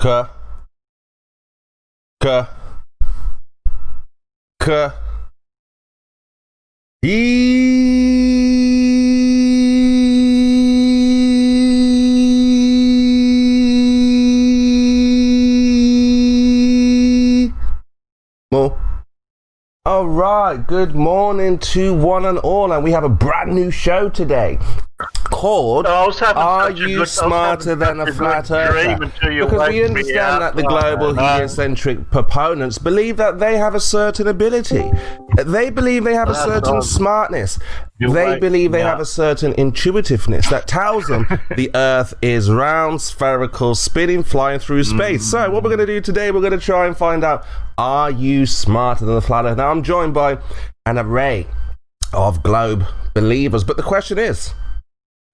K. K. K. Mo. All right, good morning to one and all, and we have a brand new show today called Are You Smarter Than a Flat Earther? Because we understand that the global heliocentric proponents believe that they have a certain ability. They believe they have a certain smartness. They believe they have a certain intuitiveness that tells them the Earth is round, spherical, spinning, flying through space. So what we're going to do today, we're going to try and find out, are you smarter than the flat Earth? Now, I'm joined by an array of globe believers, but the question is,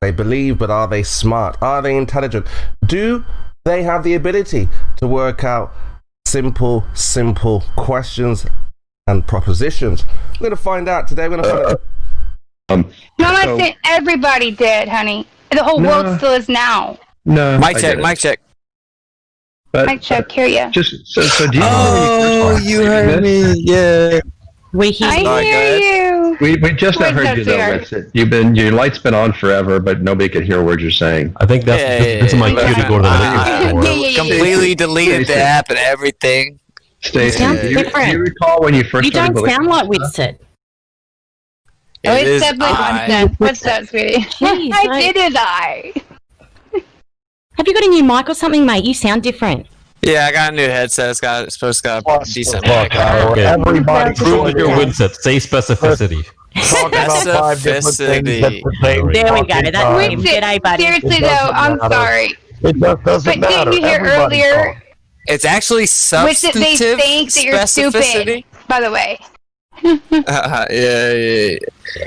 they believe, but are they smart? Are they intelligent? Do they have the ability to work out simple questions and propositions? We're going to find out today. We're going to find out. No, I think everybody did, honey. The whole world still is now. No. Mic check. But, Mic check, hear ya. Just so do you Oh, you heard me. Yeah. I hear you. We just not heard you though. That's it. Your light's been on forever, but nobody could hear what you're saying. I think this is my cue to go to the liquor store. Completely deleted the app and everything. Stacey, do you recall when you first started? You don't sound like Winston. It's definitely what's that, sweetie? Jeez, I did I. Have you got a new mic or something, mate? You sound different. Yeah, I got a new headset. It's supposed to got a decent mic. Everybody prove your Winston. Say specificity. Specificity. There we go. That's him. G'day, buddy. Seriously though, I'm sorry. It just doesn't matter. Didn't you hear earlier? It's actually substantive Which they think that you're specificity. stupid, by the way. Yeah.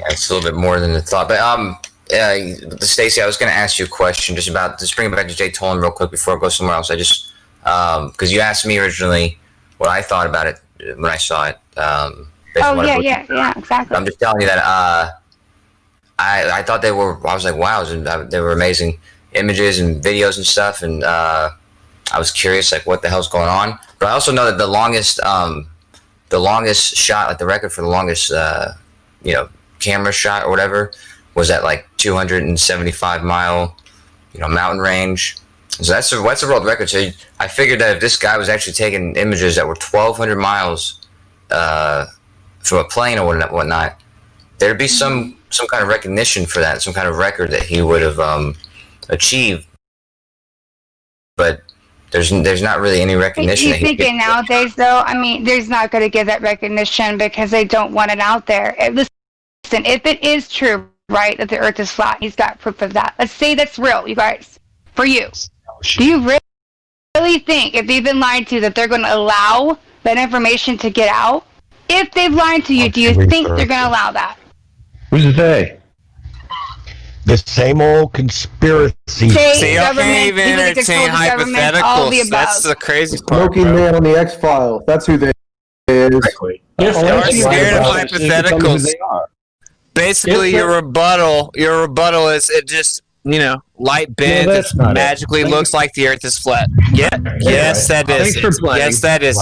It's a little bit more than the thought, but Stacey, I was going to ask you a question just bring it back to Jay Tolan real quick before I go somewhere else. I just because you asked me originally what I thought about it when I saw it. Yeah, exactly. I'm just telling you that I thought they were. I was like, wow, they were amazing images and videos and stuff, and I was curious like what the hell's going on. But I also know that the longest shot, like the record for the longest camera shot or whatever, was at like 275 mile mountain range. So that's a world record. So I figured that if this guy was actually taking images that were 1,200 miles from a plane or whatnot, there'd be some kind of recognition for that, some kind of record that he would have achieved. But there's not really any recognition. You thinking nowadays, though? I mean, there's not going to give that recognition because they don't want it out there. Listen, if it is true, right, that the Earth is flat, he's got proof of that. Let's say that's real, you guys. For you, do you really think, if they've been lied to, that they're going to allow that information to get out? If they've lied to you, do you think they're going to allow that? Who's they? The same old conspiracy. See, y'all can't even entertain hypotheticals. That's the crazy part, Smoking Man on the X-Files. That's who they is. You're scared of hypotheticals. Basically, your rebuttal is it just light bends. It magically looks like the Earth is flat. Yeah, yes, that is. Yes, that is.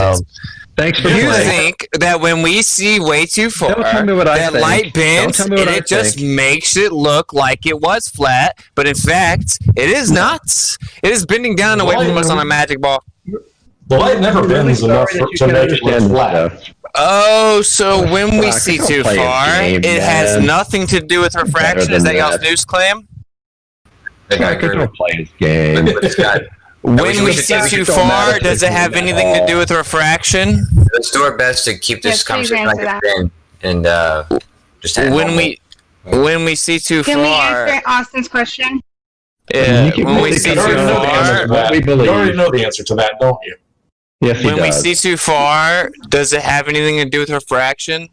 Thanks for You playing. think that when we see way too far, that light bends and it just makes it look like it was flat, but in fact, it is not. It is bending down away from us on a magic ball. The light never bends enough to make it look flat. Oh, so when we see too far, it has nothing to do with refraction? Is that y'all's news claim? I could play this game. When we see too far, does it have anything to do with refraction? Let's do our best to keep this conversation like a thing, and just when we see too far. Can we answer Austin's question? Yeah, when we see too far. You already know the answer to that, don't you? Yes, he does. When we see too far, does it have anything to do with refraction?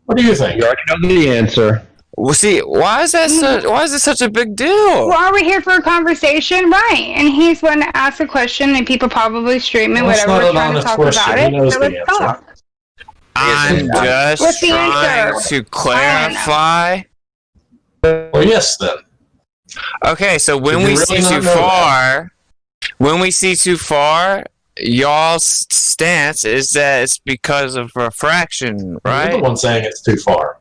What do you think? You already know the answer. Well, see, why is it such a big deal? Well, we're here for a conversation, right? And he's going to ask a question, and people probably streaming whatever we're trying to talk about it. So let's talk. I'm just trying to clarify. Well, yes, then. Okay, so when we see too far, When we see too far, y'all's stance is that it's because of refraction, right? You're the one saying it's too far.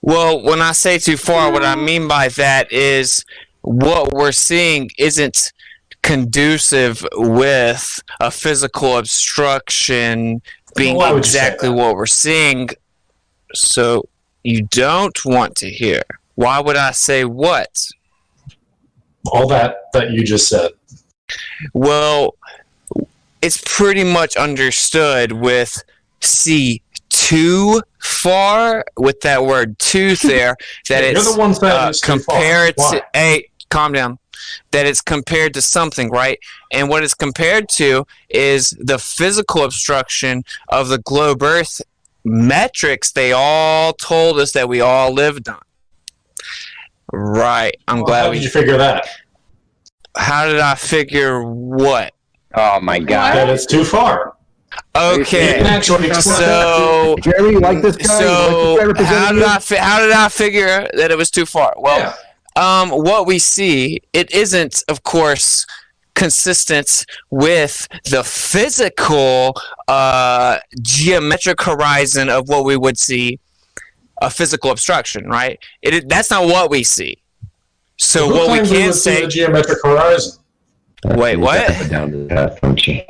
Well, when I say too far, what I mean by that is what we're seeing isn't conducive with a physical obstruction being exactly what we're seeing. So you don't want to hear. Why would I say what? All that you just said. Well, it's pretty much understood with see too far, with that word tooth there, that You're it's the one saying it's compared too far. to, hey, calm down, that it's compared to something, right? And what it's compared to is the physical obstruction of the globe Earth metrics they all told us that we all lived on. Right. I'm glad How did you figure that? How did I figure what? Oh my God! That it's too far. Okay. So Jeremy, you like this guy? So how did I figure that it was too far? Well, what we see, it isn't, of course, consistent with the physical geometric horizon of what we would see a physical obstruction, right? That's not what we see. So Who what we claimed can would see say. the geometric horizon. Wait, what? Down to the path function.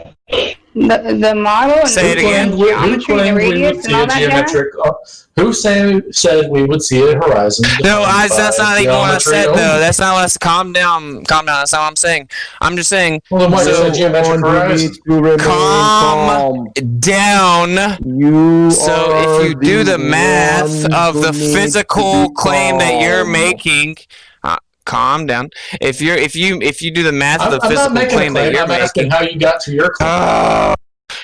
The model and Say it the again. geometry and the radius and all that jazz? Who said we would see a horizon? No, that's not even what I said, geometry though. only? That's not what I said. Calm down. That's not what I'm saying. I'm just saying. Well, then why you said geometric horizon? Calm down. So if you do the math of the physical claim that you're making, calm down. If you do the math of the physical claim that you're making, asking how you got to your claim.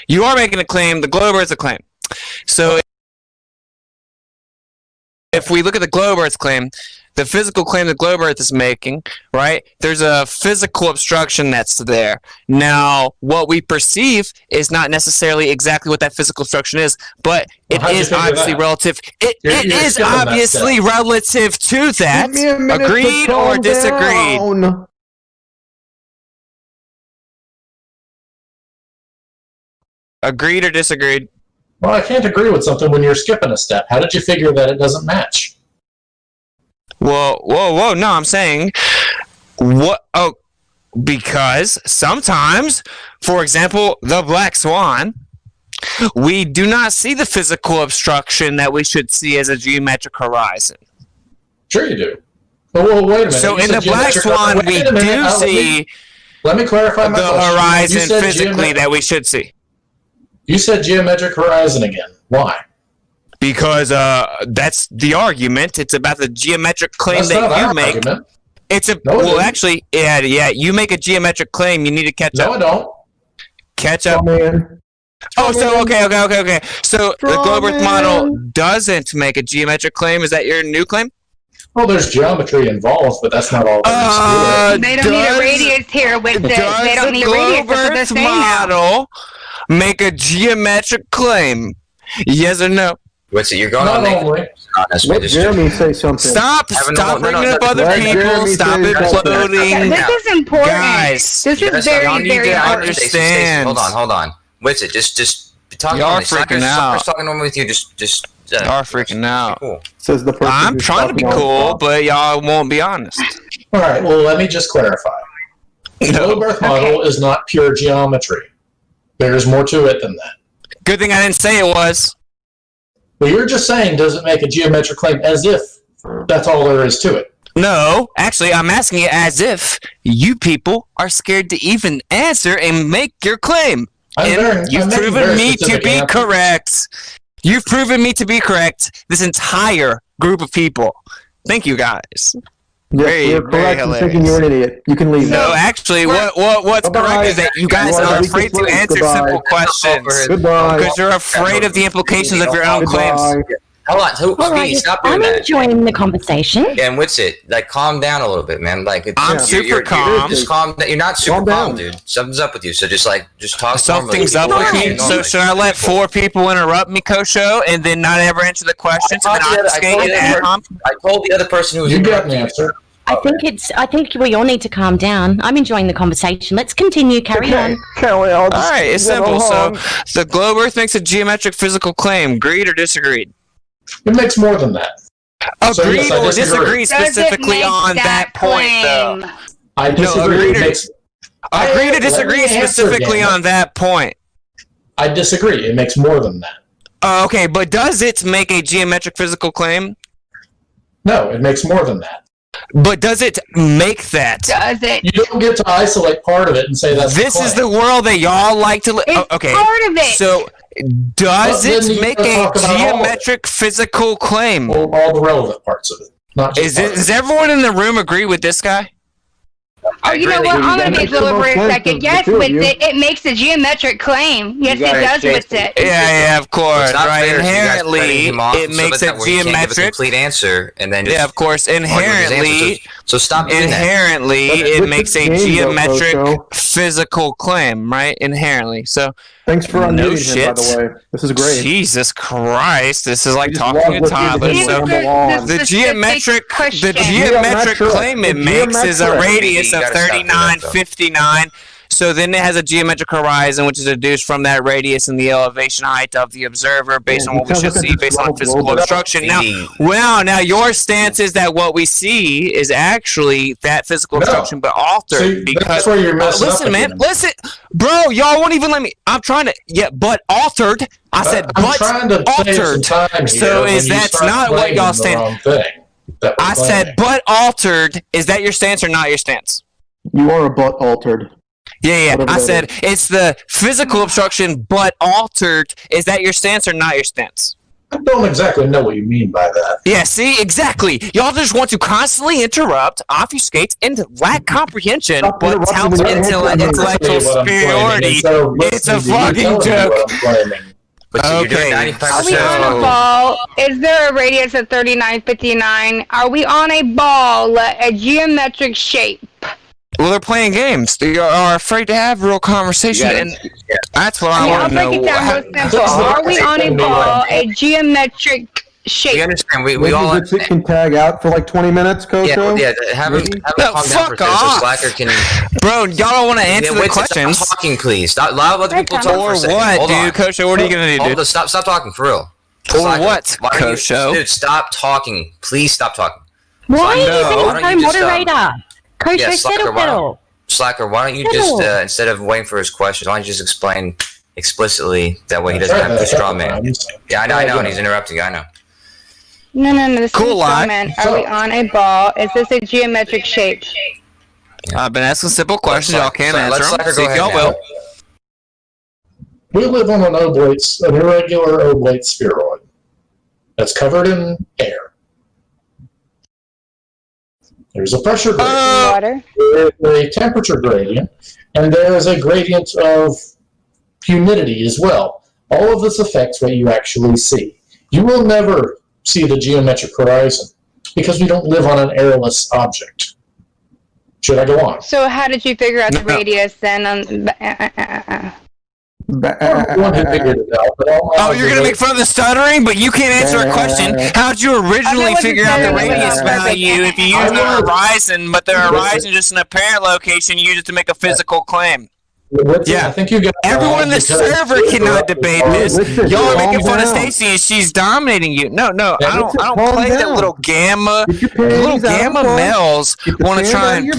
You are making a claim. The globe Earth is a claim. So if we look at the globe Earth claim, the physical claim the globe Earth is making, right? There's a physical obstruction that's there. Now, what we perceive is not necessarily exactly what that physical obstruction is, but it is obviously relative. It is obviously relative to that. Agreed or disagreed? Agreed or disagreed? Well, I can't agree with something when you're skipping a step. How did you figure that it doesn't match? Whoa! No, I'm saying what? Oh, because sometimes, for example, the black swan, we do not see the physical obstruction that we should see as a geometric horizon. Sure, you do. Well, wait a minute. So in the black swan, we do see. Let me clarify my question. The horizon physically that we should see. You said geometric horizon again. Why? Because that's the argument. It's about the geometric claim That's that not you our make. argument. It's a No, well, actually, yeah. You make a geometric claim. You need to catch up. No, I don't. Catch up. Oh, so okay. So the globe Earth model doesn't make a geometric claim. Is that your new claim? Well, there's geometry involved, but that's not all there is to it. They don't need a radius here with it. They don't need a radius. That's what they're saying now. Model make a geometric claim? Yes or no? What's it? You're going Not on only. Let Jeremy say something. Stop bringing up other people. Stop imploding. This is important. Guys, this is very important. Understand. Hold on. What's it? Just talk. Y'all freaking out. Just talking normally with you. Just. Y'all freaking out. Cool. Says the person I'm who's trying to be talking cool, on but y'all won't be honest. All right. Well, let me just clarify. The globe Earth model is not pure geometry. There's more to it than that. Good thing I didn't say it was. Well, you're just saying does it make a geometric claim as if that's all there is to it. No, actually, I'm asking it as if you people are scared to even answer and make your claim. You've proven me to be correct. You've proven me to be correct. This entire group of people. Thank you, guys. Yes, you're correct in thinking you're an idiot. You can leave now. No, actually, what's correct is that you guys are afraid to answer simple questions. Goodbye. Because you're afraid of the implications of your own claims. Hold on, Speedy, stop doing I'm that. enjoying the conversation. Yeah, and what's it? Like, calm down a little bit, man. Like, I'm super calm. Just calm down. You're not super calm, dude. Something's up with you. So just talk. Something's up with me. So should I let 4 people interrupt me, Kosho, and then not ever answer the questions? And then I told the other person who was You got an answer. I think we all need to calm down. I'm enjoying the conversation. Let's continue. Carry on. All right, it's simple. So the globe Earth makes a geometric physical claim. Agreed or disagreed? It makes more than that. Agreed or disagree specifically on that point, though? I disagree. Agree to disagree specifically on that point. I disagree. It makes more than that. Okay, but does it make a geometric physical claim? No, it makes more than that. But does it make that? Does it? You don't get to isolate part of it and say that's This is the world that y'all like to live. Okay, part of it. So does it make a geometric physical claim? All the relevant parts of it. Not just Does everyone in the room agree with this guy? Oh, you know what? I'm going to be a little for a second. Yes, with it, it makes a geometric claim. Yes, it does with it. Yeah, of course. Right. Fair. Inherently, it makes it geometric. Give a complete answer, and then yeah, of course. Inherently, so stop. Inherently, it makes a geometric physical claim, right? Inherently. So. Thanks for unmuting him, by the way. This is great. Jesus Christ, this is like talking to toddlers. So the geometric claim it makes is a radius of 3959. So then it has a geometric horizon, which is deduced from that radius and the elevation height of the observer based on what we should see, based on physical obstruction. Now your stance is that what we see is actually that physical obstruction, but altered because. That's where you're messing listen, up man, again. listen, bro, y'all won't even let me. I'm trying to. Yeah, but altered. I said, but altered. So is that's not what y'all stand. I said, but altered. Is that your stance or not your stance? You are a butt altered. Yeah. I said it's the physical obstruction, but altered. Is that your stance or not your stance? I don't exactly know what you mean by that. Yeah, see, exactly. Y'all just want to constantly interrupt, obfuscate, and lack comprehension, but tout intellectual superiority. It's a fucking joke. Okay. Are we on a ball? Is there a radius of 3959? Are we on a ball, a geometric shape? Well, they're playing games. They are afraid to have real conversation, and that's what I want to know. I'll break it down real simple. Are we on a ball, a geometric shape? We understand. We all understand. Can tag out for like 20 minutes, Kocho? Yeah. Have him calm down for a second so Slacker can. Bro, y'all don't want to answer the questions. Stop talking, please. Allow other people to talk for a second. What, dude? Kocho, what are you gonna do, dude? Stop talking for real. For what, Kocho? Dude, stop talking. Please stop talking. Why are you being co-moderator? Kocho, settle. Slacker, why don't you just, instead of waiting for his questions, why don't you just explain explicitly that way he doesn't have to straw man? Yeah, I know, and he's interrupting you, I know. No, this is a straw man. Are we on a ball? Is this a geometric shape? I've been asking simple questions, y'all can't answer them. See if y'all will. We live on an irregular oblate spheroid that's covered in air. There's a pressure gradient, there's a temperature gradient, and there is a gradient of humidity as well. All of this affects what you actually see. You will never see the geometric horizon because we don't live on an airless object. Should I go on? So how did you figure out the radius then? One who figured it out, you're going to make fun of the stuttering, but you can't answer a question. How'd you originally figure out the radius value if you use the horizon, but the horizon just an apparent location, you use it to make a physical claim? I think you got everyone in the server cannot debate this. Y'all are making fun of Stacy and she's dominating you. No, I don't play that little gamma males want to try and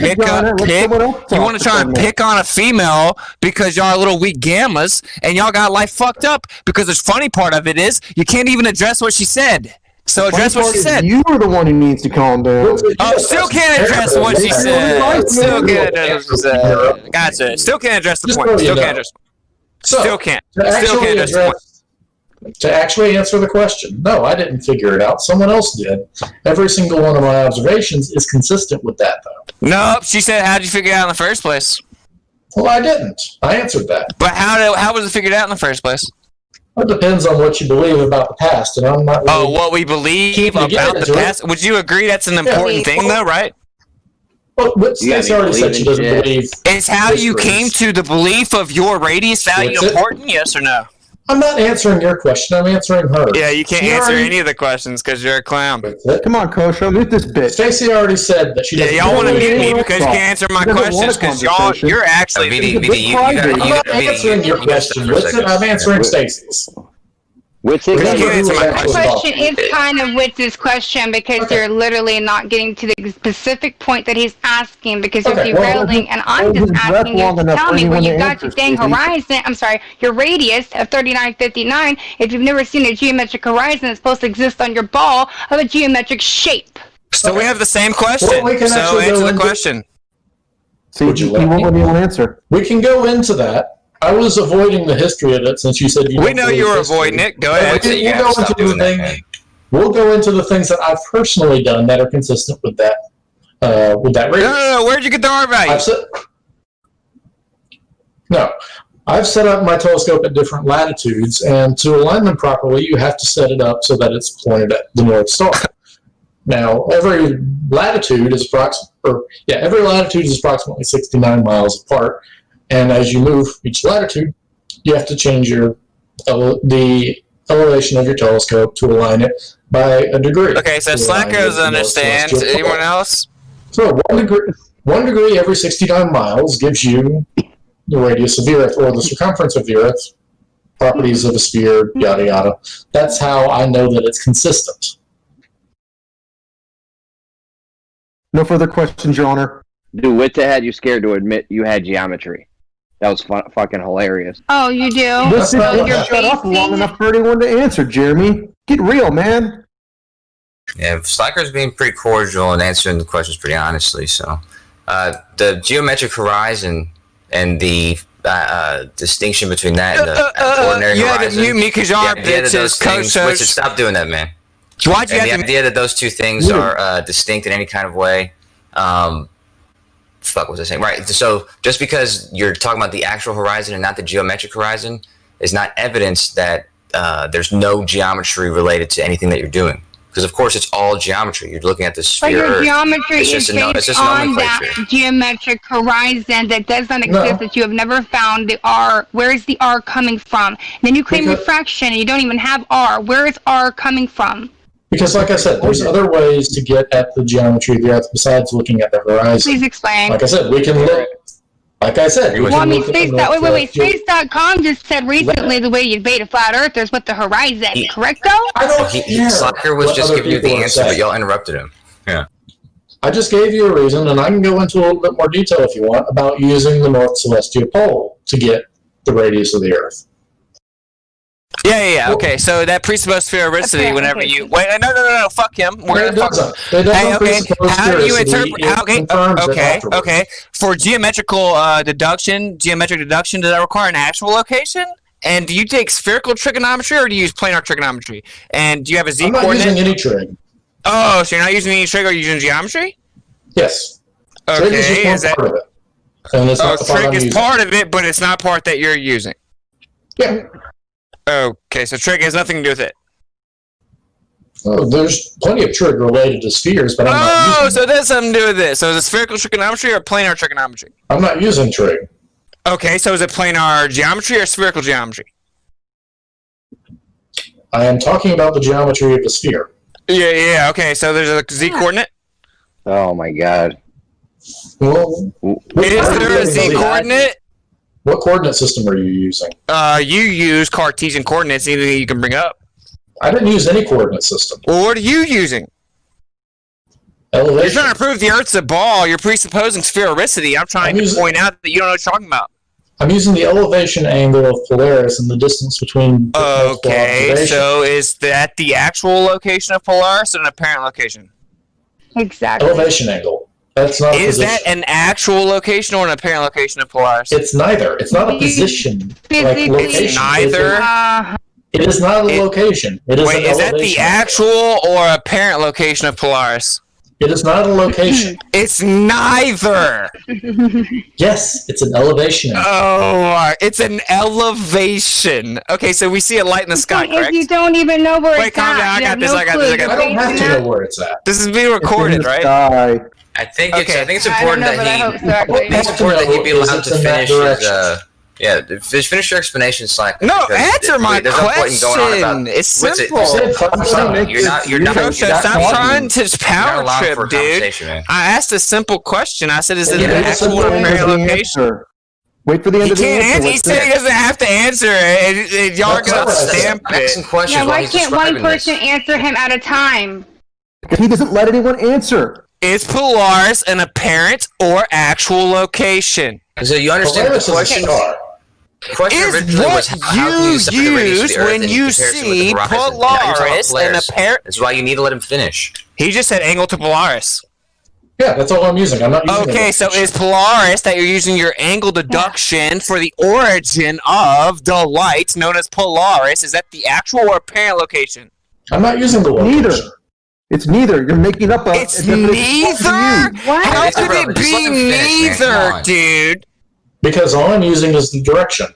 pick on a female because y'all are little weak gammas and y'all got life fucked up because the funny part of it is you can't even address what she said. So address what she said. You are the one who needs to calm down. Still can't address what she said. Still can't address what she said. Gotcha. Still can't address the point. Still can't address. Still can't. Still can't address the point. To actually answer the question, no, I didn't figure it out. Someone else did. Every single one of my observations is consistent with that, though. Nope. She said, "How did you figure it out in the first place?" Well, I didn't. I answered that. But how was it figured out in the first place? It depends on what you believe about the past, and I'm not really what we believe about the past? Would you agree that's an important thing, though, right? Well, Stacey already said she doesn't believe. Is how you came to the belief of your radius value important, yes or no? I'm not answering your question. I'm answering her. Yeah, you can't answer any of the questions because you're a clown. Come on, Coach, I'll mute this bitch. Stacey already said that she doesn't. Y'all want to mute me because you can't answer my questions because you're actually. I'm not answering your question. I'm answering Stacey's. The question is kind of Witz's question because you're literally not getting to the specific point that he's asking because you're derailing, and I'm just asking you to tell me where you got your dang horizon. I'm sorry, your radius of 3959. If you've never seen a geometric horizon, it's supposed to exist on your ball of a geometric shape. So we have the same question. So answer the question. See, you won't let me answer. We can go into that. I was avoiding the history of it since you said you. We know you were avoiding it. Go ahead. We'll go into the things that I've personally done that are consistent with that. Radius. No. Where'd you get the R value? I've set up my telescope at different latitudes, and to align them properly, you have to set it up so that it's pointed at the North Star. Now, every latitude is approximately 69 miles apart. And as you move each latitude, you have to change the elevation of your telescope to align it by a degree. Okay, so Slackers understands. Anyone else? So 1 degree every 69 miles gives you the radius of the Earth, or the circumference of the Earth, properties of a sphere, yada yada. That's how I know that it's consistent. No further questions, Your Honor. Dude, Witta had you scared to admit you had geometry. That was fucking hilarious. Oh, you do? Listen, shut up long enough for anyone to answer, Jeremy. Get real, man. Yeah, Slacker's being pretty cordial and answering the questions pretty honestly. So, the geometric horizon and the distinction between that and the ordinary horizon. You had to mute me because y'all are bitches. Coach, stop doing that, man. Why'd you have the idea that those two things are distinct in any kind of way. Fuck, what was I saying? Right. So just because you're talking about the actual horizon and not the geometric horizon is not evidence that there's no geometry related to anything that you're doing. Because of course it's all geometry. You're looking at the sphere. But your geometry is based on that geometric horizon that does not exist, that you have never found the R. Where is the R coming from? And then you claim refraction and you don't even have R. Where is R coming from? Because, like I said, there's other ways to get at the geometry of the Earth besides looking at the horizon. Please explain. Like I said, we can look. Like I said, Space.com just said recently the way you debate a flat earthers with the horizon. Correct, though? Slacker was just giving you the answer, but y'all interrupted him. Yeah. I just gave you a reason, and I can go into a little bit more detail if you want about using the North Celestial Pole to get the radius of the Earth. Yeah. Okay, so that presupposes sphericity whenever you wait. No. Fuck him. We're gonna fuck him. Hey, okay. How do you interpret? Okay. For geometric deduction, does that require an actual location? And do you take spherical trigonometry or do you use planar trigonometry? And do you have a z coordinate? I'm not using any trig. Oh, so you're not using any trig? Are you using geometry? Yes. Okay. Trig is just one part of it. And it's not the part trig is using. part of it, but it's not part that you're using. Yeah. Okay, so trig has nothing to do with it. Oh, there's plenty of trig related to spheres, but I'm not using so that's something to do with this. So is it spherical trigonometry or planar trigonometry? I'm not using trig. Okay, so is it planar geometry or spherical geometry? I am talking about the geometry of the sphere. Yeah, okay, so there's a z coordinate? Oh my god. Well, is there a z coordinate? What coordinate system are you using? You use Cartesian coordinates, anything you can bring up. I didn't use any coordinate system. Well, what are you using? Elevation. You're trying to prove the Earth's a ball. You're presupposing sphericity. I'm trying to point out that you don't know what you're talking about. I'm using the elevation angle of Polaris and the distance between. Okay, so is that the actual location of Polaris or an apparent location? Exactly. Elevation angle. That's not. Is that an actual location or an apparent location of Polaris? It's neither. It's not a position. Like location. It's neither. It is not a location. It is. Wait, is that the actual or apparent location of Polaris? It is not a location. It's neither. Yes, it's an elevation. Oh, it's an elevation. Okay, so we see a light in the sky, correct? If you don't even know where it's calm at. down. I got this. I don't have to know where it's at. This is being recorded, right? I think it's important that he be allowed to finish Yeah, just finish your explanation, Slack. No, answer my question. It's simple. You're not stop trying to power trip, dude. I asked a simple question. I said, is it an actual apparent location? Wait for the end of the answer. He said he doesn't have to answer it, and y'all are going to stamp it. Yeah, why can't one person answer him at a time? Because he doesn't let anyone answer. Is Polaris an apparent or actual location? So you understand the question? Is what you use when you see Polaris an apparent? That's why you need to let him finish. He just said angle to Polaris. Yeah, that's all I'm using. I'm not using Okay, so is Polaris that you're using your angle deduction for the origin of the light known as Polaris? Is that the actual or apparent location? I'm not using the location. Neither. It's neither. You're making up a... It's neither? How could it be neither, dude? Because all I'm using is the direction.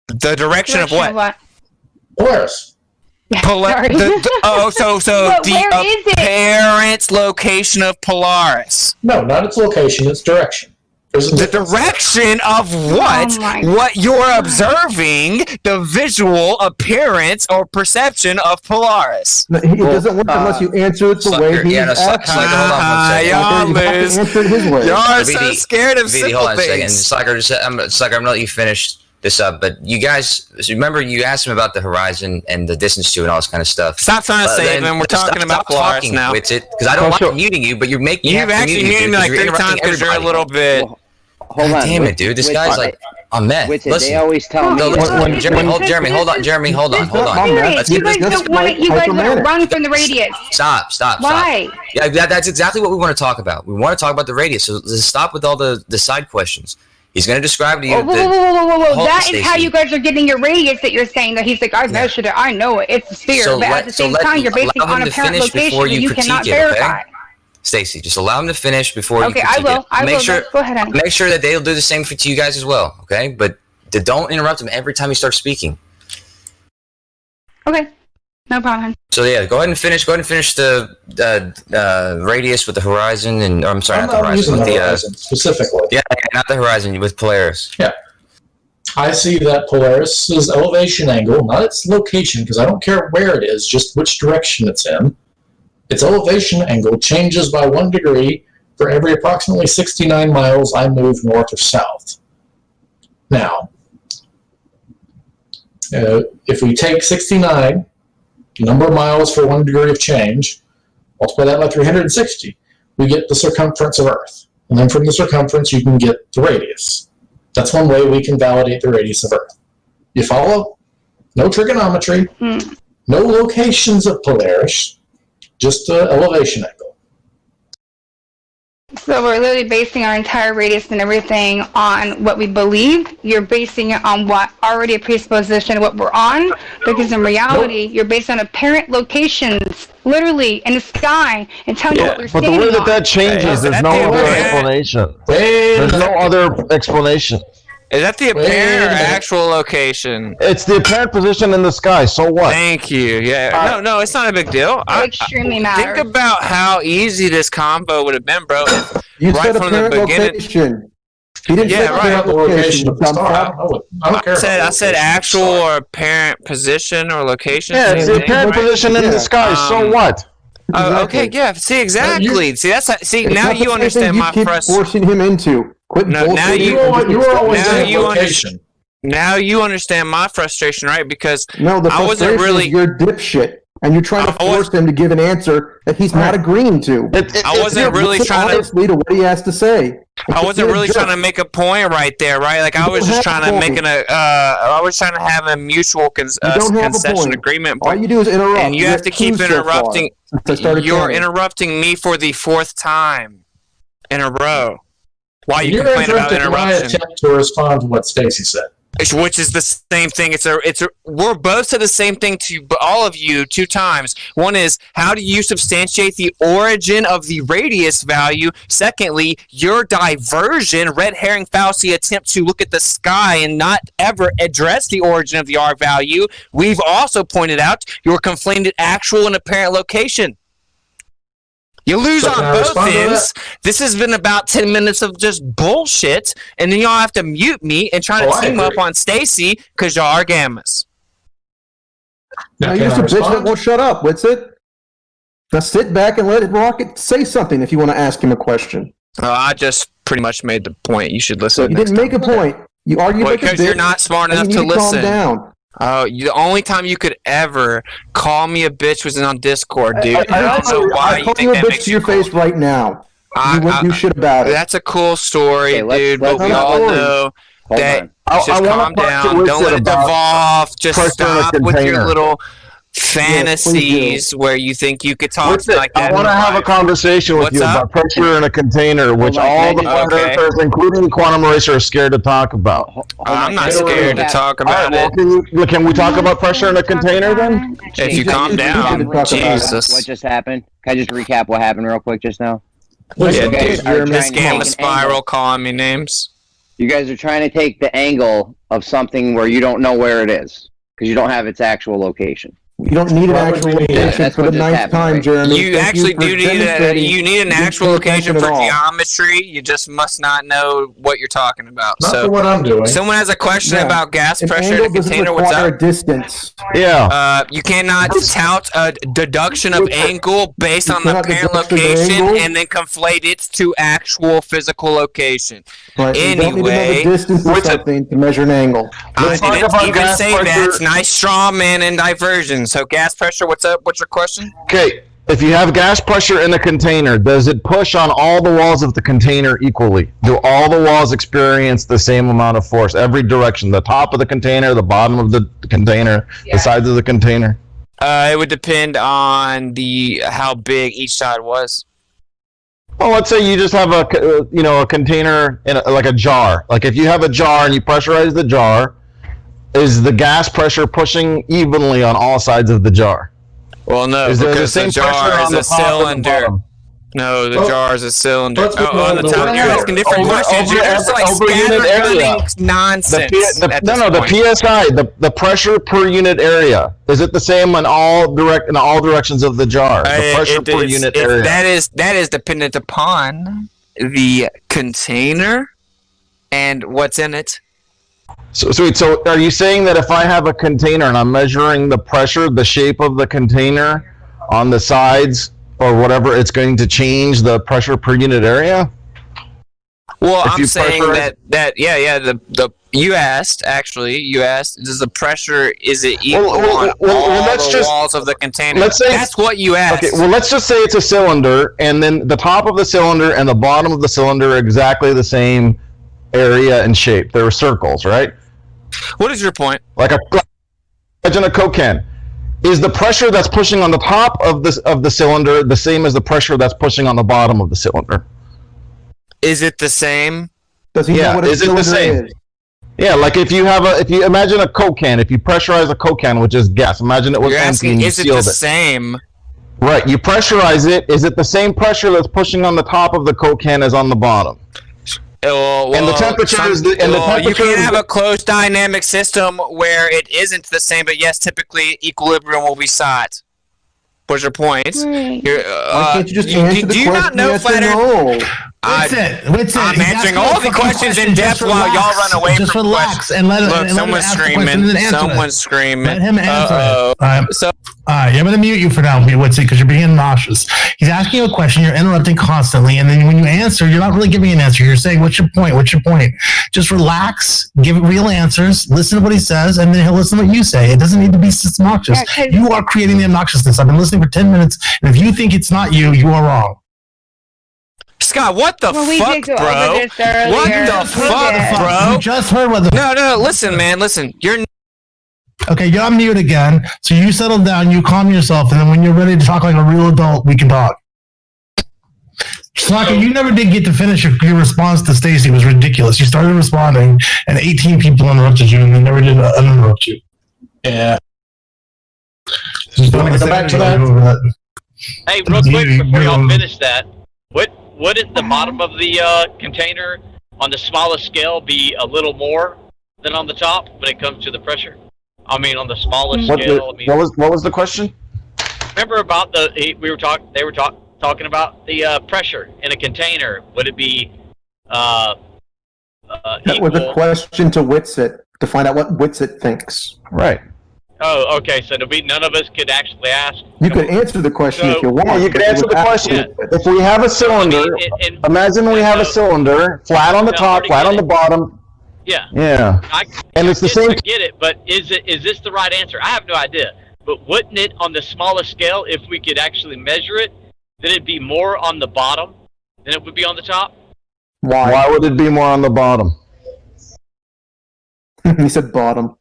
The direction of what? Polaris. So the apparent location of Polaris. No, not its location, its direction. The direction of what? What you're observing, the visual appearance or perception of Polaris. No, it doesn't work unless you answer it the way he's asking. Y'all lose. Y'all are so scared of simple hold on things. a second. I'm going to let you finish this up, but you guys remember you asked him about the horizon and the distance to and all this kind of stuff. Stop trying to save him. We're talking about Polaris now. Because I don't like muting you, but you're making You've actually muted me like 3 times because you're a little bit. Hold on. Damn it, dude. This guy's like a mess. Listen, they always tell me. Jeremy, hold on. You guys don't want you guys want to run from the radius. Stop. Why? Yeah, that's exactly what we want to talk about. We want to talk about the radius. So let's stop with all the side questions. He's going to describe to you. Whoa. That is how you guys are getting your radius that you're saying that he's like, I measured it, I know it, it's a sphere. So but at the same time, you're basing on apparent location and you cannot verify. Stacy, just allow him to finish before you critique I will. Go ahead, honey. Make sure that they'll do the same to you guys as well, okay? But don't interrupt him every time he starts speaking. Okay. No problem. So yeah, go ahead and finish the radius with the horizon, and I'm sorry, not the horizon, with the horizon specifically. Yeah, not the horizon with Polaris. Yeah, I see that Polaris's elevation angle, not its location, because I don't care where it is, just which direction it's in. Its elevation angle changes by 1 degree for every approximately 69 miles I move north or south. Now, if we take 69. Number of miles for 1 degree of change, multiply that by 360, we get the circumference of Earth. And then from the circumference, you can get the radius. That's one way we can validate the radius of Earth. You follow? No trigonometry, no locations of Polaris, just the elevation angle. So we're literally basing our entire radius and everything on what we believe. You're basing it on what already a presupposition of what we're on, because in reality, you're based on apparent locations, literally in the sky, and telling you what we're But standing the way on. that changes, there's no other explanation. There's no other explanation. Is that the apparent or actual location? It's the apparent position in the sky. So what? Thank you. Yeah. No, it's not a big deal. Extremely matters. Think about how easy this combo would have been, bro. You right said from the apparent beginning. Location. He didn't say apparent location. I said actual or apparent position or location. Yeah, it's the apparent position in the sky. So what? Okay, yeah. See, exactly. See, now you understand my frustration. Forcing him into. Quit now you location. Now you understand my frustration, right? Because no, the I wasn't really. Is you're dipshit, and you're trying to force him to give an answer that he's not agreeing to. I wasn't really trying to what he has to say. I wasn't really trying to make a point right there, right? Like I was just trying to make I was trying to have a mutual concession agreement. All you do is interrupt, and you have to keep interrupting. You're interrupting me for the 4th time in a row. Why you complain about interruption? My attempt to respond to what Stacy said, which is the same thing. We're both said the same thing to all of you 2 times. One is, how do you substantiate the origin of the radius value? Secondly, your diversion, red herring fallacy attempt to look at the sky and not ever address the origin of the R value. We've also pointed out your conflated actual and apparent location. You lose So on can I both respond to ends. This has been about 10 minutes of just bullshit, and then y'all have to mute me and try to I team up agree. on Stacy because y'all are gammas. Now Can you're just I a bitch that respond? won't shut up. What's it? Now sit back and let it Rocket say something if you want to ask him a question. I just pretty much made the point. You should listen. You didn't make a point. You argued like a bitch. Because you're not smart and enough you to need to calm listen. down. Oh, the only time you could ever call me a bitch was on Discord, dude. I don't know why I you call think you a that bitch makes to you your cool. face right now. You wouldn't do shit about it. That's a cool story, Okay, dude, let's but we not all story. know Hold that on. just I wanna calm talk to down. Winston Don't let it about devolve. Just pressure in a stop with your container. little please fantasies where you think you could talk Winston, like that. I want to have a conversation with What's you up? about pressure in a container, which on, all the can I flat just- earthers, including the quantum racer, are scared to talk about. I'm not Get away scared with to that. talk All right, about well, it. can we talk about pressure in a container then? If you calm just down, talk about it. Jesus. What just happened? Can I just recap what happened real quick just now? Please, Yeah, You guys dude. are This trying to game take of an Spiral angle. calling me names. You guys are trying to take the angle of something where you don't know where it is because you don't have its actual location. You don't need an Why would actual we need that? location That's for what the just ninth happened, time, right? Jeremy. You Thank actually for do need demonstrating you need an you didn't actual pay location attention for at all. geometry. You just must not know what you're talking about. not for So, what I'm doing. someone has a question Yeah. about gas An pressure in angle a doesn't container. What's require up? a distance. Yeah. You cannot tout a deduction of angle based You on the cannot apparent deduct an location angle? and then conflate it to actual physical location. Right. You don't need to know Anyway, the distance of something to measure an angle. I Let's talk didn't about even gas say pressure. that. It's nice straw man and diversion. So gas pressure, what's up? What's your question? Okay, if you have gas pressure in a container, does it push on all the walls of the container equally? Do all the walls experience the same amount of force, every direction? The top of the container, the bottom of the container, the sides of the container? It would depend on how big each side was. Well, let's say you just have a container in like a jar. Like if you have a jar and you pressurize the jar, is the gas pressure pushing evenly on all sides of the jar? Well, no, Is there the because the same pressure jar on is the a top and the cylinder. bottom? No, the Well, jar is a cylinder. let's move On on the to top, the you're word. asking different Over- questions. over- You're just like over unit scattergunning area. nonsense. at this The point. PSI, the pressure per unit area, is it the same in all directions of the jar? The pressure per unit area. That is dependent upon the container and what's in it. So are you saying that if I have a container and I'm measuring the pressure, the shape of the container on the sides or whatever, it's going to change the pressure per unit area? Well, If I'm you saying pressurize- you asked, does the pressure, is it equal on all let's the just- walls of the container? let's say- That's what you asked. Okay, well, let's just say it's a cylinder, and then the top of the cylinder and the bottom of the cylinder are exactly the same area and shape. They're circles, right? What is your point? Like imagine a Coke can. Is the pressure that's pushing on the top of the cylinder the same as the pressure that's pushing on the bottom of the cylinder? Is it the same? Does he know what a is it the cylinder same? is? Yeah, like if you imagine a Coke can, if you pressurize a Coke can, which is gas, imagine it was You're empty asking, and you is it sealed the it. same? Right, you pressurize it. Is it the same pressure that's pushing on the top of the Coke can as on the bottom? And the temperature is you temperature can is have a closed dynamic system where it isn't the same, but yes, typically equilibrium will be sought. What's your point? Right. Why can't you just answer the do you not question know yes or flat Earth? no? I'm answering all the questions in depth while y'all run away just from relax questions. and let Look, let him someone's ask the question screaming. and then answer Someone's it. screaming. Let him answer Uh-oh. it. All right. So, All right, I'm going to mute you for now, Witsy, because you're being nauseous. He's asking you a question, you're interrupting constantly, and then when you answer, you're not really giving an answer. You're saying, "What's your point? What's your point?" Just relax, give real answers, listen to what he says, and then he'll listen to what you say. It doesn't need to be obnoxious. Yeah, 'cause- You are creating the obnoxiousness. I've been listening for 10 minutes, and if you think it's not you, you are wrong. Scott, what the Well, we fuck, did go bro? over this earlier. What the We fuck, did. bro? You just heard what the... No, listen, man, listen. You're Okay, you're on mute again. So you settle down, you calm yourself, and then when you're ready to talk like a real adult, we can talk. Slaka, you never did get to finish your response to Stacy. It was ridiculous. You started responding, and 18 people interrupted you, and they never did uninterrupt you. Yeah. Just You want me to go back to that? Hey, real quick before y'all finish that, wouldn't the bottom of the container on the smallest scale be a little more than on the top when it comes to the pressure? I mean, on the smallest scale. What was the question? Remember about they were talking talking about the pressure in a container. Would it be That was a question to Witsit to find out what Witsit thinks. Right. Oh, okay. So none of us could actually ask. You could answer the question if you want. Yeah, you could answer the question. If we have a cylinder, imagine we have a cylinder, flat on the top, flat on the bottom. Yeah. Yeah. And it's the same. I get it, but is this the right answer? I have no idea. But wouldn't it, on the smallest scale, if we could actually measure it, then it'd be more on the bottom than it would be on the top? Why would it be more on the bottom? He said bottom.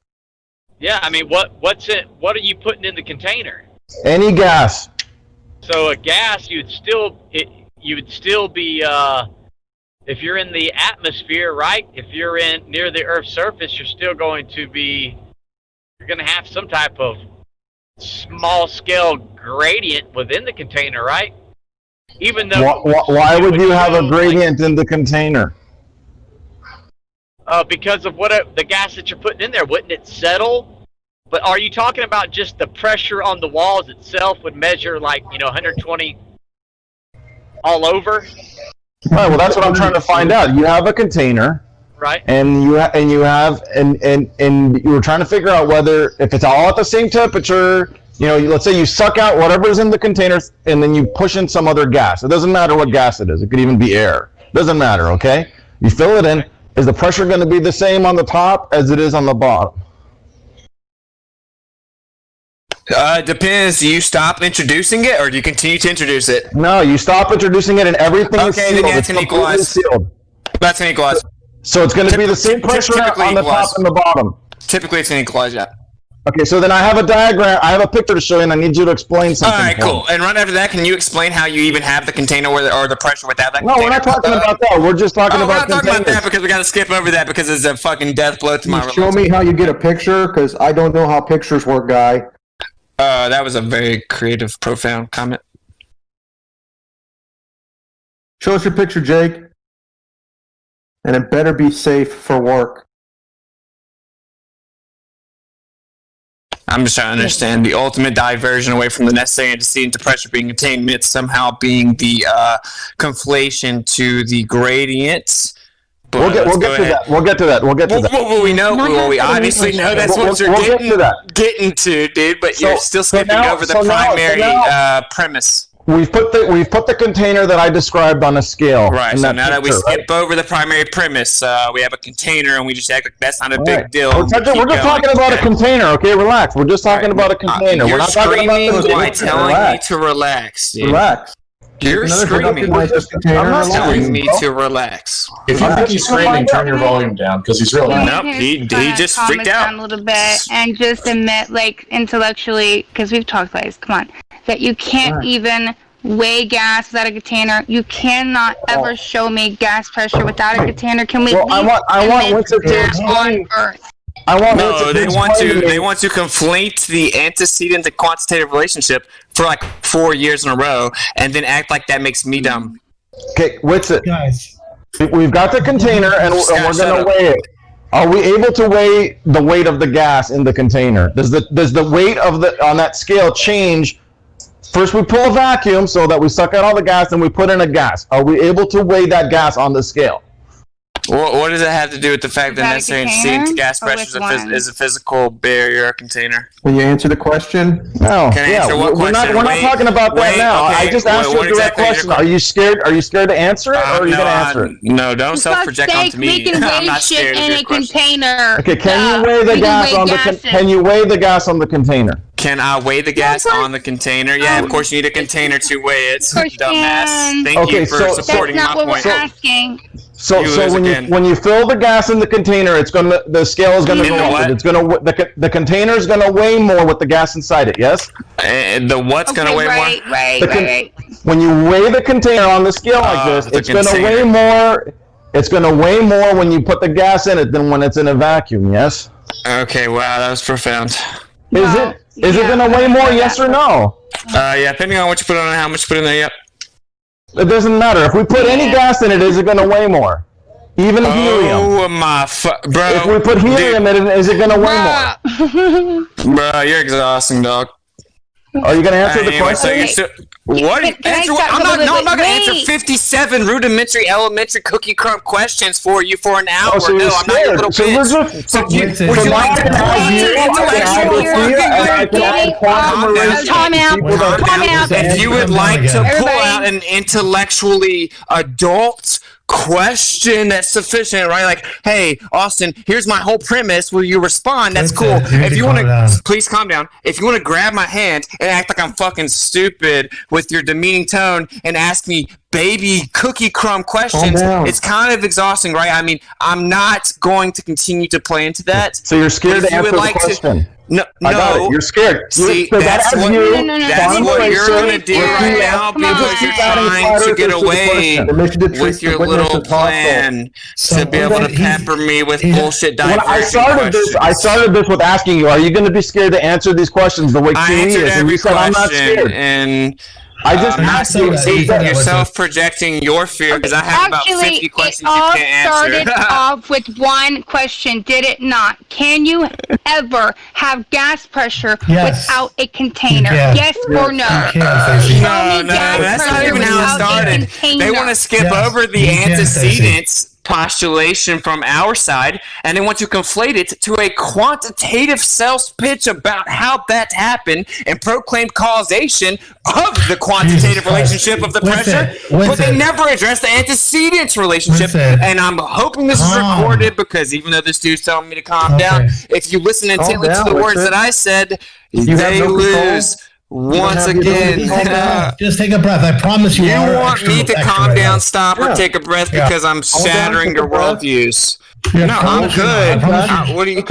Yeah, I mean, what's it? What are you putting in the container? Any gas. So a gas, you would still be if you're in the atmosphere, right? If you're in near the Earth's surface, you're still going to have some type of small scale gradient within the container, right? Even though why would you have a gradient in the container? Because of the gas that you're putting in there, wouldn't it settle? But are you talking about just the pressure on the walls itself would measure 120 all over? Right. Well, that's what I'm trying to find out. You have a container, right? And you were trying to figure out whether if it's all at the same temperature. Let's say you suck out whatever's in the container, and then you push in some other gas. It doesn't matter what gas it is. It could even be air. Doesn't matter. Okay. You fill it in. Is the pressure going to be the same on the top as it is on the bottom? Depends. Do you stop introducing it, or do you continue to introduce it? No, you stop introducing it, and everything is sealed. Then that's an equalize. Sealed. That's an equalize. So it's going to be the same pressure on the top and the bottom. Typically, it's an equalize, yeah. Okay, so then I have a diagram. I have a picture to show you, and I need you to explain something. All right, cool. And right after that, can you explain how you even have the container or the pressure without that container? No, we're not talking about that. We're just talking about we're not talking about that because we got to skip over that because it's a fucking death blow to my relationship. Show me how you get a picture, because I don't know how pictures work, guy. That was a very creative, profound comment. Show us your picture, Jake. And it better be safe for work. I'm just trying to understand the ultimate diversion away from the necessary antecedent to pressure being contained, myth somehow being the conflation to the gradients. We'll get to that. We'll get to that. Well, we obviously know that's what you're getting to, dude. But you're still skipping over the primary premise. We've put the container that I described on a scale. Right. So now that we skip over the primary premise, we have a container, and we just act like that's not a big deal. We're just talking about a container. Okay, relax. We're just talking about a container. We're not talking about by telling me to relax. Dude. Relax. You're screaming. I'm not telling me to relax. If you think he's screaming, turn your volume down because he's really loud. Nope, he just freaked out a little bit and just admit, intellectually, because we've talked about this. Come on, that you can't even weigh gas without a container. You cannot ever show me gas pressure without a container. Can we? I want to gas on Earth. They want to conflate the antecedent to quantitative relationship for 4 years in a row, and then act like that makes me dumb. Okay, what's it? Guys, we've got the container, and we're going to weigh it. Are we able to weigh the weight of the gas in the container? Does the weight on that scale change? First, we pull a vacuum so that we suck out all the gas, and we put in a gas. Are we able to weigh that gas on the scale? What does that have to do with the fact that necessary antecedent to gas pressure is a physical barrier container? When you answer the question? No. Can I answer what question? We're not talking about that now. Okay, I just asked you a direct question. Are you scared? Are you scared to answer it, or are you going to answer it? No, don't self-project onto me. We can weigh shit in a container. Okay, can you weigh the gas on the? Can you weigh the gas on the container? Can I weigh the gas on the container? Yeah, of course you need a container to weigh it, dumbass. Thank you for supporting my point. That's not what we're asking. So when you fill the gas in the container, the scale is gonna go up. The container is gonna weigh more with the gas inside it. Yes. And the what's gonna weigh more? Right. When you weigh the container on the scale like this, it's gonna weigh more. It's gonna weigh more when you put the gas in it than when it's in a vacuum. Yes. Okay. Wow, that was profound. Is it? Is it gonna weigh more? Yes or no? Yeah, depending on what you put on and how much you put in there. Yep. It doesn't matter. If we put any gas in it, is it going to weigh more? Even helium. Oh my bro. If we put helium in it, is it going to weigh more? Bro, you're exhausting, dog. Are you going to answer the question? What? I'm not going to answer Wait. 57 rudimentary elementary cookie crumb questions for you for an hour. So no, I'm not your little bitch. So would you like to Time out. If you would like to pull out an intellectually adult question that's sufficient, right? Like, hey, Austin, here's my whole premise. Will you respond? That's cool. If you want to, please calm down. If you want to grab my hand and act like I'm fucking stupid with your demeaning tone and ask me baby cookie crumb questions, it's kind of exhausting, right? I mean, I'm not going to continue to play into that. So you're scared to answer the question. No, I got it. You're scared. See, that's what you're going to do right now because you're trying to get away with your little plan to be able to pepper me with bullshit diversion questions. I started this with asking you, are you going to be scared to answer these questions the way Q is? And you said, I'm not scared. And I just asked you you're self-projecting your fear because I have about 50 questions you can't answer. It all started off with one question, did it not? Can you ever have gas pressure without a container? Yes or no? No, that's not even how it started. They want to skip over the antecedents postulation from our side, and they want to conflate it to a quantitative sales pitch about how that happened and proclaim causation of the quantitative relationship of the pressure, but they never address the antecedents relationship. And I'm hoping this is recorded because even though this dude's telling me to calm down, if you listen intently to the words that I said, they lose. Once again, just take a breath. I promise you. You want me to calm down, stop, or take a breath because I'm shattering your worldviews? No, I'm good. What do you?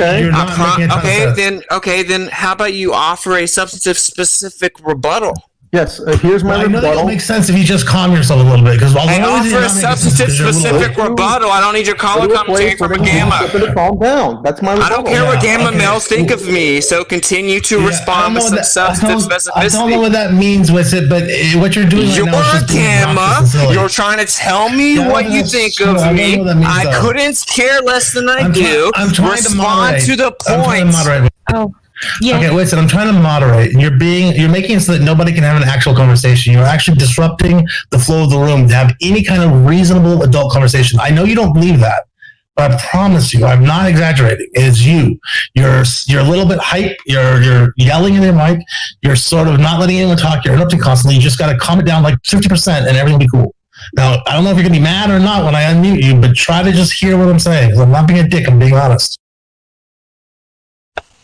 Okay, then how about you offer a substantive specific rebuttal? Yes, here's my rebuttal. It makes sense if you just calm yourself a little bit. Because and offer a substantive specific rebuttal. I don't need your color commentary from a gamma. Calm down. That's my rebuttal. I don't care what gamma males think of me, so continue to respond with some substantive specificity. I don't know what that means with it, but what you're doing right now is gamma. You're trying to tell me what you think of me. I couldn't care less than I do. I'm trying to moderate. Respond to the point. Oh. Yeah. Okay, listen, I'm trying to moderate. You're making it so that nobody can have an actual conversation. You're actually disrupting the flow of the room to have any kind of reasonable adult conversation. I know you don't believe that, but I promise you, I'm not exaggerating. It's you. You're a little bit hype. You're yelling in your mic. You're sort of not letting anyone talk. You're interrupting constantly. You just got to calm it down like 50% and everything will be cool. Now, I don't know if you're going to be mad or not when I unmute you, but try to just hear what I'm saying. I'm not being a dick. I'm being honest.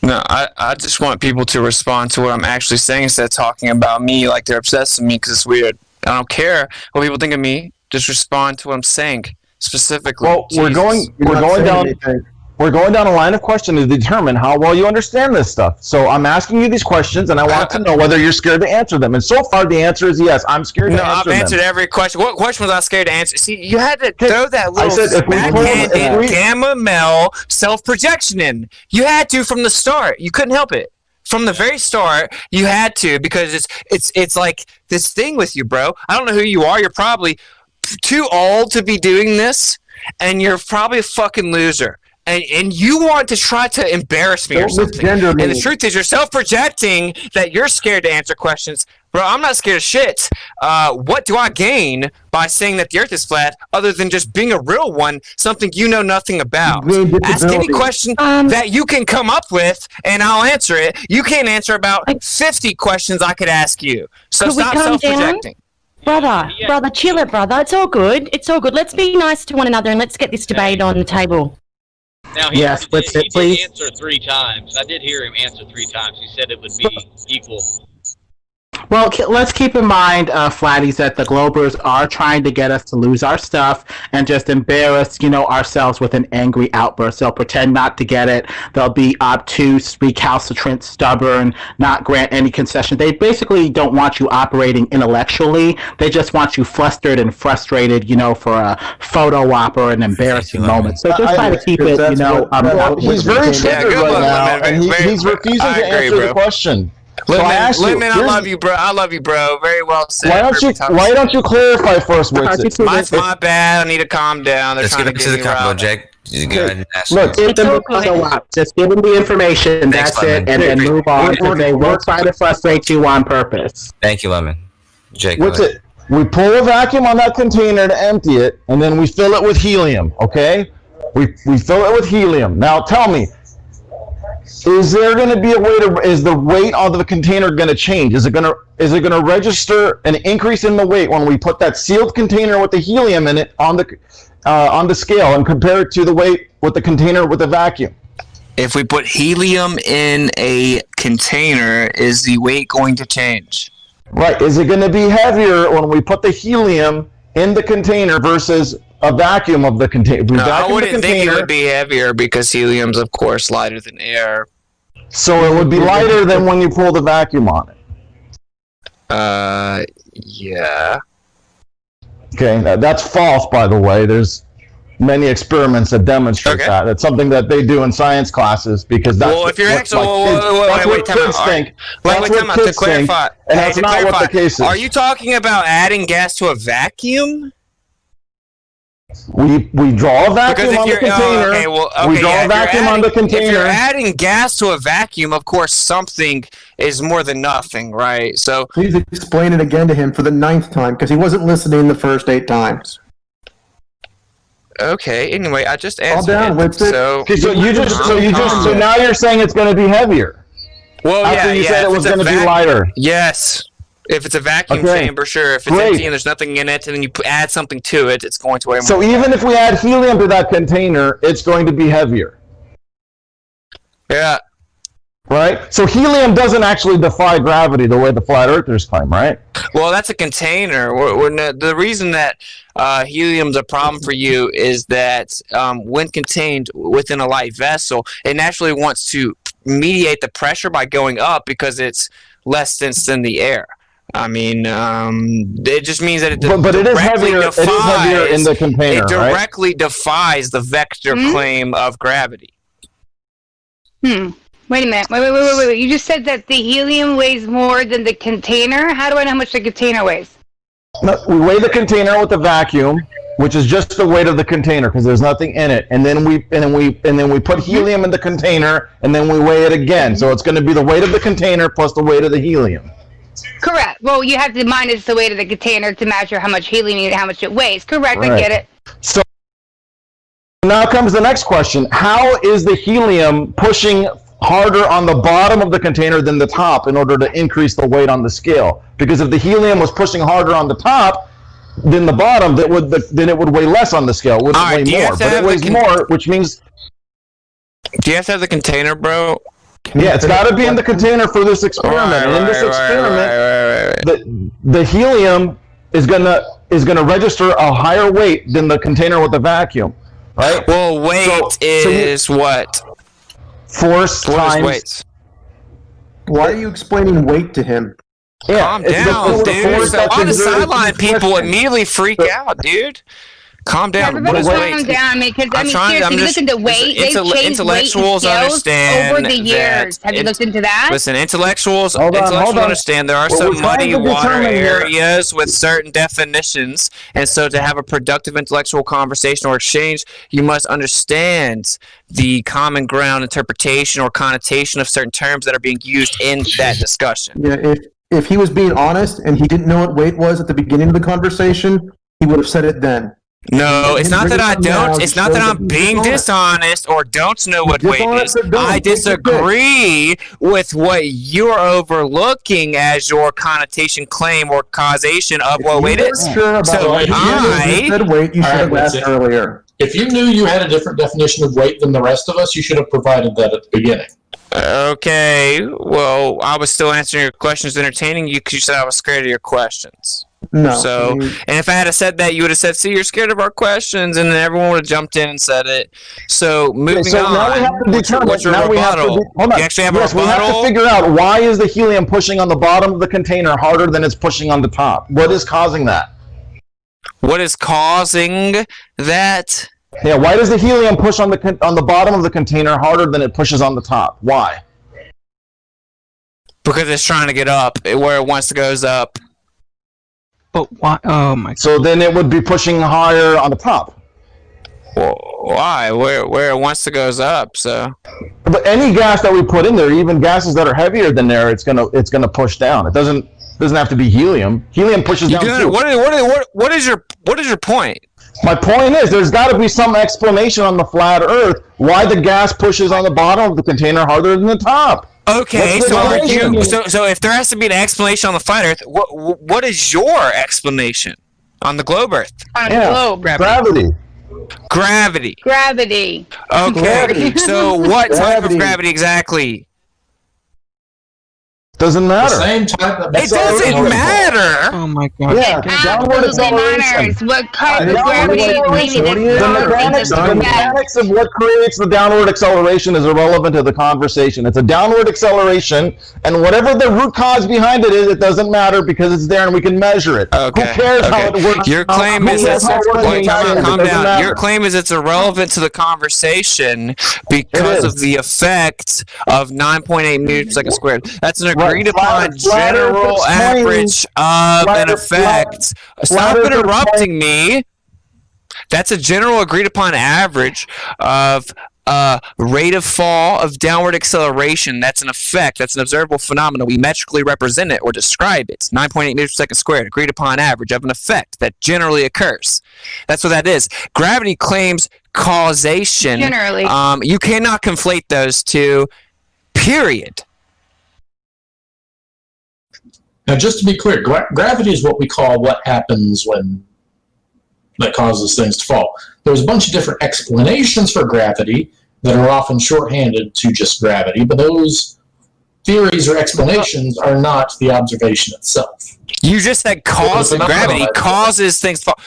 No, I just want people to respond to what I'm actually saying instead of talking about me like they're obsessed with me because it's weird. I don't care what people think of me. Just respond to what I'm saying specifically. Well, we're going down a line of question to determine how well you understand this stuff. So I'm asking you these questions, and I want to know whether you're scared to answer them. And so far, the answer is yes. I'm scared to answer them. No, I've answered every question. What question was I scared to answer? See, you had to throw that little backhanded gamma male self-projection in. You had to from the start. You couldn't help it. From the very start, you had to because it's like this thing with you, bro. I don't know who you are. You're probably too old to be doing this, and you're probably a fucking loser. And you want to try to embarrass me or something. And the truth is, you're self-projecting that you're scared to answer questions. Bro, I'm not scared of shit. What do I gain by saying that the earth is flat other than just being a real one, something you know nothing about? Ask any question that you can come up with, and I'll answer it. You can't answer about 50 questions I could ask you. So stop self-projecting. Brother, chill it, brother. It's all good. It's all good. Let's be nice to one another and let's get this debate on the table. Now, he did answer 3 times. I did hear him answer 3 times. He said it would be equal. Well, let's keep in mind, Flatties, that the Globers are trying to get us to lose our stuff and just embarrass, ourselves with an angry outburst. They'll pretend not to get it. They'll be obtuse, recalcitrant, stubborn, not grant any concession. They basically don't want you operating intellectually. They just want you flustered and frustrated, for a photo op or an embarrassing moment. So just try to keep it, he's very triggered right now, and he's refusing to answer the question. Lemon, I love you, bro. I love you, bro. Very well said. Why don't you clarify first, Wixit? My bad. I need to calm down. Let's get to the combo, Jake. Just go ahead and ask. Look, just give them the information. That's it, and then move on. They won't try to frustrate you on purpose. Thank you, Lemon. Jake, What's it? We pull a vacuum on that container to empty it, and then we fill it with helium. Okay, we fill it with helium. Now tell me, is there going to be a way to? Is the weight of the container going to change? Is it going to register an increase in the weight when we put that sealed container with the helium in it on the scale and compare it to the weight with the container with the vacuum? If we put helium in a container, is the weight going to change? Right. Is it going to be heavier when we put the helium in the container versus a vacuum of the container? No, I wouldn't think it would be heavier because helium's, of course, lighter than air. So it would be lighter than when you pull the vacuum on it. Yeah. Okay, that's false, by the way. There's many experiments that demonstrate that. That's something that they do in science classes because that's well, if you're actually, wait, kids think. Wait, time out. To clarify, and that's not what the case is. Are you talking about adding gas to a vacuum? We draw a vacuum on the container. We draw a vacuum on the container. If you're adding gas to a vacuum, of course, something is more than nothing, right? So please explain it again to him for the 9th time because he wasn't listening the first 8 times. Okay. Anyway, I just answered. So now you're saying it's going to be heavier. Well, after you said it was going to be lighter. Yes. If it's a vacuum chamber, sure. If it's empty and there's nothing in it, and then you add something to it, it's going to weigh more. So even if we add helium to that container, it's going to be heavier. Yeah. Right? So helium doesn't actually defy gravity the way the flat earthers claim, right? Well, that's a container. The reason that helium's a problem for you is that when contained within a light vessel, it naturally wants to mediate the pressure by going up because it's less dense than the air. I mean, it just means that it but it is heavier. It is heavier in the container. It directly defies the vector claim of gravity. Wait a minute. Wait. You just said that the helium weighs more than the container? How do I know how much the container weighs? No, we weigh the container with the vacuum, which is just the weight of the container because there's nothing in it. And then we put helium in the container and then we weigh it again. So it's going to be the weight of the container plus the weight of the helium. Correct. Well, you have to minus the weight of the container to measure how much helium and how much it weighs. Correct. Right. I get it. So now comes the next question. How is the helium pushing harder on the bottom of the container than the top in order to increase the weight on the scale? Because if the helium was pushing harder on the top than the bottom, then it would weigh less on the scale. It wouldn't weigh more. But it weighs more, which means... Do you have to have the container, bro? Yeah, it's got to be in the container for this experiment. And in this experiment, the helium is gonna register a higher weight than the container with the vacuum, right? Well, weight is what? Force times weight. Why are you explaining weight to him? Yeah, calm down, dude. On the sideline, people immediately freak out, dude. Calm down. Everybody calm down, because seriously, you look into weight. They've changed intellectuals understand over the years. Have you looked into that? Listen, intellectuals understand there are some muddy water areas with certain definitions, and so to have a productive intellectual conversation or exchange, you must understand the common ground interpretation or connotation of certain terms that are being used in that discussion. Yeah, if he was being honest and he didn't know what weight was at the beginning of the conversation, he would have said it then. No, it's not that I don't. It's not that I'm being dishonest or don't know what weight is. I disagree with what you're overlooking as your connotation claim or causation of what weight is. So said weight, you should have asked earlier. If you knew you had a different definition of weight than the rest of us, you should have provided that at the beginning. Okay, well, I was still answering your questions, entertaining you because you said I was scared of your questions. No. So, and if I had said that, you would have said, "See, you're scared of our questions," and then everyone would have jumped in and said it. So, moving on. Now we have to determine. What's your rebuttal? Hold on. You actually have a rebuttal? We have to figure out why is the helium pushing on the bottom of the container harder than it's pushing on the top. What is causing that? What is causing that? Yeah. Why does the helium push on the bottom of the container harder than it pushes on the top? Why? Because it's trying to get up where it wants to goes up. But why? Oh my! So then it would be pushing higher on the top. Well, why? Where it wants to goes up. So. But any gas that we put in there, even gases that are heavier than air, it's gonna push down. It doesn't. Doesn't have to be helium. Helium pushes down too. What is your point? My point is, there's got to be some explanation on the flat Earth why the gas pushes on the bottom of the container harder than the top. Okay, so if there has to be an explanation on the flat Earth, what is your explanation on the globe Earth? On the globe. Gravity. Gravity. Okay, Gravity. So what type of gravity exactly? Doesn't matter. The same type of It doesn't matter. Oh my god. Yeah, downward acceleration. What kind of gravity The mechanics of what creates the downward acceleration is irrelevant to the conversation. It's a downward acceleration, and whatever the root cause behind it is, it doesn't matter because it's there and we can measure it. Okay. Who cares how it works? Your claim is calm down. Your claim is it's irrelevant to the conversation because of the effect of 9.8 meters per second squared. That's an agreed upon general average of an effect. Stop interrupting me. That's a general agreed upon average of rate of fall of downward acceleration. That's an effect. That's an observable phenomenon. We metrically represent it or describe it. 9.8 meters per second squared. Agreed upon average of an effect that generally occurs. That's what that is. Gravity claims causation. Generally. You cannot conflate those two. Period. Now, just to be clear, gravity is what we call what happens when that causes things to fall. There's a bunch of different explanations for gravity that are often shorthanded to just gravity, but those theories or explanations are not the observation itself. You just said gravity causes things to fall.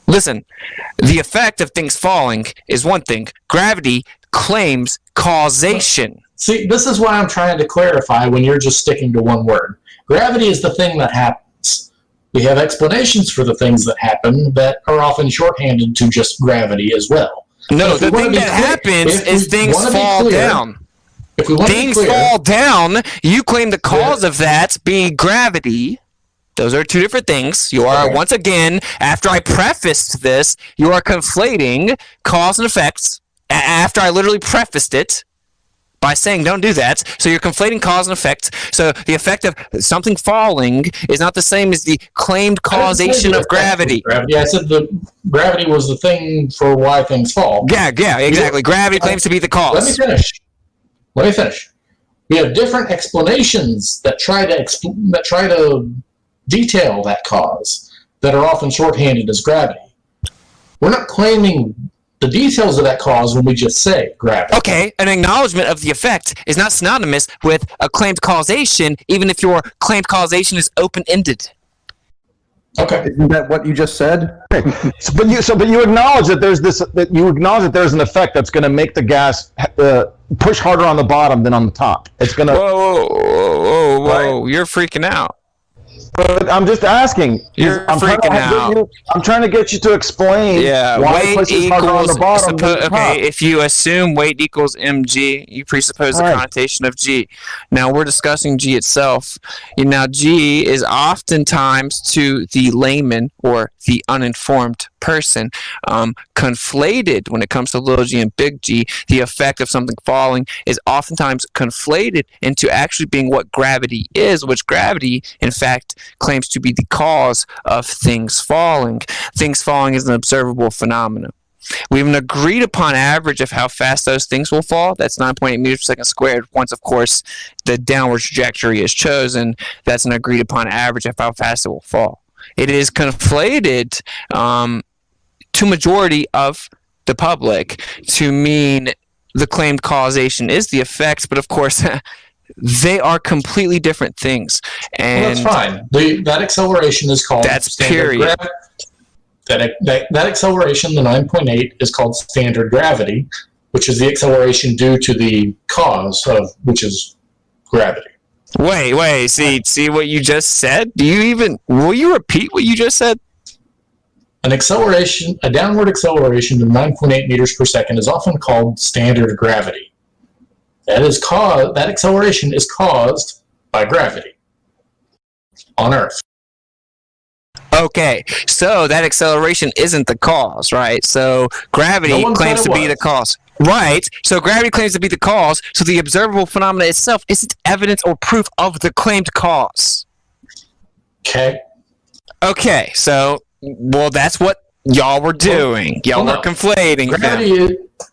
Listen, the effect of things falling is one thing. Gravity claims causation. See, this is why I'm trying to clarify when you're just sticking to one word. Gravity is the thing that happens. We have explanations for the things that happen that are often shorthanded to just gravity as well. No, the thing that happens is things fall down. If we want things fall down, you claim the cause of that being gravity. Those are two different things. You are, once again, after I prefaced this, you are conflating cause and effects after I literally prefaced it by saying don't do that. So you're conflating cause and effect. So the effect of something falling is not the same as the claimed causation of gravity. I said the gravity was the thing for why things fall. Yeah, exactly. Gravity claims to be the cause. Let me finish. We have different explanations that try to detail that cause that are often shorthanded as gravity. We're not claiming the details of that cause when we just say gravity. Okay, an acknowledgement of the effect is not synonymous with a claimed causation, even if your claimed causation is open-ended. Okay, isn't that what you just said? But you acknowledge that there's an effect that's going to make the gas push harder on the bottom than on the top. It's going to. Whoa! Right? You're freaking out. But I'm just asking. I'm freaking out. I'm trying to get you to explain why it pushes harder on the bottom than the top. If you assume weight equals mg, you presuppose the connotation of g. Now we're discussing g itself. Now g is oftentimes to the layman or the uninformed person conflated when it comes to little g and big G. The effect of something falling is oftentimes conflated into actually being what gravity is, which gravity, in fact, claims to be the cause of things falling. Things falling is an observable phenomenon. We have an agreed upon average of how fast those things will fall. That's 9.8 meters per second squared. Once, of course, the downward trajectory is chosen, that's an agreed upon average of how fast it will fall. It is conflated to majority of the public to mean the claimed causation is the effect, but of course they are completely different things. And that's fine. That acceleration is called period. That acceleration, the 9.8, is called standard gravity, which is the acceleration due to the cause of which is gravity. Wait, see what you just said? Will you repeat what you just said? A downward acceleration of 9.8 meters per second is often called standard gravity. That acceleration is caused by gravity on Earth. Okay, so that acceleration isn't the cause, right? So gravity claims to be the cause. Right, so gravity claims to be the cause, so the observable phenomena itself isn't evidence or proof of the claimed cause. Okay. Okay, so that's what y'all were doing. Y'all were conflating.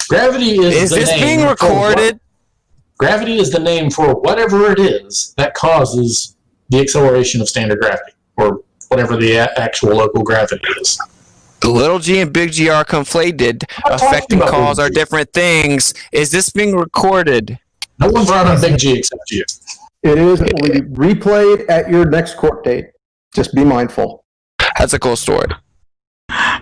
Gravity is this being recorded? Gravity is the name for whatever it is that causes the acceleration of standard gravity, or whatever the actual local gravity is. The little g and big G are conflated. Effect and cause are different things. Is this being recorded? No one brought up big G except you. It is replayed at your next court date. Just be mindful. That's a cool story.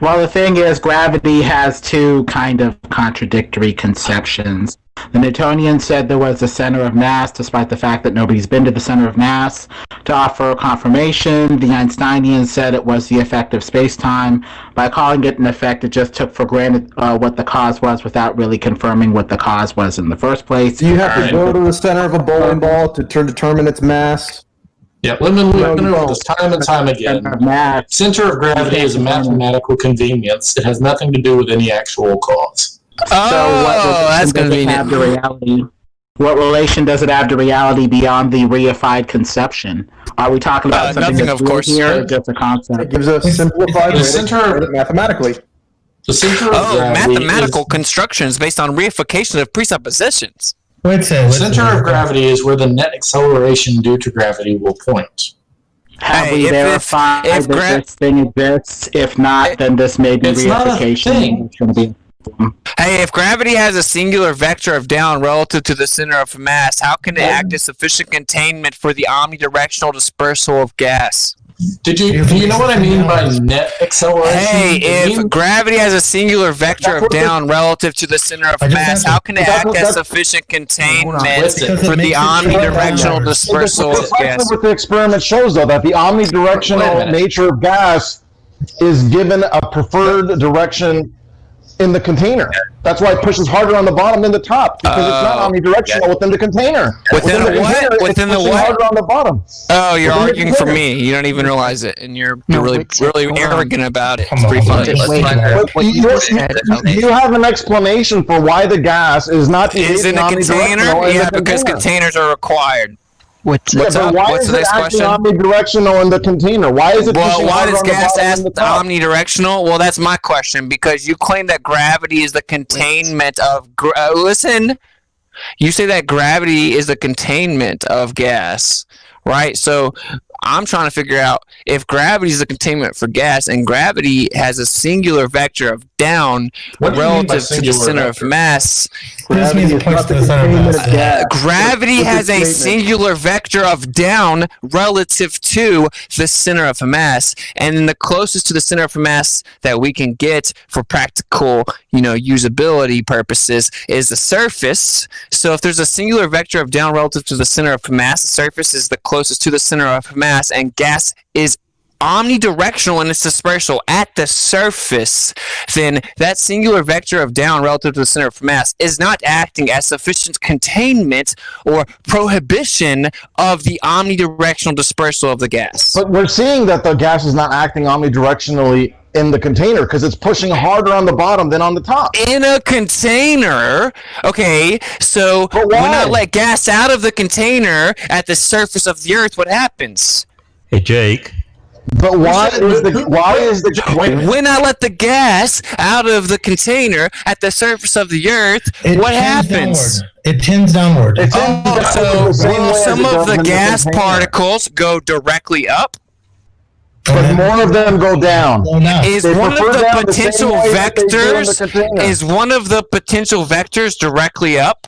Well, the thing is, gravity has two kind of contradictory conceptions. The Newtonians said there was a center of mass, despite the fact that nobody's been to the center of mass to offer confirmation. The Einsteinians said it was the effect of space-time. By calling it an effect, it just took for granted what the cause was without really confirming what the cause was in the first place. Do you have to go to the center of a bowling ball to determine its mass? Yeah, we've been over this time and time again. Center of gravity is a mathematical convenience. It has nothing to do with any actual cause. That's convenient. What relation does it have to reality beyond the reified conception? Are we talking about something nothing, that's of course. here, or just a concept? It gives a simplified way to interpret it mathematically. The center of gravity mathematical constructions based on reification of presuppositions. The center of gravity is where the net acceleration due to gravity will point. Have we verified that this thing exists? If not, then this may be reification. It's going to be. Hey, if gravity has a singular vector of down relative to the center of mass, how can it act as sufficient containment for the omnidirectional dispersal of gas? Do you know what I mean by net acceleration? Hey, if gravity has a singular vector of down relative to the center of mass, how can it act as sufficient containment for the omnidirectional dispersal of gas? What the experiment shows, though, that the omnidirectional nature of gas is given a preferred direction in the container. That's why it pushes harder on the bottom than the top, because it's not omnidirectional within the container. Within the what? Within the what? Harder on the bottom. Oh, you're arguing for me. You don't even realize it, and you're really arrogant about it. It's pretty funny. You have an explanation for why the gas is not is in a container? Yeah, because containers are required. What's up? What's the next question? Omnidirectional in the container. Why is it? Well, why does gas ask omnidirectional? Well, that's my question, because you claim that gravity is the containment of. Listen, you say that gravity is the containment of gas, right? So I'm trying to figure out if gravity is the containment for gas, and gravity has a singular vector of down relative to the center of mass. This means it points to the center of mass. Gravity has a singular vector of down relative to the center of mass, and the closest to the center of mass that we can get for practical, usability purposes is the surface. So if there's a singular vector of down relative to the center of mass, the surface is the closest to the center of mass, and gas is omnidirectional in its dispersal at the surface, then that singular vector of down relative to the center of mass is not acting as sufficient containment or prohibition of the omnidirectional dispersal of the gas. But we're seeing that the gas is not acting omnidirectionally in the container because it's pushing harder on the bottom than on the top. In a container? Okay, so when I let gas out of the container at the surface of the earth, what happens? Hey, Jake. But when I let the gas out of the container at the surface of the earth, what happens? It tends downward. So some of the gas particles go directly up? But more of them go down. Is one of the potential vectors? Is one of the potential vectors directly up?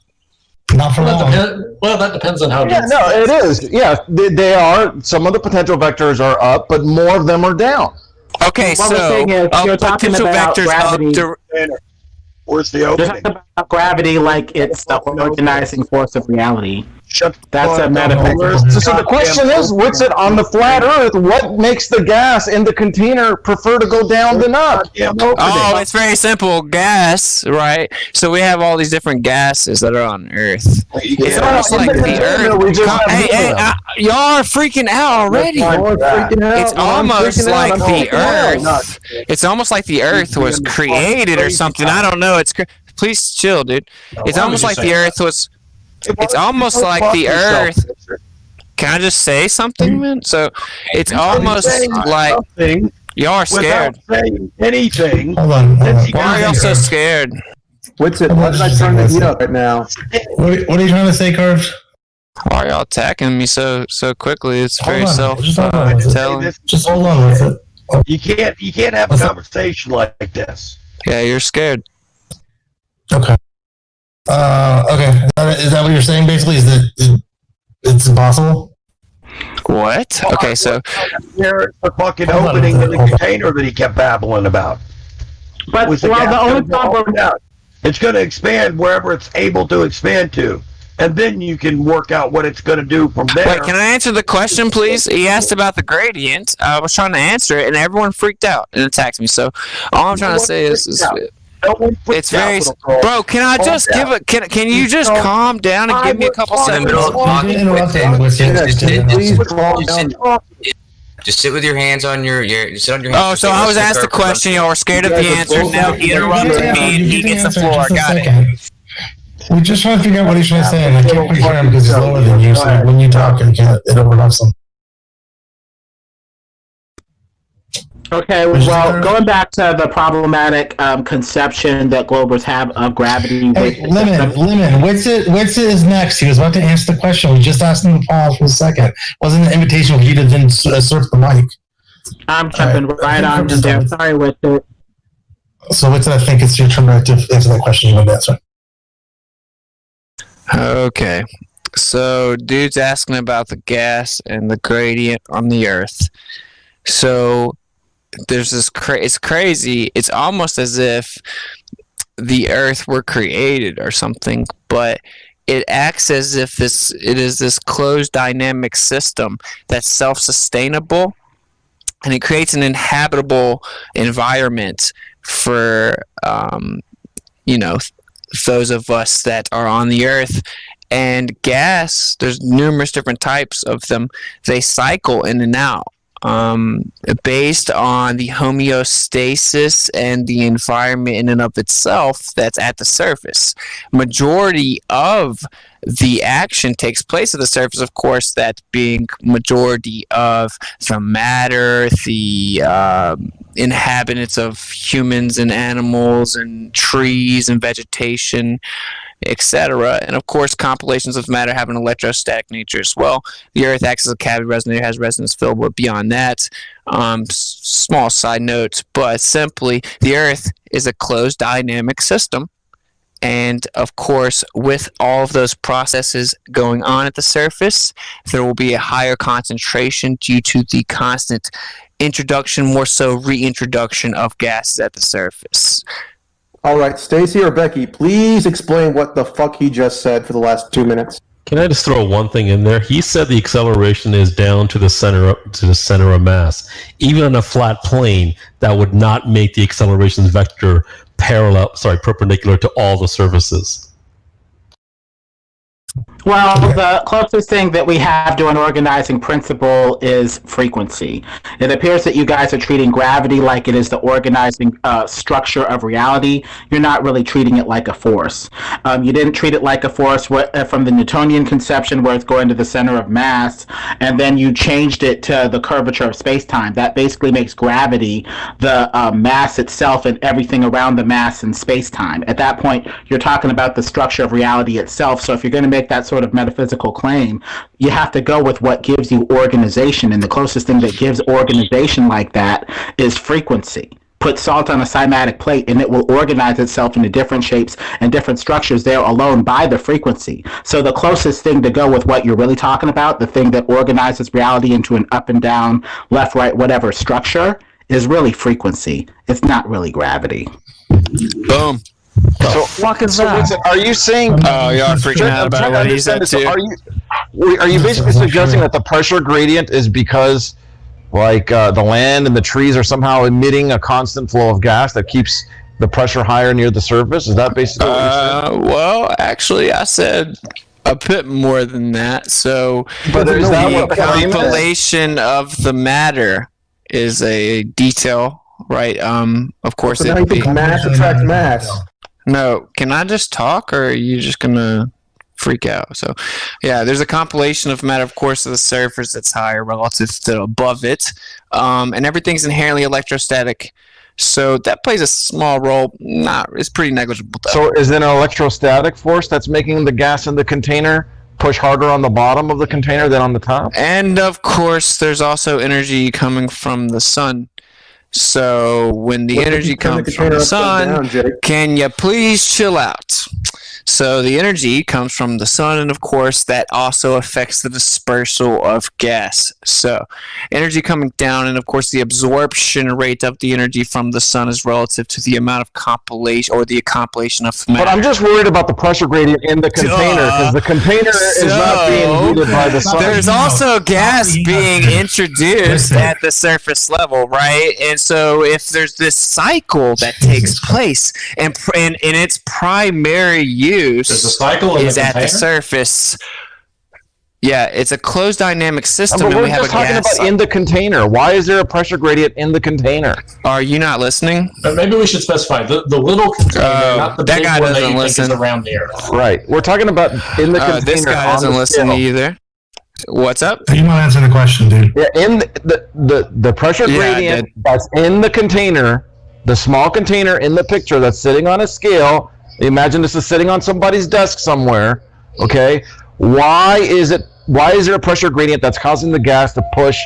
Not for long. Well, that depends on how. Yeah, no, it is. Yeah, they are. Some of the potential vectors are up, but more of them are down. Okay, well, so you're talking potential about vectors gravity. Where's the opening? You're talking about gravity like it's the organizing force of reality. That's a metaphor. So the question is, what's it on the flat Earth? What makes the gas in the container prefer to go down than up? Oh, it's very simple. Gas, right? So we have all these different gases that are on Earth. It's almost like the Earth. Y'all are freaking out already. It's almost like the Earth. It's almost like the Earth was created or something. I don't know. Please chill, dude. It's almost like the Earth was. It's almost like the Earth. Can I just say something, man? So it's almost like y'all are scared. Without saying anything. Hold on. Why are y'all so scared? What's it? I'm not trying to heat up right now. What are you trying to say, Curves? Why are y'all attacking me so quickly? It's very telling. Just hold on with it. You can't have a conversation like this. Yeah, you're scared. Okay. Okay. Is that what you're saying? Basically, is that it's impossible? What? Okay, so there's the fucking opening in the container that he kept babbling about. But the only problem, it's going to expand wherever it's able to expand to, and then you can work out what it's going to do from there. Wait, can I answer the question, please? He asked about the gradient. I was trying to answer it, and everyone freaked out and attacked me. So all I'm trying to say is it's very. Bro, can I just give it? Can you just calm down and give me a couple seconds? Just sit with your hands on your sit on your hands. Oh, so I was asked the question. Y'all were scared of the answer. Now he interrupted me, and he gets the floor. Got it. We're just trying to figure out what he's trying to say, and I can't quite hear him because he's lower than you. So when you talk, it overlaps him. Okay, well, going back to the problematic conception that Globers have of gravity. Hey, Lemon, what's it is next? He was about to answer the question. We just asked him to pause for a second. It wasn't an invitation for you to then surf the mic. I'm jumping right on to there. Sorry, with it. So what's it? I think it's your turn to answer that question you want to answer. Okay, so dude's asking about the gas and the gradient on the Earth. So there's this it's crazy. It's almost as if the Earth were created or something, but it acts as if it is this closed dynamic system that's self-sustainable, and it creates an inhabitable environment for those of us that are on the Earth. And gas, there's numerous different types of them. They cycle in and out based on the homeostasis and the environment in and of itself that's at the surface. Majority of the action takes place at the surface, of course, that being majority of the matter, the inhabitants of humans and animals and trees and vegetation, etc. And of course, compilations of matter have an electrostatic nature as well. The Earth acts as a cavity resonator, has resonance field, but beyond that, small side notes, but simply, the Earth is a closed dynamic system. And of course, with all of those processes going on at the surface, there will be a higher concentration due to the constant introduction, more so reintroduction of gases at the surface. All right, Stacy or Becky, please explain what the fuck he just said for the last 2 minutes. Can I just throw one thing in there? He said the acceleration is down to the center of mass. Even on a flat plane, that would not make the acceleration vector perpendicular to all the surfaces. Well, the closest thing that we have to an organizing principle is frequency. It appears that you guys are treating gravity like it is the organizing structure of reality. You're not really treating it like a force. You didn't treat it like a force from the Newtonian conception where it's going to the center of mass, and then you changed it to the curvature of space-time. That basically makes gravity the mass itself and everything around the mass in space-time. At that point, you're talking about the structure of reality itself. So if you're going to make that sort of metaphysical claim, you have to go with what gives you organization, and the closest thing that gives organization like that is frequency. Put salt on a cymatic plate and it will organize itself into different shapes and different structures there alone by the frequency. So the closest thing to go with what you're really talking about, the thing that organizes reality into an up and down, left, right, whatever structure, is really frequency. It's not really gravity. Boom. So, fuck is that? Are you saying? Oh, y'all are freaking out about what he said too. Are you basically suggesting that the pressure gradient is because, like, the land and the trees are somehow emitting a constant flow of gas that keeps the pressure higher near the surface? Is that basically what you said? Well, actually, I said a bit more than that. So, the compilation of the matter is a detail, right? Of course, so now you think mass attracts mass. No, can I just talk, or are you just gonna freak out. So, yeah, there's a compilation of matter, of course, of the surface that's higher relative to above it, and everything's inherently electrostatic. So that plays a small role. It's pretty negligible, though. So is it an electrostatic force that's making the gas in the container push harder on the bottom of the container than on the top? And of course, there's also energy coming from the sun. So when the energy comes from the sun, can you please chill out? So the energy comes from the sun, and of course, that also affects the dispersal of gas. So energy coming down, and of course, the absorption rate of the energy from the sun is relative to the amount of compilation or the compilation of matter. But I'm just worried about the pressure gradient in the container, because the container is not being heated by the sun. There's also gas being introduced at the surface level, right? And so if there's this cycle that takes place, and in its primary use is at the surface. Yeah, it's a closed dynamic system, but and we're we have a just talking gas. about in the container. Why is there a pressure gradient in the container? Are you not listening? Maybe we should specify the little container, not the big one that you think is around the earth. Right. We're talking about in the container. This guy doesn't listen either. What's up? You want to answer the question, dude? Yeah, in the pressure gradient that's in the container, the small container in the picture that's sitting on a scale. Imagine this is sitting on somebody's desk somewhere. Okay, why is there a pressure gradient that's causing the gas to push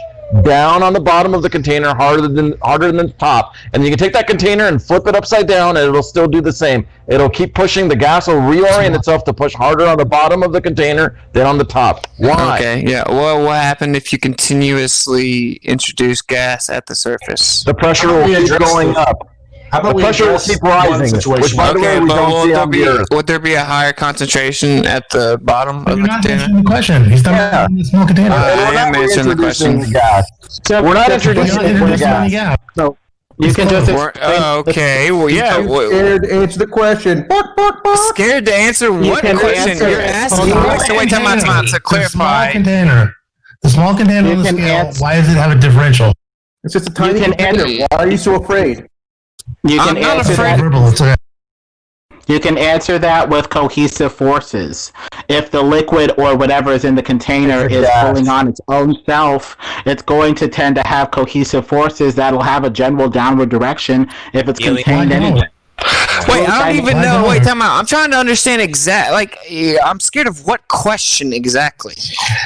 down on the bottom of the container harder than the top? And you can take that container and flip it upside down, and it'll still do the same. It'll keep pushing. The gas will reorient itself to push harder on the bottom of the container than on the top. Why? Okay, yeah. Well, what happened if you continuously introduce gas at the surface? The pressure will keep going up. How about the pressure will keep rising, which, by the way, we don't see on the Earth. Would there be a higher concentration at the bottom of the container? You're not answering the question. He's talking about the small container. I am answering the question. We're not introducing the gas. No. You can just okay. Well, yeah. Scared to answer the question. Scared to answer what question? You're asking. So wait, time to clarify. The small container on the scale. Why does it have a differential? It's just a tiny container. Why are you so afraid? You can answer that. You can answer that with cohesive forces. If the liquid or whatever is in the container is pulling on its own self, it's going to tend to have cohesive forces that'll have a general downward direction if it's contained anyway. Wait, I don't even know. Wait, time out. I'm trying to understand I'm scared of what question exactly.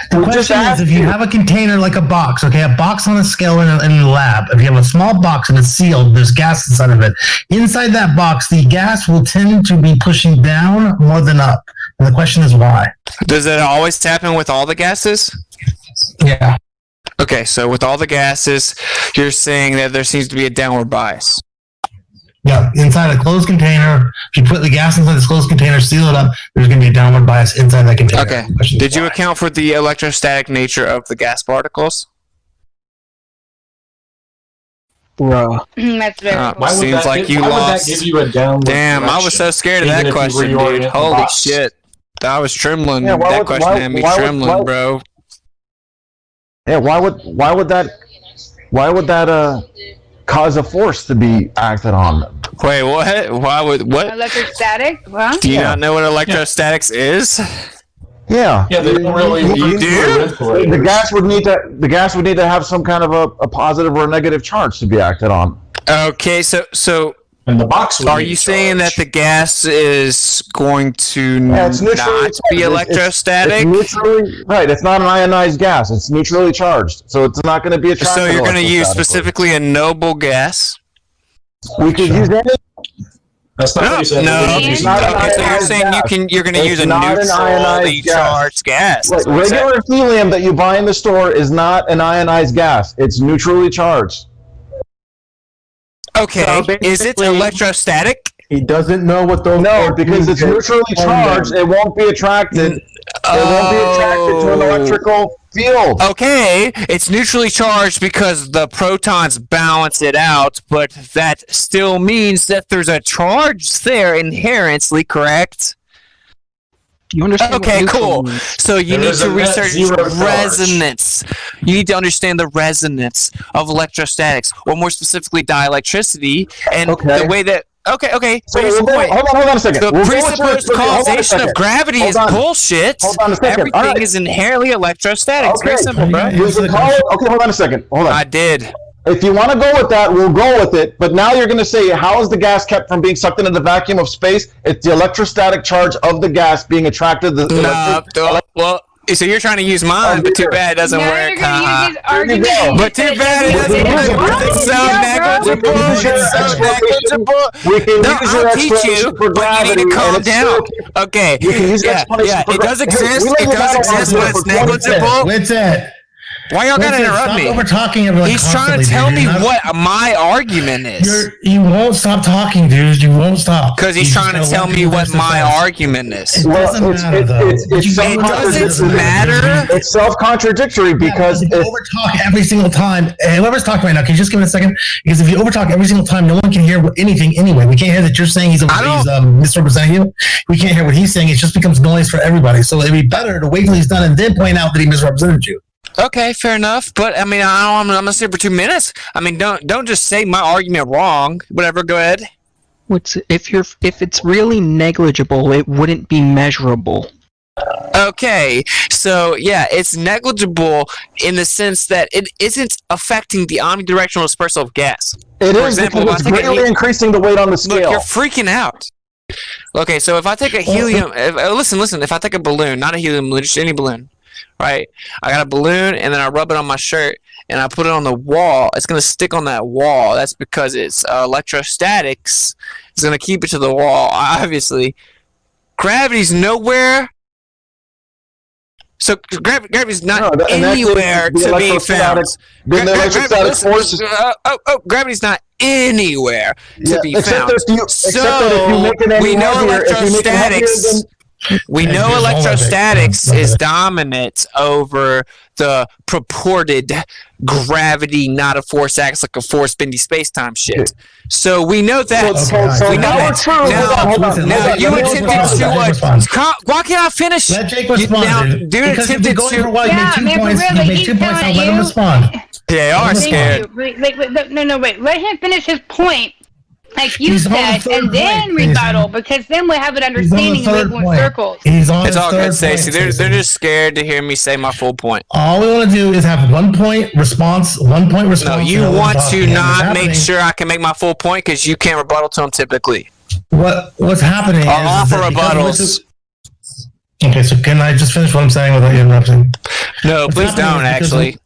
The question is, if you have a container like a box, okay, a box on a scale in the lab, if you have a small box and it's sealed, there's gas inside of it. Inside that box, the gas will tend to be pushing down more than up. And the question is why? Does it always happen with all the gases? Yeah. Okay, so with all the gases, you're saying that there seems to be a downward bias. Yeah, inside a closed container, if you put the gas inside this closed container, seal it up, there's going to be a downward bias inside that container. Okay. Did you account for the electrostatic nature of the gas particles? That's very seems like you lost. Damn, I was so scared of that question, dude. Holy shit. I was trembling. Yeah, that question had me trembling, bro. Yeah, why would that cause a force to be acted on? Wait, what? Why would what? Electrostatic? What? Do you not know what electrostatics is? Yeah. Yeah, they don't really. You do? The gas would need to have some kind of a positive or a negative charge to be acted on. Okay, so and the box. Are you saying that the gas is going to not be electrostatic? It's neutrally, right. It's not an ionized gas. It's neutrally charged, so it's not going to be attracted. So you're going to use specifically a noble gas? We could use any. That's not what you said. Okay, so you're saying you're going to use a neutrally charged gas. Right. Regular helium that you buy in the store is not an ionized gas. It's neutrally charged. Okay, so is it electrostatic? He doesn't know what those. No, because it's neutrally charged. It won't be attracted. It won't be attracted to an electrical field. Okay, it's neutrally charged because the protons balance it out, but that still means that there's a charge there inherently, correct? You understand? Okay, cool. So you need to research resonance. You need to understand the resonance of electrostatics, or more specifically, dielectricity, and the way that. Okay. So Here's the point. hold on a second. The presupposed causation of gravity is bullshit. Hold on a second. Everything is inherently electrostatic. It's very simple, bro. Hold on a second. Hold on. I did. If you want to go with that, we'll go with it. But now you're going to say, how is the gas kept from being sucked into the vacuum of space? It's the electrostatic charge of the gas being attracted to the well, so you're trying to use mine, but too bad it doesn't work. But too bad it doesn't work. It's so negligible. It's so negligible. No, I'll teach you, but you need to calm down. Okay. Yeah. It does exist. It does exist, but it's negligible. What's that? Why y'all gotta interrupt me? Over talking everyone. He's trying to tell me what my argument is. You won't stop talking, dude. You won't stop. Because he's trying to tell me what my argument is. It doesn't matter, though. It doesn't matter. It's self-contradictory because if you overtalk every single time, whoever's talking right now, can you just give it a second? Because if you overtalk every single time, no one can hear anything anyway. We can't hear that you're saying he's misrepresenting you. We can't hear what he's saying. It just becomes noise for everybody. So it'd be better to wait till he's done and then point out that he misrepresented you. Okay, fair enough. But I mean, I'm gonna sit for 2 minutes. I mean, don't just say my argument wrong. Whatever, go ahead. If it's really negligible, it wouldn't be measurable. Okay, so yeah, it's negligible in the sense that it isn't affecting the omnidirectional dispersal of gas. It is because it's greatly increasing the weight on the scale. Look, you're freaking out. Okay, so if I take a helium, listen, if I take a balloon, not a helium balloon, just any balloon. Right, I got a balloon and then I rub it on my shirt and I put it on the wall. It's gonna stick on that wall. That's because it's electrostatics. It's gonna keep it to the wall. Obviously, gravity's nowhere. So gravity's not anywhere to be found. Gravity's not anywhere to be found. So we know electrostatics. We know electrostatics is dominant over the purported gravity, not a force acts like a force bendy space-time shit. So we know that. We know that. Now you attempted to why can't I finish? Let Jake respond. Now, dude attempted to. Yeah, man, really, he's telling you. Let him respond. They are scared. Wait. Let him finish his point. Like you said, and then rebuttal, because then we'll have an understanding and we won't circles. It's all good, Stacey. They're just scared to hear me say my full point. All we want to do is have 1 point response. No, you want to not make sure I can make my full point because you can't rebuttal to them typically. What's happening? I'll offer rebuttals. Okay, so can I just finish what I'm saying without you interrupting? No, please don't. Actually.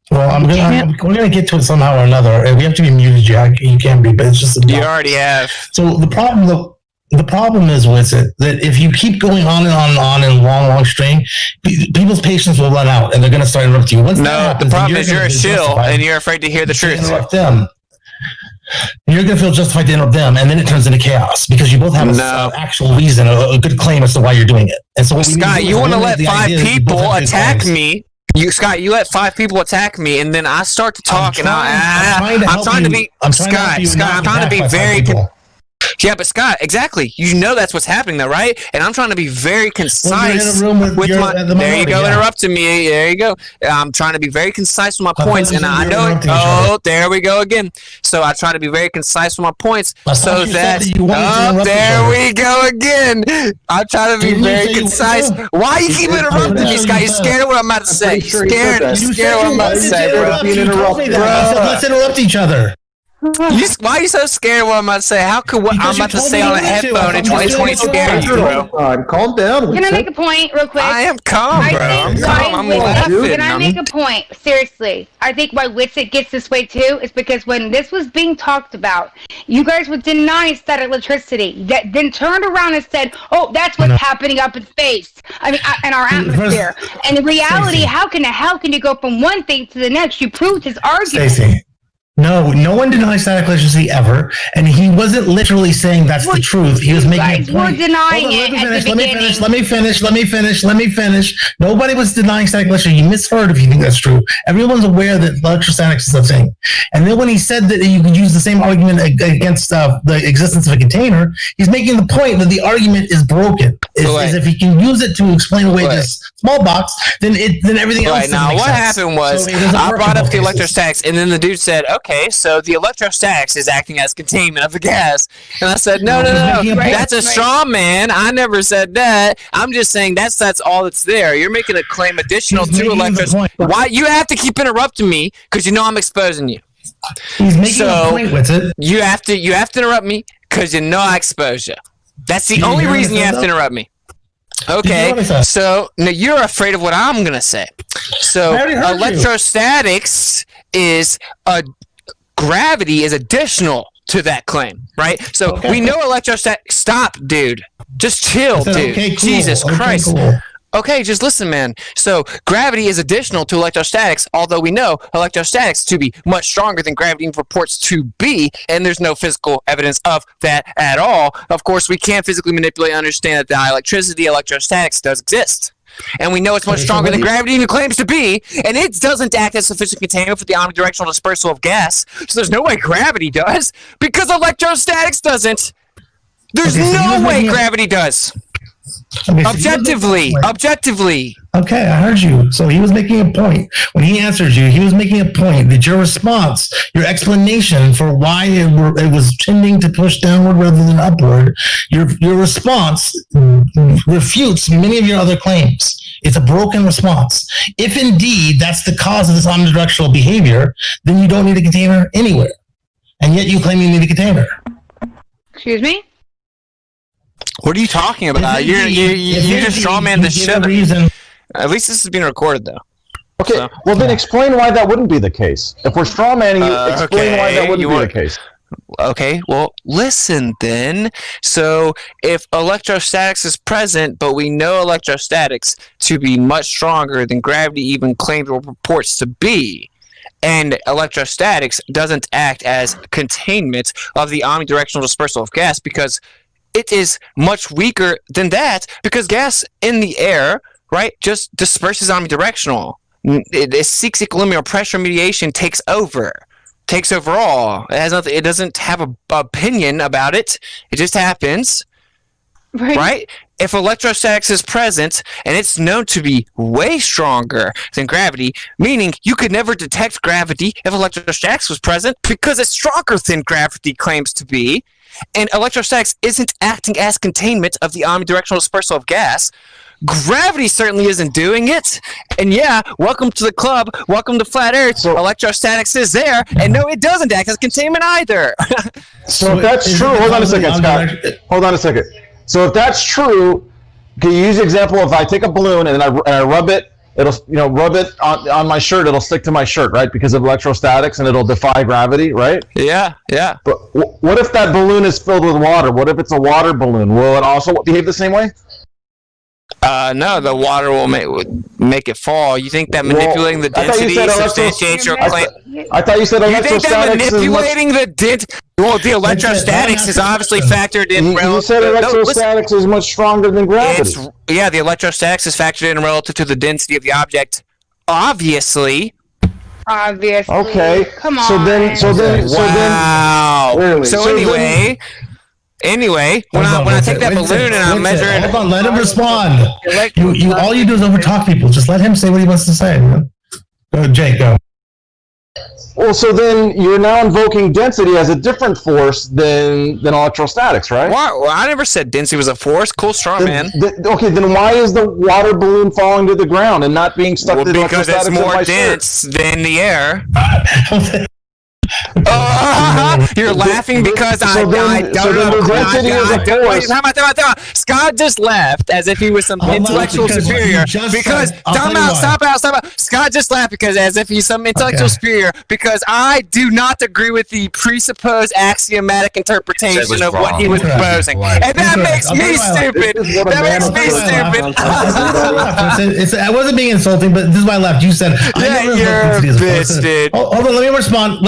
Well, we're gonna get to it somehow or another. We have to be muted, Jack. You can't be, but it's just you already have. So the problem is with it that if you keep going on and on and on in a long string, people's patience will run out and they're gonna start interrupting you. The problem is you're a shill and you're afraid to hear the truth. Interrupt them. You're gonna feel justified to interrupt them, and then it turns into chaos because you both have an actual reason, a good claim as to why you're doing it. And so, Scott, you want to let 5 people attack me? Scott, you let 5 people attack me, and then I start to talk, I'm trying to be very. Yeah, but Scott, exactly. You know that's what's happening, though, right? And I'm trying to be very concise with my. There you go, interrupting me. There you go. I'm trying to be very concise with my points, and I know it. Oh, there we go again. So I try to be very concise with my points, so that. Oh, there we go again. I'm trying to be very concise. Why you keep interrupting me, Scott? You're scared of what I'm about to say. Scared of what I'm about to say, bro. Let's interrupt each other. Why are you so scared of what I'm about to say? How could what I'm about to say on a headphone in 2020 scare you, bro? Calm down. Can I make a point real quick? I am calm, bro. I'm calm. I'm laughing. Can I make a point? Seriously. I think why Witsit gets this way too is because when this was being talked about, you guys would deny static electricity. That then turned around and said, "Oh, that's what's happening up in space. I mean, in our atmosphere." And in reality, how can you go from one thing to the next? You proved his argument. Stacey. No one denies static electricity ever, and he wasn't literally saying that's the truth. He was making a point. Denying it Let me finish. Nobody was denying static electricity. You misheard if you think that's true. Everyone's aware that electrostatics is a thing. And then when he said that you could use the same argument against the existence of a container, he's making the point that the argument is broken. Is if he can use it to explain away this small box, then everything else. Right now, what happened was I brought up the electrostatics, and then the dude said, "Okay, so the electrostatics is acting as containment of the gas," and I said, "No, that's a straw man. I never said that. I'm just saying that's all that's there. You're making a claim additional to electrostatics. Why you have to keep interrupting me because you know I'm exposing you." He's making a point with it. You have to interrupt me because you know I expose you. That's the only reason you have to interrupt me. Okay, so now you're afraid of what I'm gonna say. So electrostatics is gravity is additional to that claim, right? So we know electrostatics. Stop, dude. Just chill, dude. Okay, cool. Jesus Christ. Cool. Okay, just listen, man. So gravity is additional to electrostatics, although we know electrostatics to be much stronger than gravity purports to be, and there's no physical evidence of that at all. Of course, we can't physically manipulate and understand that dielectricity, electrostatics does exist. And we know it's much stronger than gravity even claims to be, and it doesn't act as sufficient containment for the omnidirectional dispersal of gas, so there's no way gravity does, because electrostatics doesn't. There's no way gravity does. Okay, so objectively. Okay, I heard you. So he was making a point. When he answered you, he was making a point that your response, your explanation for why it was tending to push downward rather than upward, your response refutes many of your other claims. It's a broken response. If indeed that's the cause of this omnidirectional behavior, then you don't need a container anywhere. And yet you claim you need a container. Excuse me? What are you talking about? You just strawman the shit. At least this is being recorded, though. Okay, so, well then explain why that wouldn't be the case. If we're strawmanning you, explain why that wouldn't be the case. Okay, well, listen then. So, if electrostatics is present, but we know electrostatics to be much stronger than gravity even claims or purports to be, and electrostatics doesn't act as containment of the omnidirectional dispersal of gas because it is much weaker than that, because gas in the air, right, just disperses omnidirectional. It seeks equilibrium, pressure mediation takes over all. It has nothing. It doesn't have a opinion about it. It just happens, right? If electrostatics is present and it's known to be way stronger than gravity, meaning you could never detect gravity if electrostatics was present because it's stronger than gravity claims to be. And electrostatics isn't acting as containment of the omnidirectional dispersal of gas. Gravity certainly isn't doing it. And yeah, welcome to the club. Welcome to Flat Earth. So electrostatics is there. And no, it doesn't act as containment either. So if that's true, hold on a second, Scott. Hold on a second. So if that's true, can you use the example of I take a balloon and I rub it, it'll rub it on my shirt, it'll stick to my shirt, right? Because of electrostatics and it'll defy gravity, right? Yeah. But what if that balloon is filled with water? What if it's a water balloon? Will it also behave the same way? No, the water will make it fall. You think that manipulating the density substantiates your claim? I thought you said electrostatics. You think that manipulating the density? Well, the electrostatics is obviously factored in. You said electrostatics is much stronger than gravity. The electrostatics is factored in relative to the density of the object. Obviously. Okay. Come on. So then. Wow. Anyway, when I take that balloon and I measure it. Hold on, let him respond. All you do is overtalk people. Just let him say what he wants to say, man. Go, Jake, go. Well, so then you're now invoking density as a different force than electrostatics, right? Well, I never said density was a force. Cool, strong man. Okay, then why is the water balloon falling to the ground and not being stuck to the because it's more dense than the air. You're laughing because I don't know. Scott just laughed as if he was some intellectual superior. Because stop out. Scott just laughed because as if he's some intellectual superior. Because I do not agree with the presupposed axiomatic interpretation of what he was proposing, and that makes me stupid. I wasn't being insulting, but this is why I laughed. You said, "You're a bitch, dude." Hold on, let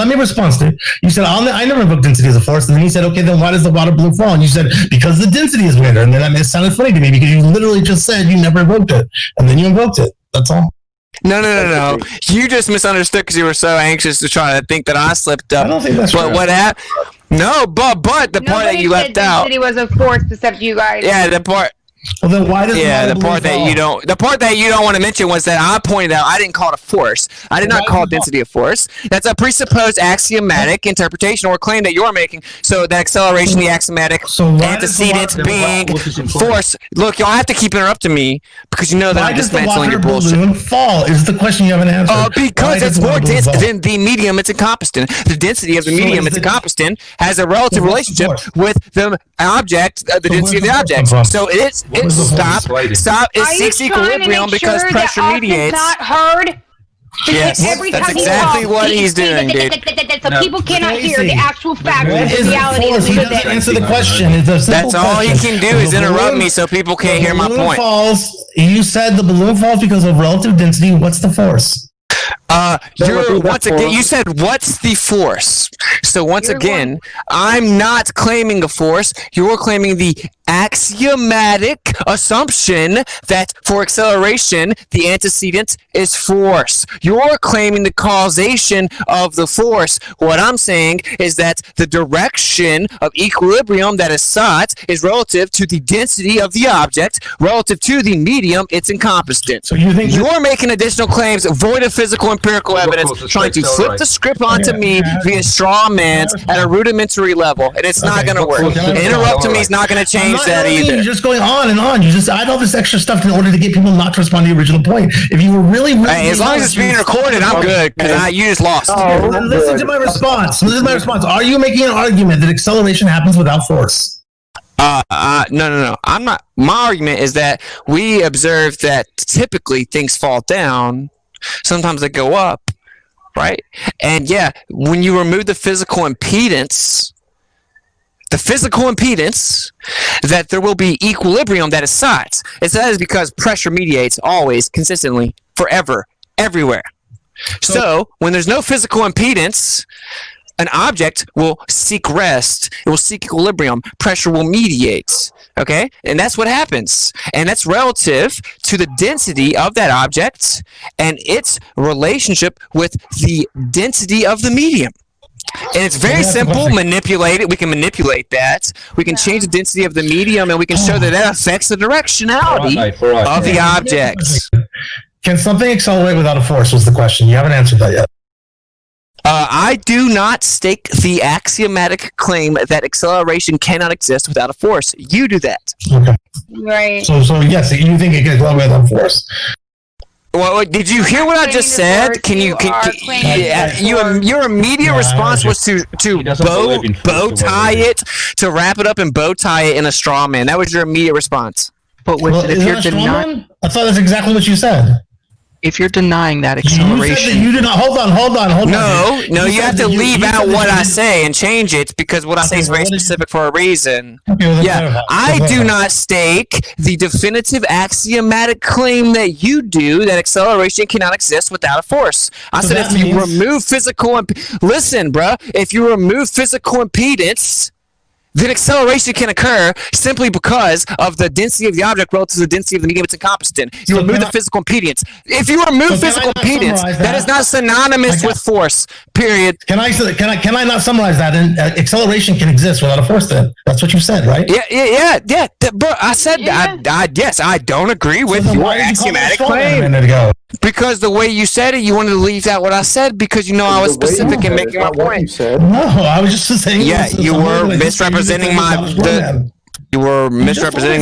me respond. You said, I never invoked density as a force. And then he said, okay, then why does the water balloon fall? And you said, because the density is greater. And then it sounded funny to me because you literally just said you never invoked it. And then you invoked it. That's all. No. You just misunderstood because you were so anxious to try to think that I slipped up. I don't think that's true. What happened? No, but the part that you left out. Density was a force except you guys. Yeah, the part. Well, then why does the part that you don't want to mention was that I pointed out I did't call it a force. I did not call density a force. That's a presupposed axiomatic interpretation or claim that you're making. So the acceleration, the axiomatic antecedent being force. Look, y'all have to keep interrupting me because you know that I'm dismantling your bullshit. Why does the water balloon fall? Is the question you haven't answered? Because it's more dense than the medium it's encompassed in. The density of the medium it's encompassed in has a relative relationship with the object, the density of the object. So it stop. It seeks equilibrium because pressure mediates. Not heard. Yes, that's exactly what he's doing, dude. So people cannot hear the actual fact of the reality. He doesn't answer the question. That's all he can do is interrupt me so people can't hear my point. You said the balloon falls because of relative density. What's the force? Once again, you said what's the force? So once again, I'm not claiming a force. You're claiming the axiomatic assumption that for acceleration, the antecedent is force. You're claiming the causation of the force. What I'm saying is that the direction of equilibrium that is sought is relative to the density of the object, relative to the medium it's encompassed in. So you think you're making additional claims void of physical empirical evidence, trying to flip the script onto me via straw man's at a rudimentary level, and it's not going to work. Interrupting me is not going to change that either. You're just going on and on. You just add all this extra stuff in order to get people not to respond to the original point. If you were really as long as it's being recorded, I'm good because you just lost. Listen to my response. This is my response. Are you making an argument that acceleration happens without force? No. I'm not. My argument is that we observe that typically things fall down. Sometimes they go up, right? And yeah, when you remove the physical impedance, that there will be equilibrium that is sought. That is because pressure mediates always, consistently, forever, everywhere. So when there's no physical impedance, an object will seek rest. It will seek equilibrium. Pressure will mediate. Okay? And that's what happens. And that's relative to the density of that object and its relationship with the density of the medium. And it's very simple. Manipulate it. We can manipulate that. We can change the density of the medium, and we can show that affects the directionality of the objects. Can something accelerate without a force? Was the question. You haven't answered that yet. I do not stake the axiomatic claim that acceleration cannot exist without a force. You do that. Okay. Right. So yes, you think it can accelerate without force. Well, did you hear what I just said? Your immediate response was to bow tie it, to wrap it up and bow tie it in a straw man. That was your immediate response. But if you're denying, I thought that's exactly what you said. If you're denying that acceleration, you did not. Hold on. No, you have to leave out what I say and change it because what I say is very specific for a reason. I do not stake the definitive axiomatic claim that you do that acceleration cannot exist without a force. I said if you remove physical if you remove physical impedance, then acceleration can occur simply because of the density of the object relative to the density of the medium it's encompassed in. You remove the physical impedance. If you remove physical impedance, that is not synonymous with force, period. Can I not summarize that? And acceleration can exist without a force then. That's what you said, right? Yeah. Bro, I said, yes, I don't agree with your axiomatic claim. Because the way you said it, you wanted to leave out what I said because you know I was specific in making my point. No, I was just saying. Yeah, you were misrepresenting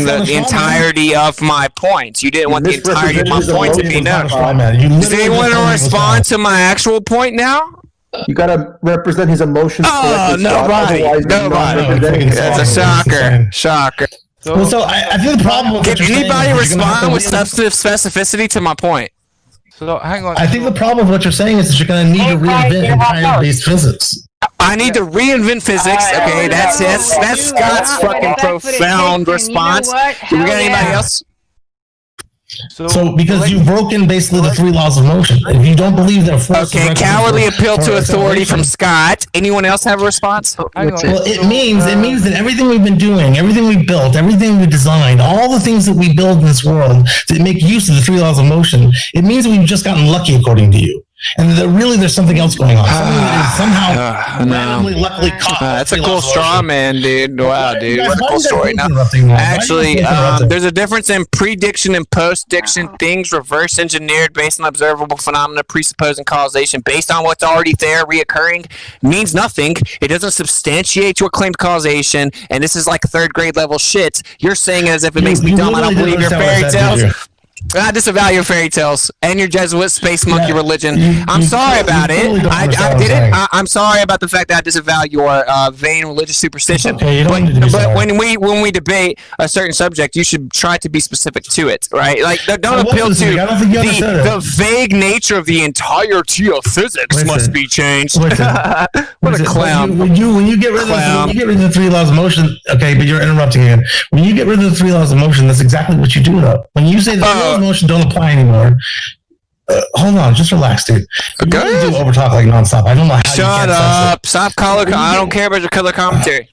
the entirety of my points. You didn't want the entirety of my point to be known. Does anyone want to respond to my actual point now? You gotta represent his emotions. Oh, nobody. That's a shocker. So I think the problem. Can anybody respond with substantive specificity to my point? So hang on. I think the problem with what you're saying is that you're going to need to reinvent entire-based physics. I need to reinvent physics. Okay, that's Scott's fucking profound response. Do we got anybody else? So because you've broken basically the three laws of motion. If you don't believe that force. Okay, cowardly appeal to authority from Scott. Anyone else have a response? Well, it means that everything we've been doing, everything we built, everything we designed, all the things that we build in this world that make use of the three laws of motion, it means that we've just gotten lucky according to you. And there's something else going on. Something that is somehow randomly, luckily caught. That's a cool straw man, dude. Wow, dude. What a cool story. Now, actually, there's a difference in prediction and post-diction. Things reverse engineered based on observable phenomena, presupposing causation based on what's already there, reoccurring, means nothing. It doesn't substantiate your claimed causation, and this is like third grade level shit. You're saying it as if it makes me dumb. I don't believe your fairy tales. I disavow your fairy tales and your Jesuit space monkey religion. I'm sorry about it. I did it. I'm sorry about the fact that I disavow your vain religious superstition. Okay, but when we debate a certain subject, you should try to be specific to it, right? Like, don't appeal to the vague nature of the entirety of physics must be changed. What a clown! When you get rid of the three laws of motion, okay, but you're interrupting again. When you get rid of the three laws of motion, that's exactly what you do, though. When you say the three laws of motion don't apply anymore, hold on, just relax, dude. You really do overtalk like nonstop. I don't know how. Shut up! Stop color. I don't care about your color commentary.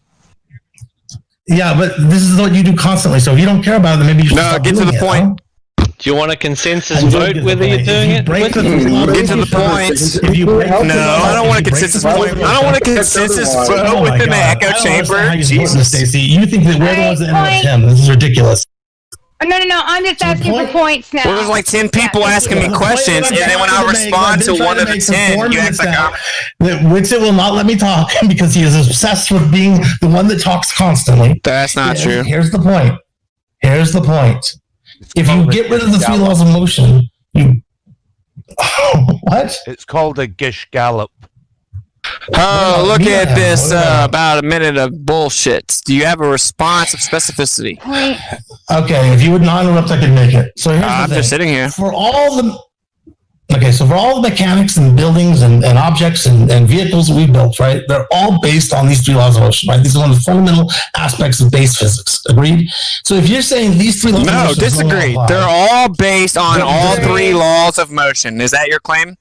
Yeah, but this is what you do constantly. So if you don't care about it, then maybe you should. No, get to the point. Do you want a consensus vote whether you're doing it? Get to the point. No, I don't want a consensus point. I don't want a consensus vote within the echo chamber. Jesus, Stacey, you think that we're the ones that interrupt him? This is ridiculous. No. I'm just asking for points now. Well, there's like 10 people asking me questions, and then when I respond to one of the 10, you act like I'm... Winston will not let me talk because he is obsessed with being the one that talks constantly. That's not true. Here's the point. If you get rid of the three laws of motion, you... What? It's called a gish gallop. Oh, look at this about a minute of bullshit. Do you have a response of specificity? Okay, if you would not interrupt, I could make it. So here's I'm just sitting here. For all the mechanics and buildings and objects and vehicles that we built, right? They're all based on these three laws of motion, right? These are one of the fundamental aspects of base physics. Agreed? So if you're saying these three laws of motion... No, disagree. They're all based on all three laws of motion. Is that your claim?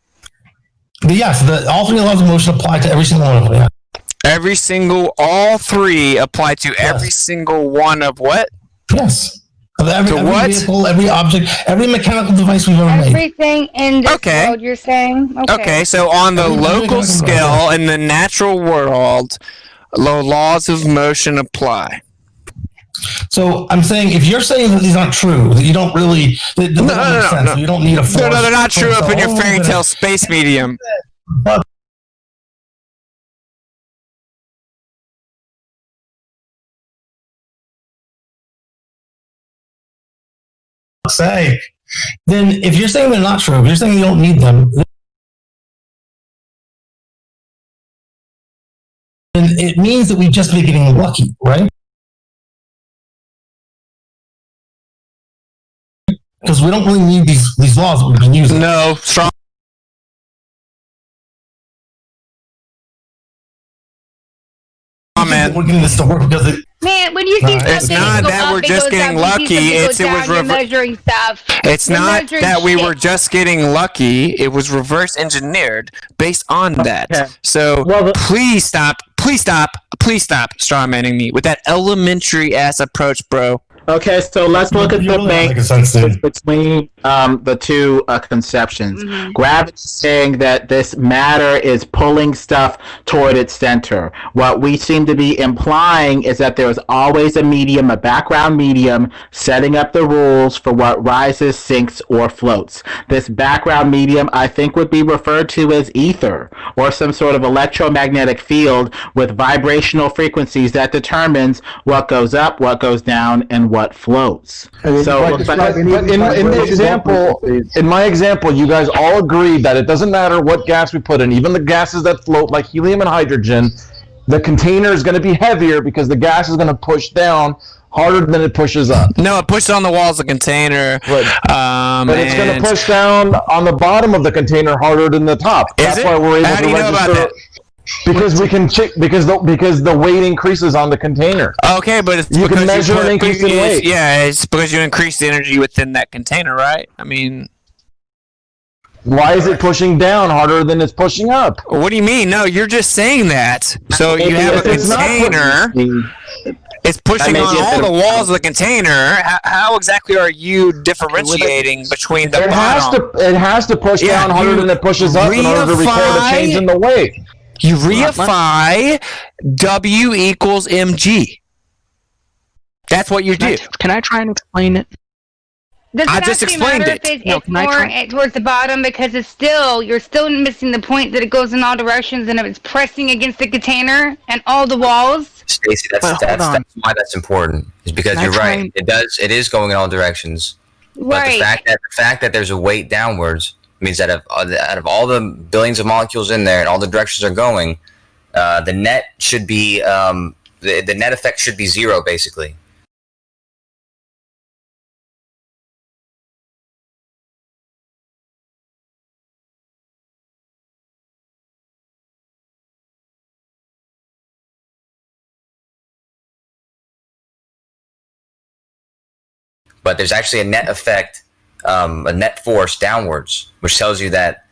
But yes, all three laws of motion apply to every single one of them. Yeah. All three apply to every single one of what? Yes. Every vehicle, every object, every mechanical device we've ever made. Everything in this world, you're saying? Okay, so on the local scale, in the natural world, the laws of motion apply. So I'm saying, if you're saying that these aren't true, that you don't really, that don't make sense, so you don't need a force. No, they're not true up in your fairy tale space medium. Say, then if you're saying they're not true, if you're saying you don't need them, then it means that we've just been getting lucky, right? Because we don't really need these laws that we've been using. No, strong. Man, we're getting this to work because man, when you see something, it's not that we're just getting lucky. Measuring stuff. It's not that we were just getting lucky. It was reverse engineered based on that. Okay. So please stop straw manning me with that elementary ass approach, bro. Okay, so let's look at the main difference between the two conceptions. Mm-hmm. Gravity's saying that this matter is pulling stuff toward its center. What we seem to be implying is that there is always a medium, a background medium, setting up the rules for what rises, sinks, or floats. This background medium, I think, would be referred to as ether, or some sort of electromagnetic field with vibrational frequencies that determines what goes up, what goes down, and what floats. So, but in my example, you guys all agreed that it doesn't matter what gas we put in, even the gases that float like helium and hydrogen, the container is going to be heavier because the gas is going to push down harder than it pushes up. No, it pushes on the walls of the container. But it's going to push down on the bottom of the container harder than the top. That's why we're able to register. Because we can check because the weight increases on the container. Okay, but it's you can measure an increase in weight. Yeah, it's because you increase the energy within that container, right? I mean, why is it pushing down harder than it's pushing up? What do you mean? No, you're just saying that. So you have a container. It's pushing on all the walls of the container. How exactly are you differentiating between the bottom? It has to push down harder than it pushes up in order to record a change in the weight. You reify W equals mg. That's what you do. Can I try and explain it? Does I it just actually explained matter it. if it's more towards the bottom, because it's still, you're still missing the point that it goes in all directions, and if it's pressing against the container and all the walls. Stacey, that's why that's important. Is because you're right. It is going in all directions. But the fact that there's a weight downwards means that out of all the billions of molecules in there and all the directions they're going, the net should be the net effect should be zero, basically. But there's actually a net effect, a net force downwards, which tells you that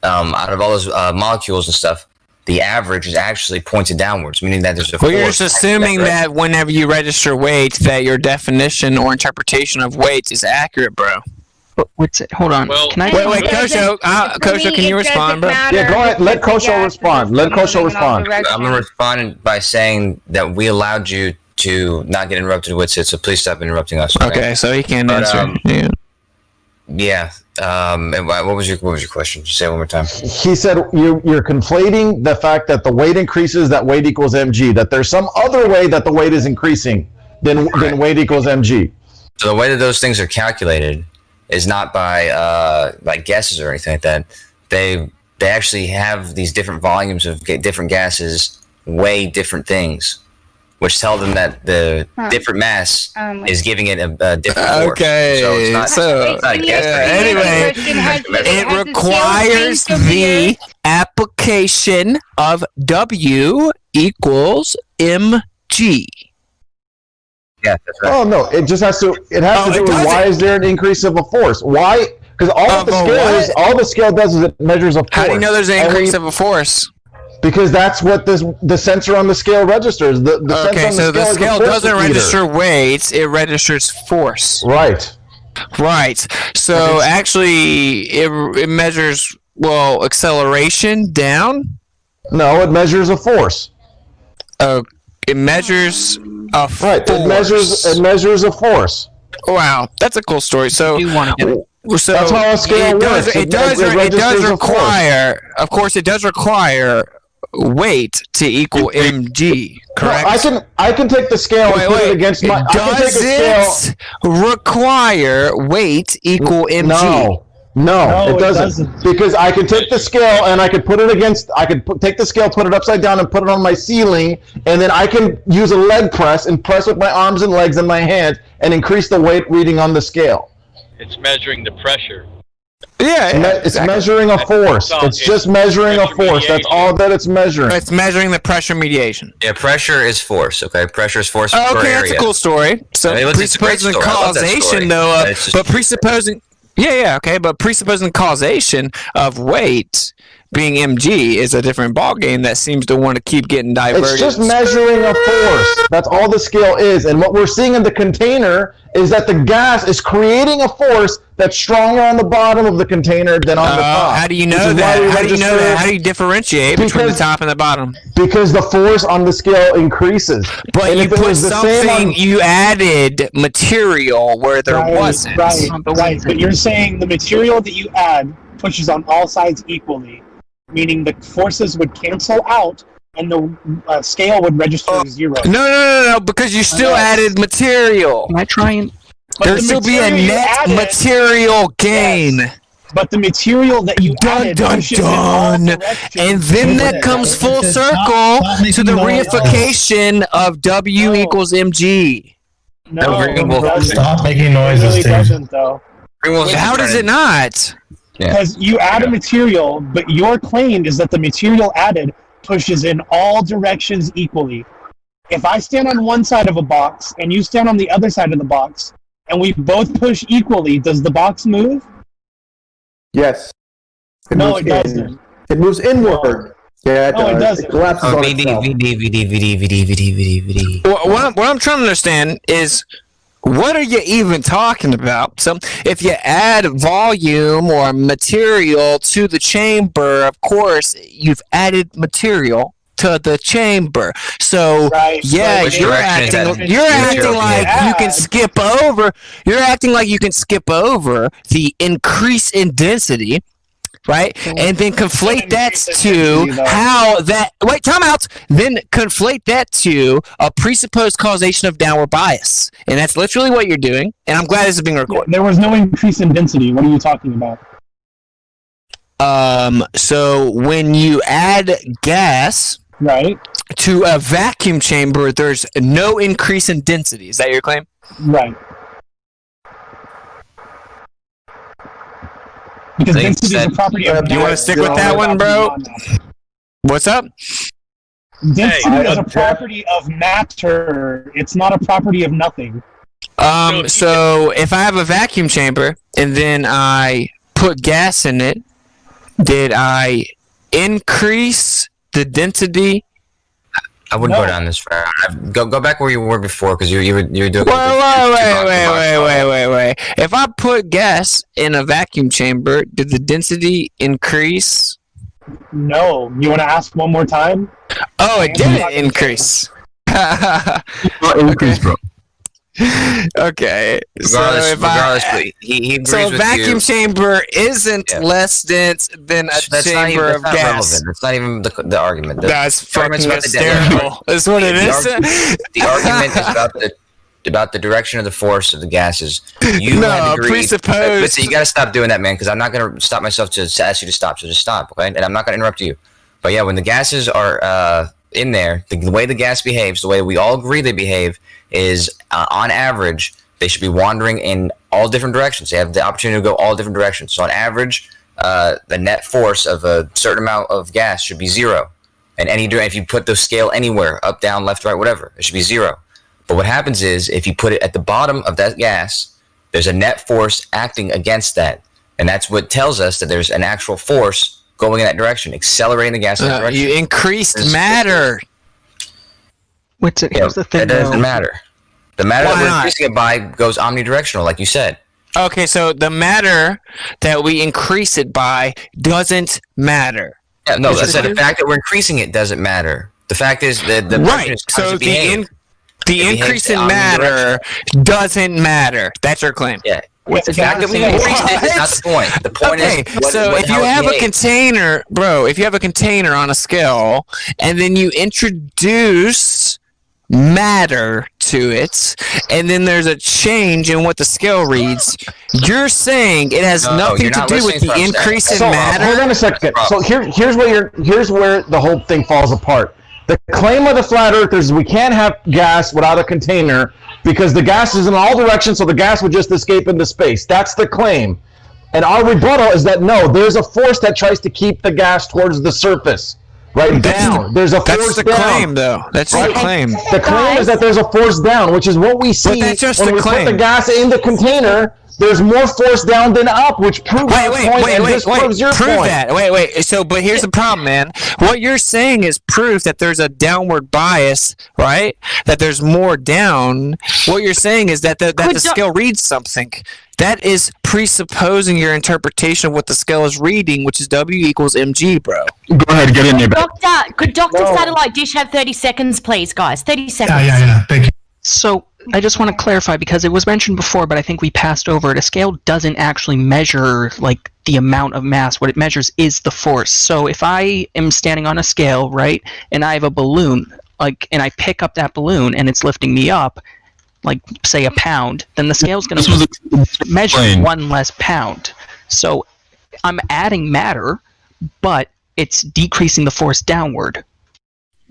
out of all those molecules and stuff, the average is actually pointed downwards, meaning that there's a force. Well, you're just assuming that whenever you register weight, that your definition or interpretation of weights is accurate, bro. What's it? Hold on. Well, can I? Wait, Kosho. Kosho, can you respond, bro? Yeah, go ahead. Let Kosho respond. Let Kosho respond. I'm going to respond by saying that we allowed you to not get interrupted with it, so please stop interrupting us. Okay, so he can't answer. Yeah. And what was your question? Just say it one more time. He said you're conflating the fact that the weight increases, that weight equals mg. That there's some other way that the weight is increasing than weight equals mg. So the way that those things are calculated is not by guesses or anything like that. They actually have these different volumes of different gases weigh different things, which tell them that the different mass is giving it a different force. Okay, So it's not a guess. Anyway, it requires the application of W equals mg. Yeah, that's right. Oh no! It just has to. It has to do with why is there an increase of a force? Why? Because all the scale does is it measures a force. How do you know there's an increase of a force? Because that's what the sensor on the scale registers. The sensor on so the scale doesn't register weights; it registers force. Right. Right. So actually, it measures acceleration down. No, it measures a force. It measures a force. Right. It measures a force. Wow, that's a cool story. So that's how a scale works. It does require, of course, it does require weight to equal mg. Correct. No, I can take the scale and put it against my. Does it require weight equal mg? No, it doesn't. Because I can take the scale and I could put it against. I could take the scale, put it upside down, and put it on my ceiling, and then I can use a leg press and press with my arms and legs and my hands and increase the weight reading on the scale. It's measuring the pressure. Yeah, it's measuring a force. It's just measuring a force. That's all that it's measuring. It's measuring the pressure mediation. Yeah, pressure is force. Okay, pressure is force per area. That's a cool story. So presupposing causation, though, but presupposing. Yeah, okay, but presupposing causation of weight being mg is a different ballgame that seems to want to keep getting diverted. It's just measuring a force. That's all the scale is. And what we're seeing in the container is that the gas is creating a force that's stronger on the bottom of the container than on the top. How do you know that? How do you know that? How do you differentiate between the top and the bottom? Because the force on the scale increases. But you put something, you added material where there wasn't. Right. But you're saying the material that you add pushes on all sides equally, meaning the forces would cancel out and the scale would register as zero. No, because you still added material. Can I try and... There'll still be a net material gain. Yes. But the material that you added pushes in all directions. And then that comes full circle to the reification of W equals mg. No, stop making noises, it really doesn't, though. How does it not? Because you add a material, but your claim is that the material added pushes in all directions equally. If I stand on one side of a box and you stand on the other side of the box, and we both push equally, does the box move? Yes. No, it doesn't. It moves inward. Yeah, it No, it does. doesn't. It collapses on itself. What I'm trying to understand is, what are you even talking about? So, if you add volume or material to the chamber, of course, you've added material to the chamber. So, yeah, you're acting like you can skip over. You're acting like you can skip over the increase in density, right? And then conflate that to how that. Wait, time out. Then conflate that to a presupposed causation of downward bias, and that's literally what you're doing. And I'm glad this is being recorded. There was no increase in density. What are you talking about? So when you add gas, right, to a vacuum chamber, there's no increase in density. Is that your claim? Right. Because density is a property of matter. You want to stick with that one, bro? What's up? Density is a property of matter. It's not a property of nothing. So if I have a vacuum chamber and then I put gas in it, did I increase the density? I wouldn't go down this route. Go back where you were before, because you were doing. Wait. If I put gas in a vacuum chamber, did the density increase? No. You want to ask one more time? Oh, it didn't increase. Increase, bro. Okay. Regardless, he agrees so a with vacuum you. chamber isn't less dense than a chamber of gas. Relevant. That's not even the argument. That's fucking hysterical. That's what it is. The argument is about the direction of the force of the gases. You had agreed. Presupposed. Listen, you gotta stop doing that, man, because I'm not gonna stop myself to ask you to stop. So just stop, okay? And I'm not gonna interrupt you. But yeah, when the gases are in there, the way the gas behaves, the way we all agree they behave, is on average they should be wandering in all different directions. They have the opportunity to go all different directions. So on average, the net force of a certain amount of gas should be zero. And if you put the scale anywhere, up, down, left, right, whatever, it should be zero. But what happens is, if you put it at the bottom of that gas, there's a net force acting against that. And that's what tells us that there's an actual force going in that direction, accelerating the gas in that direction. You increased matter. Here's the thing, it doesn't matter. The matter Why that we're not? increasing it by goes omnidirectional, like you said. Okay, so the matter that we increase it by doesn't matter. Yeah, no, I said the fact that we're increasing it doesn't matter. The fact is that the right. So the increase in matter doesn't matter. That's your claim. Yeah. The fact that we increased it is not the point. The point is, if you have a container, bro, if you have a container on a scale, and then you introduce matter to it, and then there's a change in what the scale reads, you're saying it has nothing to do with the increase in matter? Hold on a second. So here's where the whole thing falls apart. The claim of the flat earthers is we can't have gas without a container because the gas is in all directions, so the gas would just escape into space. That's the claim. And our rebuttal is that no, there's a force that tries to keep the gas towards the surface. Right down. There's a force down. That's the claim, though. That's the claim. The claim is that there's a force down, which is what we see when we put the gas in the container. There's more force down than up, which proves your point, and this proves your point. That. Wait. So, but here's the problem, man. What you're saying is proof that there's a downward bias, right? That there's more down. What you're saying is that the scale reads something. That is presupposing your interpretation of what the scale is reading, which is W equals mg, bro. Go ahead, get in there. Could Dr. Satellite Dish have 30 seconds, please, guys? 30 seconds. Yeah. Thank you. So I just want to clarify, because it was mentioned before, but I think we passed over it. A scale doesn't actually measure like the amount of mass. What it measures is the force. So if I am standing on a scale, right, and I have a balloon, and I pick up that balloon and it's lifting me up, like say a pound, then the scale's going to measure 1 less pound. So I'm adding matter, but it's decreasing the force downward.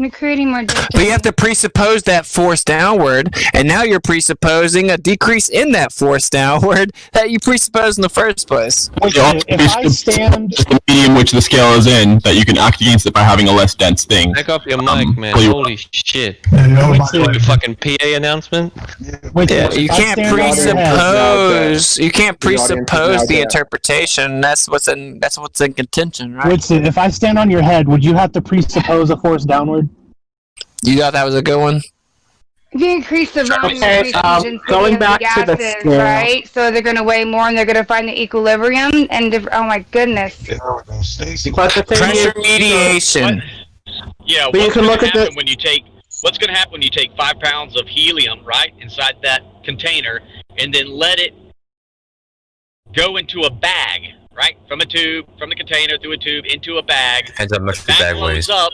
You're creating more distance. But you have to presuppose that force downward, and now you're presupposing a decrease in that force downward that you presupposed in the first place. If I stand... the medium which the scale is in, that you can act against it by having a less dense thing. Back up your mic, man. Holy shit. What's Like a fucking PA announcement? Yeah, you can't presuppose. You can't presuppose the interpretation. That's what's in contention, right? Whitson, if I stand on your head, would you have to presuppose a force downward? You thought that was a good one? If you increase the volume, going back to the scale, right? So they're going to weigh more, and they're going to find the equilibrium. And oh my goodness! Pressure mediation. Yeah, But you what's can going look to at the- happen when you take? What's going to happen when you take 5 pounds of helium, right, inside that container, and then let it go into a bag, right, from a tube, from the container through a tube into a bag. Depends how much the That bag blows weighs. up.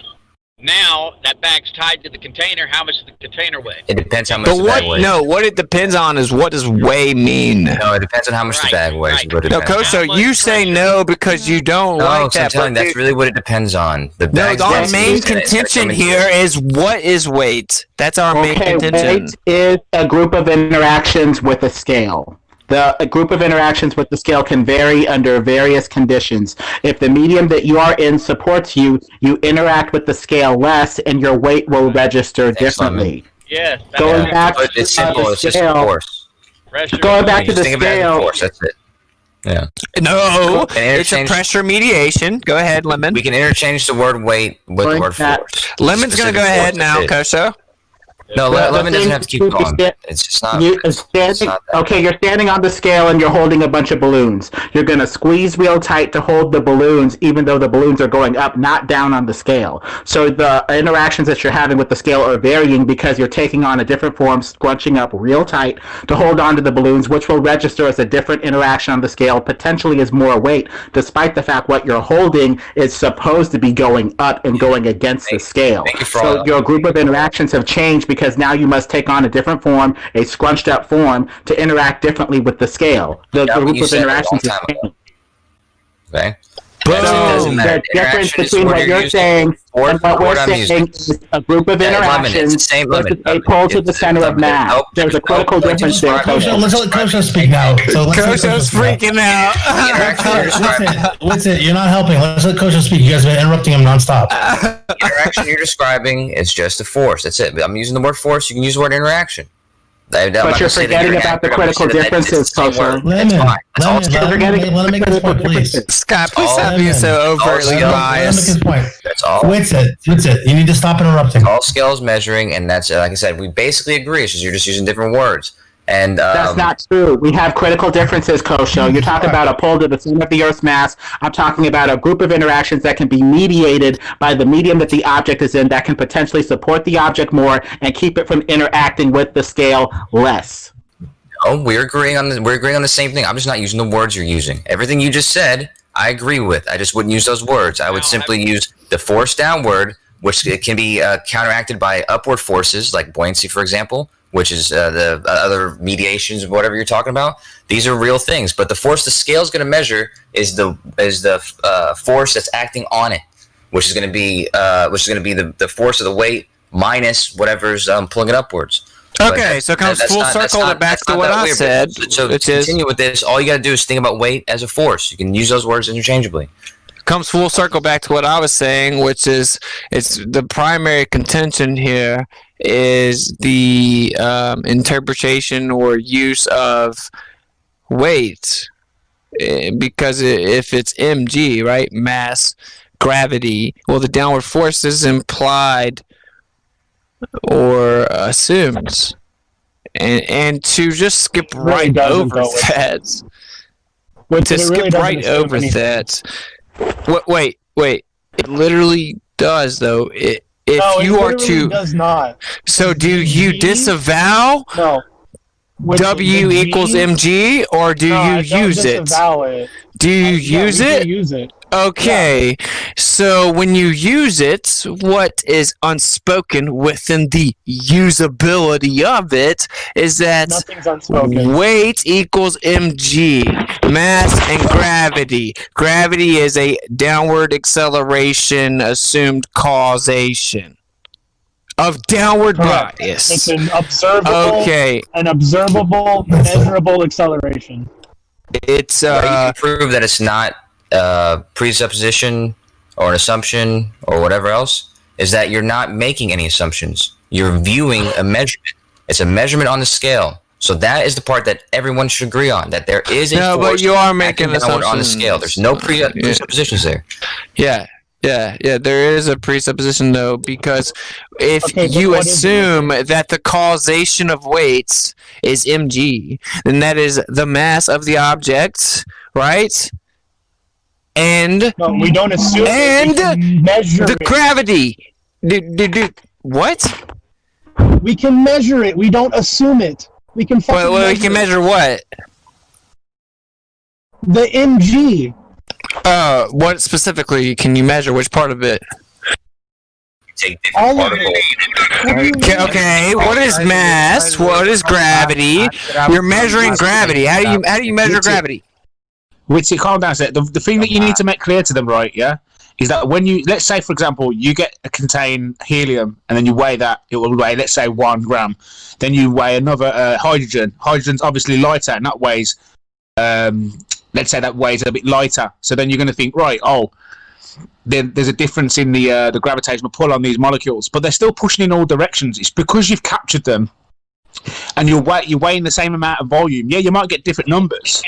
Now that bag's tied to the container. How much does the container weigh? It depends how much But the bag what? weighs. No, what it depends on is what does weigh mean. No, it depends on how much the bag weighs. What it No, depends. Koso, you say no because you don't No, like so I'm that. telling you, that's really what it depends on. The No, bag's our density main is gonna- it's gonna contention come into here it. is what is weight. That's our main Okay, contention. weight is a group of interactions with a scale. A group of interactions with the scale can vary under various conditions. If the medium that you are in supports you, you interact with the scale less, and your weight will register differently. Yeah. Going back But it's to simple. the It's just a scale, force. going back to Just the think of it as a scale, force. That's it. Yeah. No, And it's a interchange- pressure mediation. Go ahead, Lemon. We can interchange the word weight with the word force. Lemon's going to go Specific ahead force, now, that's it. Koso. No, The Lemon doesn't thing have to keep you going. sta- It's just not. Okay, you're standing on the scale and you're holding a bunch of balloons. You're going to squeeze real tight to hold the balloons, even though the balloons are going up, not down on the scale. So the interactions that you're having with the scale are varying because you're taking on a different form, scrunching up real tight to hold on to the balloons, which will register as a different interaction on the scale, potentially as more weight, despite the fact what you're holding is supposed to be going up and going against the scale. So your group of interactions have changed because now you must take on a different form, a scrunched up form, to interact differently with the scale. The group of interactions has changed. Okay. So the difference between what you're saying and what we're saying is a group of interactions versus a pole to the center of mass. There's a critical difference there. Let's let Kosho speak now. So let's let Kosho's Kosho freaking out. What's it? You're not helping. Let's let Kosho speak. You guys have been interrupting him nonstop. The interaction you're describing is just a force. That's it. I'm using the word force. You can use the word interaction. But you're forgetting about the critical differences, Kosho. Let him make his point, please. Scott, please stop being so overtly biased. That's all. What's it? You need to stop interrupting. All scales measuring, and that's like I said. We basically agree. It's just you're just using different words. And that's not true. We have critical differences, Kosho. You're talking about a pole to the center of the Earth's mass. I'm talking about a group of interactions that can be mediated by the medium that the object is in that can potentially support the object more and keep it from interacting with the scale less. Oh, we're agreeing on the same thing. I'm just not using the words you're using. Everything you just said, I agree with. I just wouldn't use those words. I would simply use the force downward, which it can be counteracted by upward forces like buoyancy, for example, which is the other mediations of whatever you're talking about. These are real things, but the force the scale is going to measure is the force that's acting on it, which is going to be the force of the weight minus whatever's pulling it upwards. Okay, so it comes full circle back to what I said. So to continue with this, all you got to do is think about weight as a force. You can use those words interchangeably. Comes full circle back to what I was saying, which is it's the primary contention here is the interpretation or use of weight, because if it's mg, right, mass, gravity, well, the downward force is implied or assumed, and to just skip right over that, Wait. It literally does, though. If you are to, does not. So do you disavow? No. W equals mg, or do you use it? Do you use it? Do use it. Okay, so when you use it, what is unspoken within the usability of it is that weight equals mg, mass and gravity. Gravity is a downward acceleration assumed causation. of downward Correct. bias. It's an observable, measurable acceleration. It's you can prove that it's not presupposition or an assumption or whatever else. Is that you're not making any assumptions. You're viewing a measurement. It's a measurement on the scale. So that is the part that everyone should agree on. That there is a force but you are making assumptions on the assumptions scale. There's no presuppositions there. Yeah. There is a presupposition though, because if you assume that the causation of weights is mg, then that is the mass of the object, right? And no, we don't assume. And measure the gravity. What? We can measure it. We don't assume it. We can. Well, we can measure what? The mg. What specifically can you measure? Which part of it? All of it. Okay, what is mass? What is gravity? You're measuring gravity. How do you measure gravity? Witsy, calm down a sec. The thing that you need to make clear to them, right, yeah, is that when you, let's say, for example, you get a contain helium and then you weigh that, it will weigh, let's say, 1 gram. Then you weigh another hydrogen. Hydrogen's obviously lighter, and that weighs, let's say that weighs a bit lighter. So then you're going to think, right, there's a difference in the gravitational pull on these molecules, but they're still pushing in all directions. It's because you've captured them and you're weighing the same amount of volume. Yeah, you might get different numbers,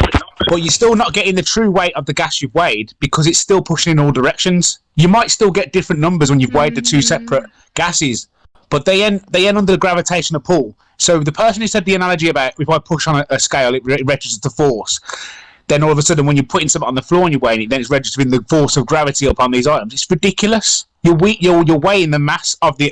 but you're still not getting the true weight of the gas you've weighed because it's still pushing in all directions. You might still get different numbers when you've weighed the two separate gases, but they end under the gravitational pull. So the person who said the analogy about if I push on a scale, it registers the force. Then all of a sudden, when you're putting something on the floor and you're weighing it, then it's registering the force of gravity upon these items. It's ridiculous. You're weighing the mass of the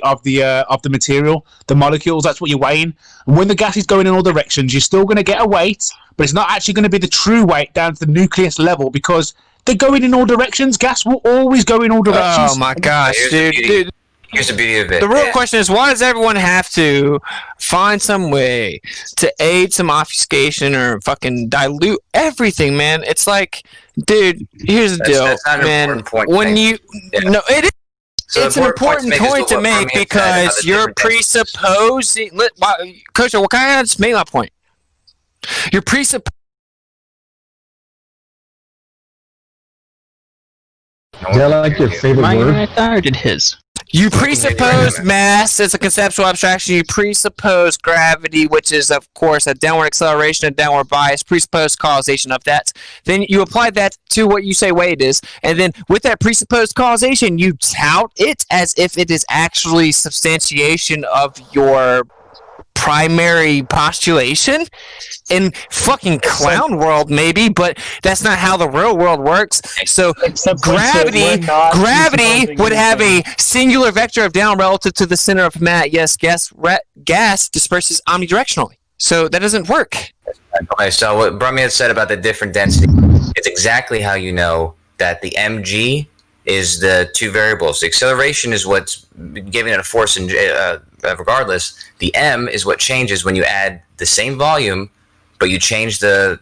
material, the molecules. That's what you're weighing. And when the gas is going in all directions, you're still going to get a weight, but it's not actually going to be the true weight down to the nucleus level because they're going in all directions. Gas will always go in all directions. Oh my gosh, dude. Here's the beauty of it. The real question is, why does everyone have to find some way to aid some obfuscation or fucking dilute everything, man? It's like, dude, here's the deal, that's not man. An important point When you no, it is. So it's an important point to make because you're presupposing. Coach, what kind of just make my point? You're presupposing. Is that like your favorite word? I did his. You presuppose mass as a conceptual abstraction. You presuppose gravity, which is, of course, a downward acceleration, a downward bias, presuppose causation of that. Then you apply that to what you say weight is, and then with that presupposed causation, you tout it as if it is actually substantiation of your primary postulation in fucking clown world, maybe, but that's not how the real world works. So gravity would have a singular vector of down relative to the center of mass. Yes, gas disperses omnidirectionally, so that doesn't work. Okay, so what Brummy had said about the different density, it's exactly how you know that the mg is the two variables. The acceleration is what's giving it a force, and regardless, the m is what changes when you add the same volume, but you change the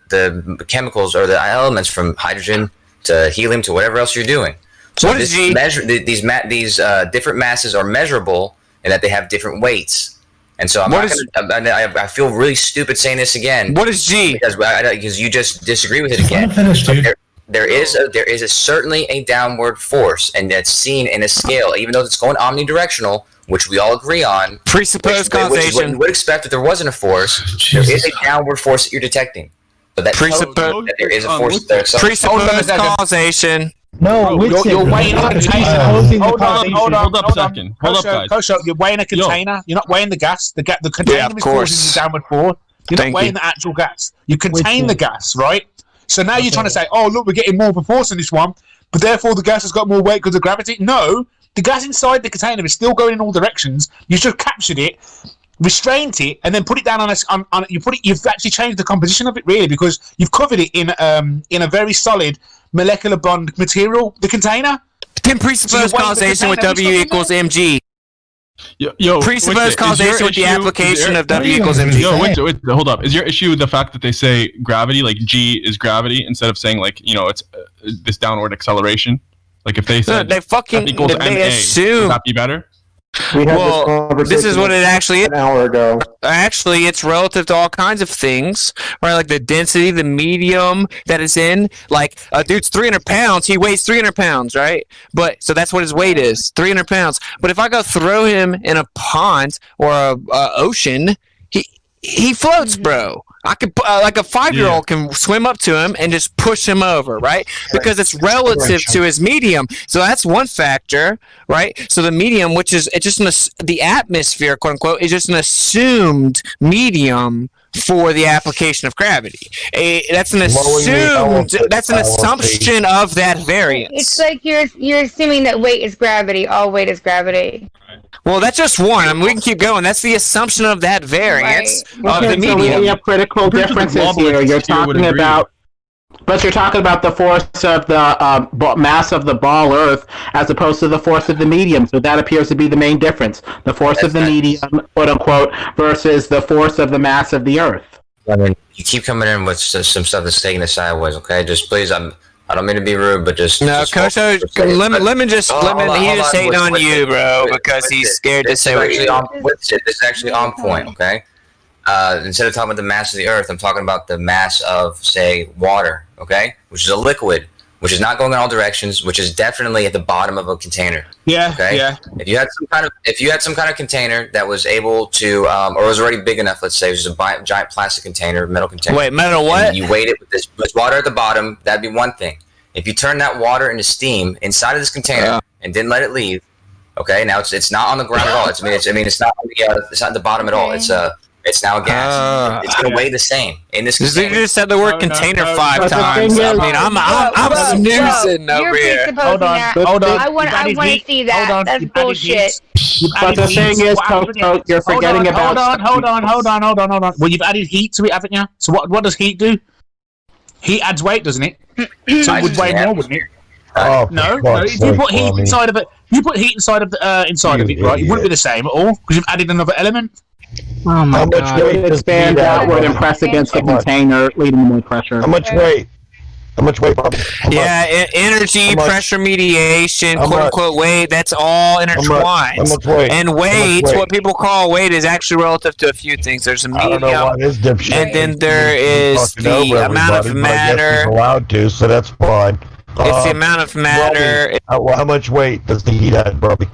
chemicals or the elements from hydrogen to helium to whatever else you're doing. So what is G? These different masses are measurable in that they have different weights. And so I feel really stupid saying this again. What is G? Because you just disagree with it again. There is certainly a downward force, and that's seen in a scale, even though it's going omnidirectional, which we all agree on. Presupposed causation. Which is what you would expect if there wasn't a force. There is a downward force that you're detecting. But that tells you that there is a force there. Presupposed causation. No, you're weighing a container. Hold up a second. Hold up, guys. Coach, you're weighing a container. You're not weighing the gas. The container is causing the downward force. You're not weighing the actual gas. You contain the gas, right? So now you're trying to say, oh, look, we're getting more force in this one, but therefore the gas has got more weight because of gravity. No, the gas inside the container is still going in all directions. You should have captured it, restrained it, and then put it down on you've actually changed the composition of it, really, because you've covered it in a very solid molecular bond material, the container. Then presuppose causation with W equals mg. Presuppose causation with the application of W equals mg. Wait, hold up. Is your issue the fact that they say gravity, like G is gravity, instead of saying like, it's this downward acceleration? Like if they said they equals MA, assume would that be better? Well, this is what it actually is. An hour ago. Actually, it's relative to all kinds of things, right? Like the density, the medium that it's in. Like a dude's 300 pounds, he weighs 300 pounds, right? But so that's what his weight is, 300 pounds. But if I go throw him in a pond or a ocean, he floats, bro. I could like a 5-year-old can swim up to him and just push him over, right? Because it's relative to his medium. So that's one factor, right? So the medium, which is it's just the atmosphere, quote unquote, is just an assumed medium for the application of gravity. That's an assumption of that variance. It's like you're assuming that weight is gravity. All weight is gravity. Well, that's just one. I mean, we can keep going. That's the assumption of that variance of the medium. So we have critical differences here. You're talking about, but you're talking about the force of the mass of the ball Earth as opposed to the force of the medium. So that appears to be the main difference: the force of the medium, quote unquote, versus the force of the mass of the Earth. I mean, you keep coming in with some stuff that's taking us sideways. Okay, just please, I don't mean to be rude, but just Coach. Lemon just hating on you, bro, because he's scared to say what you. This is actually on point. Okay, instead of talking about the mass of the Earth, I'm talking about the mass of, say, water. Okay, which is a liquid, which is not going in all directions, which is definitely at the bottom of a container. Yeah. Okay. Yeah. If you had some kind of container that was able to, or was already big enough, let's say, it was a giant plastic container, metal container. Wait, metal what? And you weighed it with this water at the bottom. That'd be one thing. If you turn that water into steam inside of this container and didn't let it leave, okay, now it's not on the ground at all. It's not at the bottom at all. It's now a gas. It's gonna weigh the same in this container. You just said the word container 5 times. I mean, I'm snoozing over here. Hold on. I want to see that. That's bullshit. But the thing is, Coach, you're forgetting about. Hold on. Well, you've added heat to it, haven't you? So what does heat do? Heat adds weight, doesn't it? So it would weigh more, wouldn't it? No. If you put heat inside of it, right? It wouldn't be the same at all because you've added another element. Oh my God! It would expand outward and press against the container, leading to more pressure. How much weight? Bobby? Yeah, energy, pressure mediation, quote unquote weight, that's all intertwined. How much weight? And weight, what people call weight, is actually relative to a few things. There's a medium, and then there is the amount of matter. He's allowed to, so that's fine. It's the amount of matter. Robbie, how much weight does the heat add, Bobby?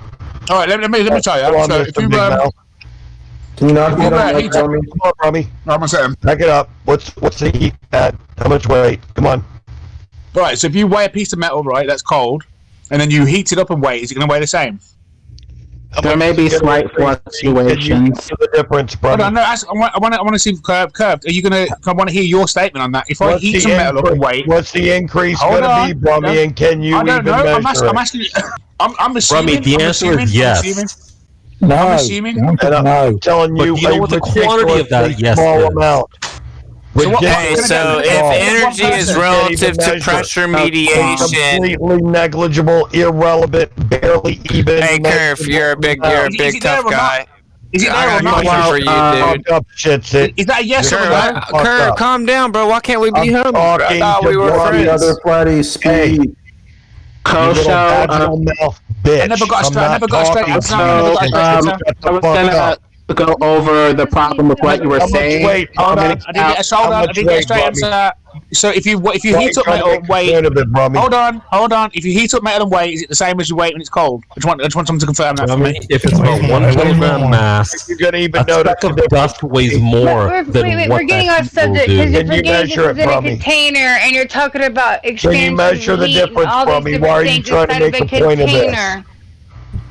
All right, let me tell you. So if you can you not get on that, Robbie? Come on, Robbie. I'm saying. Back it up. What's the heat add? How much weight? Come on. Right, so if you weigh a piece of metal, right, that's cold, and then you heat it up and weigh, is it going to weigh the same? There may be slight fluctuations. The difference, brother. Hold on, no, I want to see curved. Are you going to? I want to hear your statement on that. If I heat some metal up and weigh, what's the increase going to be, Brummy? And can you even measure it? I'm asking you. I'm assuming. Brummy, the answer is yes. No, I'm assuming. I'm telling you, but do you know what the quantity of that yes small is? amount. So if energy is relative to pressure mediation, completely negligible, irrelevant, barely even. Hey, Curve, you're a big tough guy. Is it there or not? For you, dude. Is that a yes or no? Curve, calm down, bro. Why can't we be homies? I thought we were friends. Other Flatty speed. I never got straight answer. I was gonna go over the problem with what you were saying. I didn't get a straight answer. So if you heat up metal and weigh, hold on. If you heat up metal and weigh, is it the same as you weight when it's cold? I just want someone to confirm that for me. If it's about 1 kilogram mass, you're gonna even a speck of dust weighs more than what we're getting that off subject because you're forgetting this is in a Brummy? container and you're talking about expansion. Can you measure the heat difference, and all these Brummy? different Why are you things trying to inside make of a point of this? container.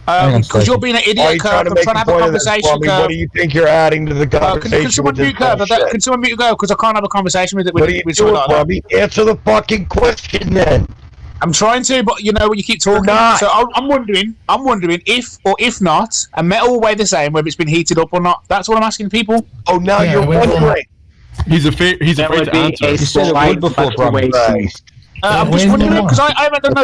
Because you're being an idiot, Curve. I'm trying to have a conversation, Curve. What do you think you're adding to the conversation? Can someone mute Curve? Can someone mute Curve? Because I can't have a conversation with it. What are you doing, Brummy? Answer the fucking question, then. I'm trying to, but you know when you keep talking. So I'm wondering if or if not, a metal will weigh the same whether it's been heated up or not. That's what I'm asking people. Oh, now you're wondering. He's afraid to answer. You said it would before, Brummy. I'm just wondering because I haven't done no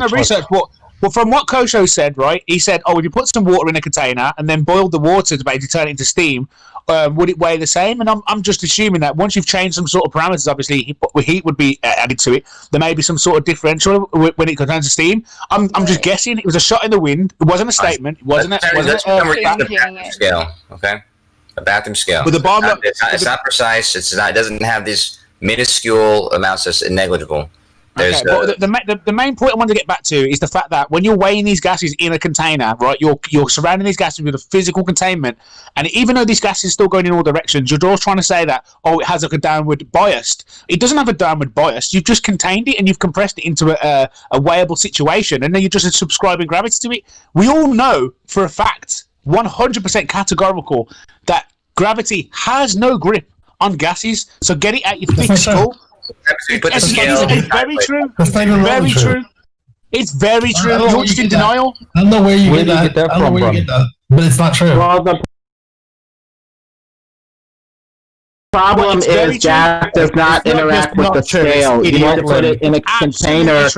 research, but Well, from what Kosho said, right? He said, "Oh, if you put some water in a container and then boiled the water to basically turn it into steam, would it weigh the same?" And I'm just assuming that once you've changed some sort of parameters, obviously heat would be added to it. There may be some sort of differential when it turns to steam. I'm just guessing. It was a shot in the wind. It wasn't a statement. It wasn't. Let's remember it's a bathroom scale, okay? A bathroom scale. With the bottom, it's not precise. It's not. It doesn't have these minuscule amounts that's negligible. Okay, but the main point I want to get back to is the fact that when you're weighing these gases in a container, right, you're surrounding these gases with a physical containment, and even though these gases are still going in all directions, you're just trying to say that, oh, it has like a downward bias. It doesn't have a downward bias. You've just contained it and you've compressed it into a weighable situation, and then you're just subscribing gravity to it. We all know for a fact, 100% categorical, that gravity has no grip on gases, so get it at your thick skull. It's very true. It's very true. It's very true. You're just in denial. I don't know where you get that. I don't know where you get that, but it's not true. Well, the problem is gas does not interact with the scale. You need to put it in a container. You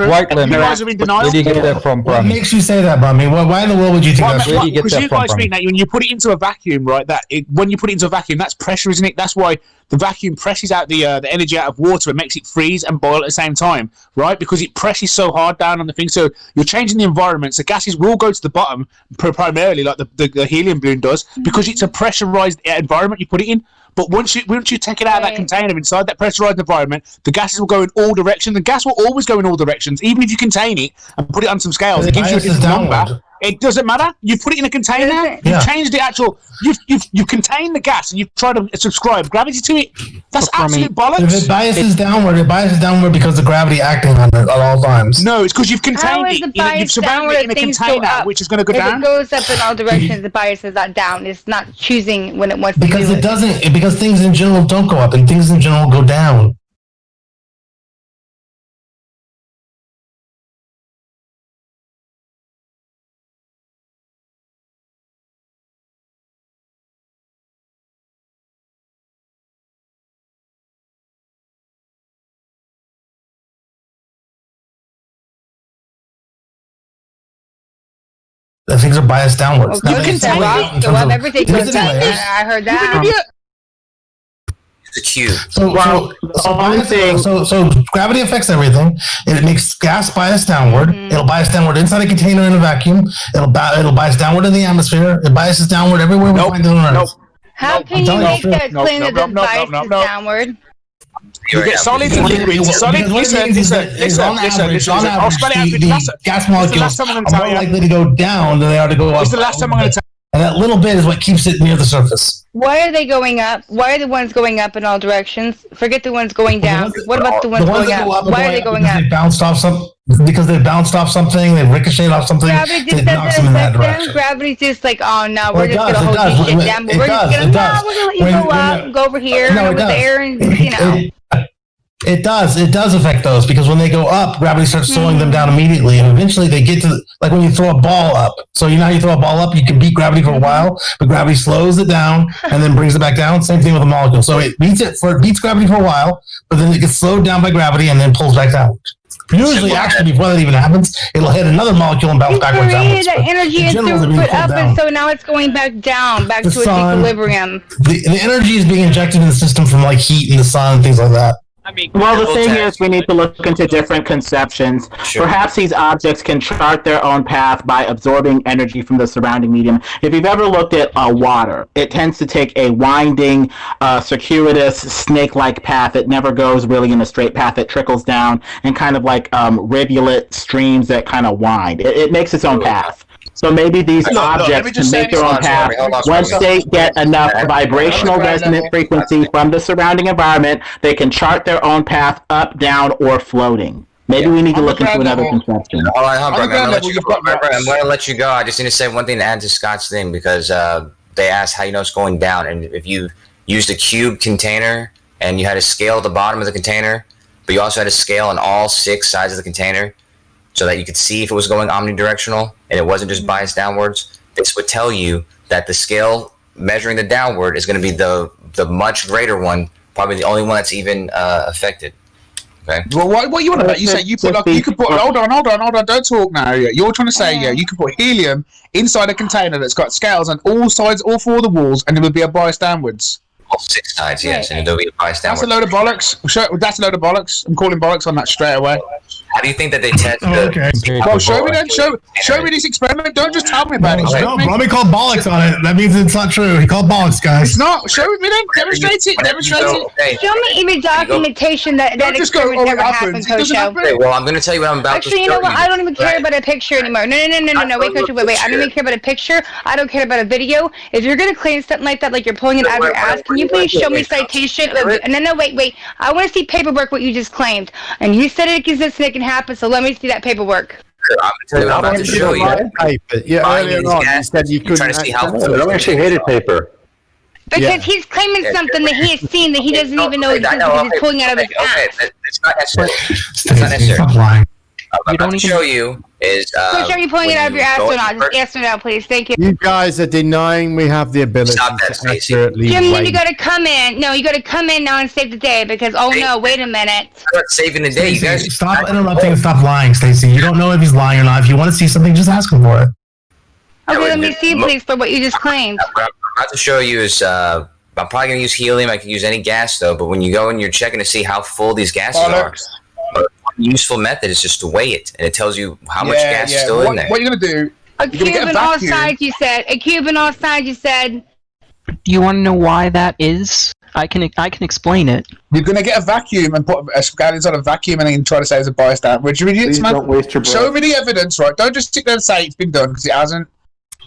guys are in denial. Where do you get that from, bro? What makes you say that, bro? I mean, why in the world would you think that? Where do you get that from? Because you guys think that when you put it into a vacuum, right? When you put it into a vacuum, that's pressure, isn't it? That's why the vacuum presses out the energy out of water. It makes it freeze and boil at the same time, right? Because it presses so hard down on the thing. So you're changing the environment. So gases will go to the bottom primarily, like the helium balloon does, because it's a pressurized environment you put it in. But once you take it out of that container inside that pressurized environment, the gases will go in all directions. The gas will always go in all directions, even if you contain it and put it on some scales. It gives you a different number. It doesn't matter. You put it in a container. You've changed the actual. You've contained the gas and you've tried to subscribe gravity to it. That's absolute bollocks. If it biases downward, because the gravity acting on it at all times. No, it's because you've contained it. You've surrounded it in a container, which is going to go down. If it goes up in all directions, the bias is not down. It's not choosing when it wants to do it. Because it doesn't. Because things in general don't go up and things in general go down. The things are biased downwards. Well, everything goes down. I heard that. The cube. So gravity affects everything. It makes gas bias downward. Mm-hmm. It'll bias downward inside a container in a vacuum. It'll bias downward in the atmosphere. It biases downward everywhere we find it on Earth. How can you make that claim that the bias is downward? You get solids and liquids. Solid. Listen. I'll spell it out for you. The gas molecules are more likely to go down than they are to go up. It's the last time I'm going to tell you. And that little bit is what keeps it near the surface. Why are they going up? Why are the ones going up in all directions? Forget the ones going down. What about the ones going up? Why are they going up? They bounced off because they bounced off something. They ricocheted off something. Gravity just doesn't affect them. Gravity's just like, oh no, we're just gonna hold this shit down. But we're just gonna let you go out, go over here, and over there, and you know. It does affect those because when they go up, gravity starts slowing them down immediately, and eventually they get to like when you throw a ball up. So you know how you throw a ball up, you can beat gravity for a while, but gravity slows it down and then brings it back down. Same thing with a molecule. So it beats gravity for a while, but then it gets slowed down by gravity and then pulls back down. Usually, actually, before that even happens, it'll hit another molecule and bounce backwards downwards. That energy is put up, and so now it's going back down, back to its equilibrium. The energy is being injected in the system from like heat and the sun and things like that. Well, the thing is, we need to look into different conceptions. Sure. Perhaps these objects can chart their own path by absorbing energy from the surrounding medium. If you've ever looked at water, it tends to take a winding, circuitous, snake-like path. It never goes really in a straight path. It trickles down and kind of like rivulet streams that kind of wind. It makes its own path. So maybe these objects can make their own path. Once they get enough vibrational resonant frequency from the surrounding environment, they can chart their own path up, down, or floating. Maybe we need to look into another conception. All right, I'm going to let you go. I just need to say one thing to add to Scott's thing because they asked how you know it's going down. And if you used a cube container and you had a scale at the bottom of the container, but you also had a scale on all 6 sides of the container, so that you could see if it was going omnidirectional and it wasn't just biased downwards, this would tell you that the scale measuring the downward is going to be the much greater one, probably the only one that's even affected. Okay. Well, what you want about? You say you put like you could put. Hold on. Don't talk now. You're trying to say you could put helium inside a container that's got scales on all sides, all four of the walls, and it would be a bias downwards. All 6 sides, yes, and there'll be a bias downwards. That's a load of bollocks. That's a load of bollocks. I'm calling bollocks on that straight away. How do you think that they test Well, show me then. Show me this experiment. Don't just tell me about it. No, Robbie called bollocks on it. That means it's not true. He called bollocks, guys. It's not. Show me then. Demonstrate it. Show me even documentation that experiment never happened, Coach. Okay, well, I'm going to tell you what I'm about to show you. Actually, you know what? I don't even care about a picture anymore. No. Wait, Coach. Wait. I don't even care about a picture. I don't care about a video. If you're going to claim something like that, like you're pulling it out of your ass, can you please show me citation? No, wait. I want to see paperwork what you just claimed. And you said it exists and it can happen, so let me see that paperwork. I'm about to show you. Paper. Yeah, earlier on you said you couldn't. I actually hated paper. Because he's claiming something that he has seen that he doesn't even know exists because he's pulling out of his ass. It's not necessary. It's not necessary. What I'm about to show you is. Coach, are you pulling it out of your ass or not? Just yes or no, please. Thank you. You guys are denying we have the ability to accurately Jim, weigh. you got to come in. No, you got to come in now and save the day because, no, wait a minute. I'm not saving the day. You guys Stop interrupting and stop lying, Stacey. You don't know if he's lying or not. If you want to see something, just ask him for it. Okay, let me see, please, for what you just claimed. What I'm about to show you is. I'm probably going to use helium. I can use any gas, though. But when you go and you're checking to see how full these gases are, one useful method is just to weigh it. And it tells you how much gas is still in there. What are you going to do? A cube on all sides, you said. A cube on all sides, you said. Do you want to know why that is? I can explain it. You're going to get a vacuum and put a scale inside a vacuum and then try to say it's a bias down. Would you idiots, man? Don't waste your breath. Show me the evidence, right? Don't just sit there and say it's been done because it hasn't.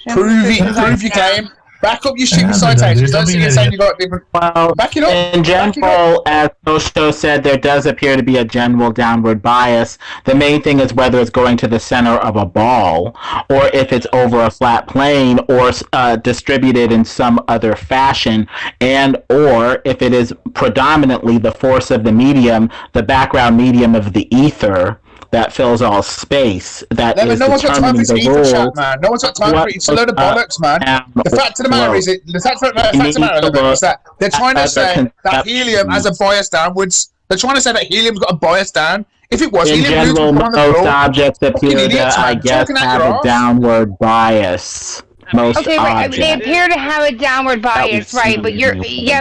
Prove your claim. Back up your stupid citations. Don't sit here saying you got different. Well, back it up. In general, as Osho said, there does appear to be a general downward bias. The main thing is whether it's going to the center of a ball, or if it's over a flat plane, or distributed in some other fashion, and or if it is predominantly the force of the medium, the background medium of the ether that fills all space. That is no one's got time for this ether rules. chat, man. No one's got time for it. It's a load of bollocks, man. The fact of the matter is, that they're trying to say that helium has a bias downwards. They're trying to say that helium's got a bias down. If it was, in helium general, most objects appear to, I guess, have a downward bias. Most objects. They appear to have a downward bias, right? But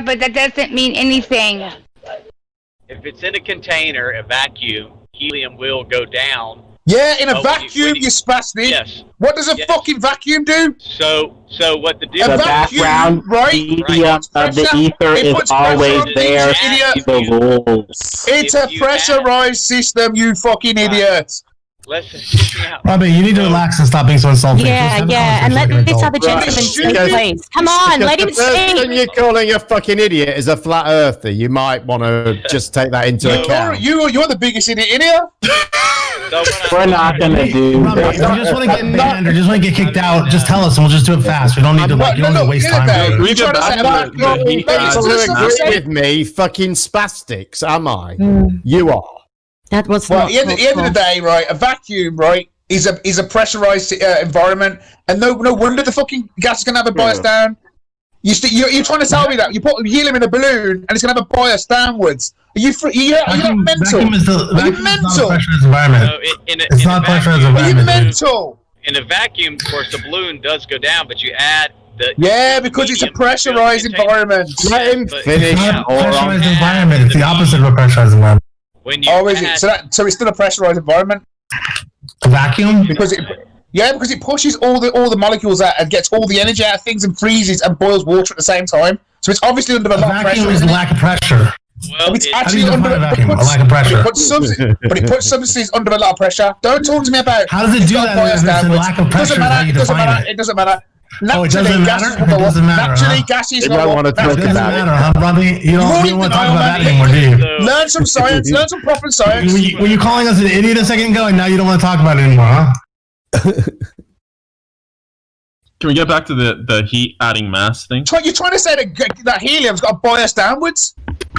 but that doesn't mean anything. If it's in a container, a vacuum, helium will go down. Yeah, in a vacuum, you spastic. Yes. What does a fucking vacuum do? So what the vacuum, background medium of the ether is always there. The rules. It's a pressurized system, you fucking idiot. Robbie, you need to relax and stop being so insulting. Yeah, and let this other gentleman speak, please. Come on, let him The person speak. you're calling a fucking idiot is a flat earther. You might want to just take that into account. You're the biggest idiot in here. We're not going to do Robbie, if you just want to get banned or just want to get kicked out, just tell us and we'll just do it fast. We don't need to you don't need to waste time. We get back with me, fucking spastics, am I? You are. That was well. At the end of the day, right? A vacuum, right, is a pressurized environment, and no wonder the fucking gas is gonna have a bias down. You're trying to tell me that you put helium in a balloon and it's gonna have a bias downwards. You're not mental. Vacuum is mental. Not a pressurized environment. It's not pressurized environment. Are you mental? In a vacuum, of course, the balloon does go down, but you add the because it's a pressurized environment. Let him finish. It's not a pressurized environment. It's the opposite of a pressurized environment. Is it? So it's still a pressurized environment. A vacuum? Because it pushes all the molecules out and gets all the energy out of things and freezes and boils water at the same time. So it's obviously under a lot of pressure. Vacuum is lack of pressure. Well, it's actually under a lack of pressure. But it puts substances under a lot of pressure. Don't talk to me about how does it do that if it's a lack of pressure? It doesn't matter. It doesn't matter. It doesn't matter. Naturally, gases go up. It doesn't matter, Robbie. You don't want to talk about that anymore, do you? Learn some science. Learn some proper science. Were you calling us an idiot a second ago, and now you don't want to talk about it anymore, huh? Can we get back to the heat adding mass thing? You're trying to say that helium's got a bias downwards?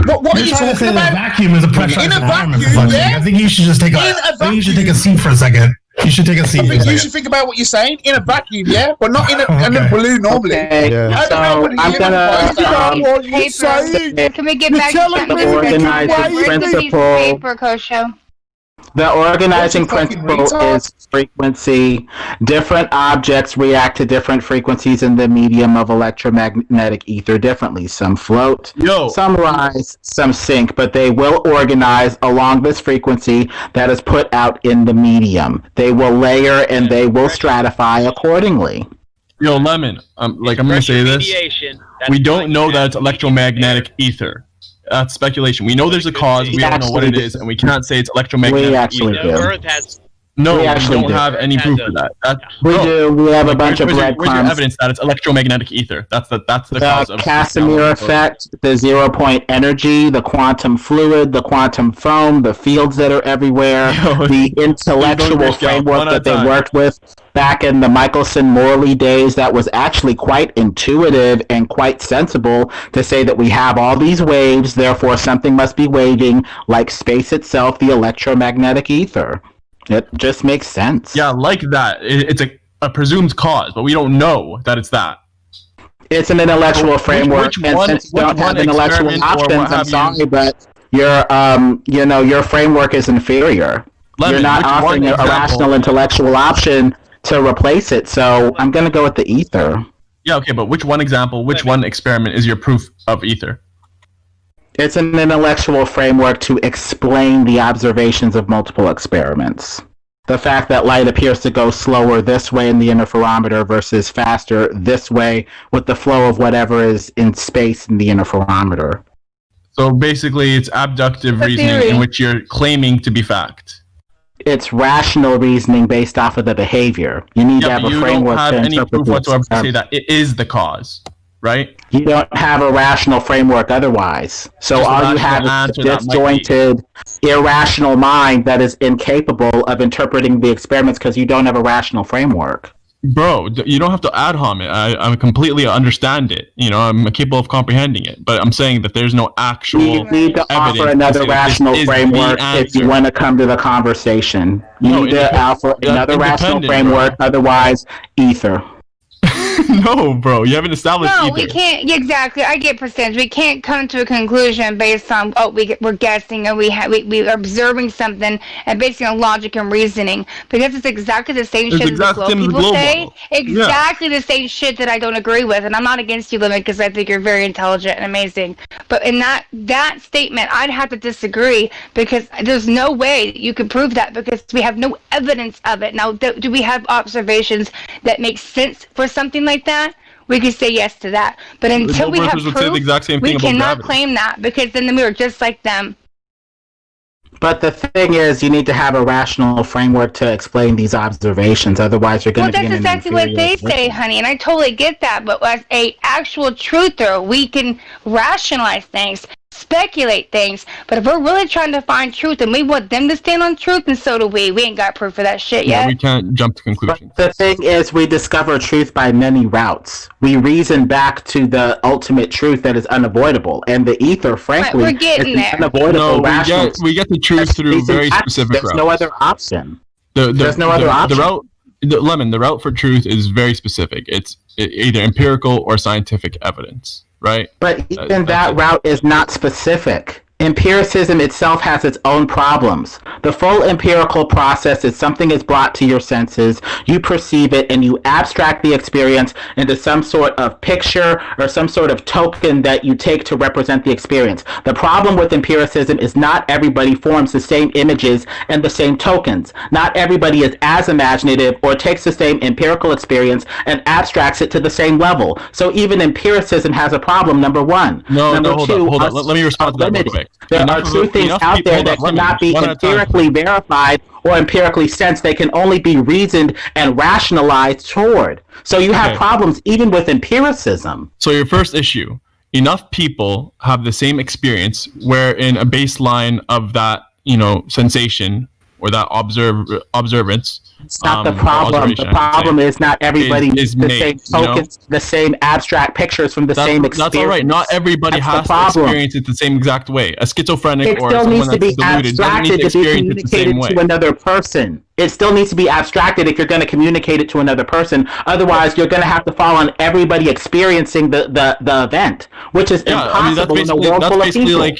What are you talking about? Vacuum is a pressurized environment. I think you should just take a seat for a second. You You should take a seat. You should think about what you're saying in a vacuum, yeah, but not in a balloon normally. Okay, so I'm gonna. Can we get back to the organizing principle? Paper, Kosho. The organizing principle is frequency. Different objects react to different frequencies in the medium of electromagnetic ether differently. Some float, some rise, some sink, but they will organize along this frequency that is put out in the medium. They will layer and they will stratify accordingly. Yo, Lemon, I'm gonna say this. We don't know that it's electromagnetic ether. That's speculation. We know there's a cause. We don't know what it is, and we cannot say it's electromagnetic. We actually do. Earth has. No, we don't have any proof of that. We do. We have a bunch of breadcrumbs. Where's your evidence that it's electromagnetic ether? That's the cause of Casimir effect, the 0-point energy, the quantum fluid, the quantum foam, the fields that are everywhere, the intellectual framework that they worked with back in the Michelson-Morley days that was actually quite intuitive and quite sensible to say that we have all these waves, therefore something must be waving, like space itself, the electromagnetic ether. It just makes sense. Yeah, like that. It's a presumed cause, but we don't know that it's that. It's an intellectual framework, and since you don't have intellectual options, I'm sorry, but your framework is inferior. You're not offering a rational intellectual option to replace it, so I'm going to go with the ether. Yeah, okay, but which one experiment is your proof of ether? It's an intellectual framework to explain the observations of multiple experiments. The fact that light appears to go slower this way in the interferometer versus faster this way with the flow of whatever is in space in the interferometer. So basically, it's abductive reasoning in which you're claiming to be fact. It's rational reasoning based off of the behavior. You need to have a framework to interpret. You don't have any proof whatsoever to say that it is the cause, right? You don't have a rational framework otherwise. So all you have is a disjointed, irrational mind that is incapable of interpreting the experiments because you don't have a rational framework. Bro, you don't have to ad hom it. I completely understand it. I'm capable of comprehending it. But I'm saying that there's no actual You need to offer another rational framework if you want to come to the conversation. You need to offer another rational framework, otherwise, ether. No, bro, you haven't established either. No, we can't. Exactly, I get percentage. We can't come to a conclusion based on we're guessing and we're observing something and based on logic and reasoning because it's exactly the same shit that the globe people say. Exactly the same shit that I don't agree with, and I'm not against you, Limit, because I think you're very intelligent and amazing. But in that statement, I'd have to disagree because there's no way you could prove that because we have no evidence of it. Now, do we have observations that make sense for something like that? We could say yes to that. But until we have proof, we cannot claim that because then we are just like them. But the thing is, you need to have a rational framework to explain these observations. Otherwise, you're going to be in an that's exactly what they say, honey, and I totally get that. But as a actual truther, we can rationalize things, speculate things. But if we're really trying to find truth and we want them to stand on truth, and so do we. We ain't got proof of that shit yet. Yeah, we can't jump to conclusions. But the thing is, we discover truth by many routes. We reason back to the ultimate truth that is unavoidable. And the ether, frankly, we're getting is unavoidable. We get the truth through very specific routes. There's no other option. There's no other option. The route for truth is very specific. It's either empirical or scientific evidence. Right? But even that route is not specific. Empiricism itself has its own problems. The full empirical process is something is brought to your senses, you perceive it, and you abstract the experience into some sort of picture or some sort of token that you take to represent the experience. The problem with empiricism is not everybody forms the same images and the same tokens. Not everybody is as imaginative or takes the same empirical experience and abstracts it to the same level. So even empiricism has a problem, number one. Number two, hold on. Let me respond to that real quick. There are two things out there that cannot be empirically verified or empirically sensed. They can only be reasoned and rationalized toward. So you have problems even with empiricism. So your first issue, enough people have the same experience wherein a baseline of that, sensation or that observance. It's not the problem. The problem is not everybody is the made, same tokens, the same abstract pictures from the same experience. That's all right. Not everybody has to experience it the same exact way. A schizophrenic or someone that's deluded doesn't need to experience it the same way. To another person. It still needs to be abstracted if you're going to communicate it to another person. Otherwise, you're going to have to fall on everybody experiencing the event, which is impossible in a world full of people. Like,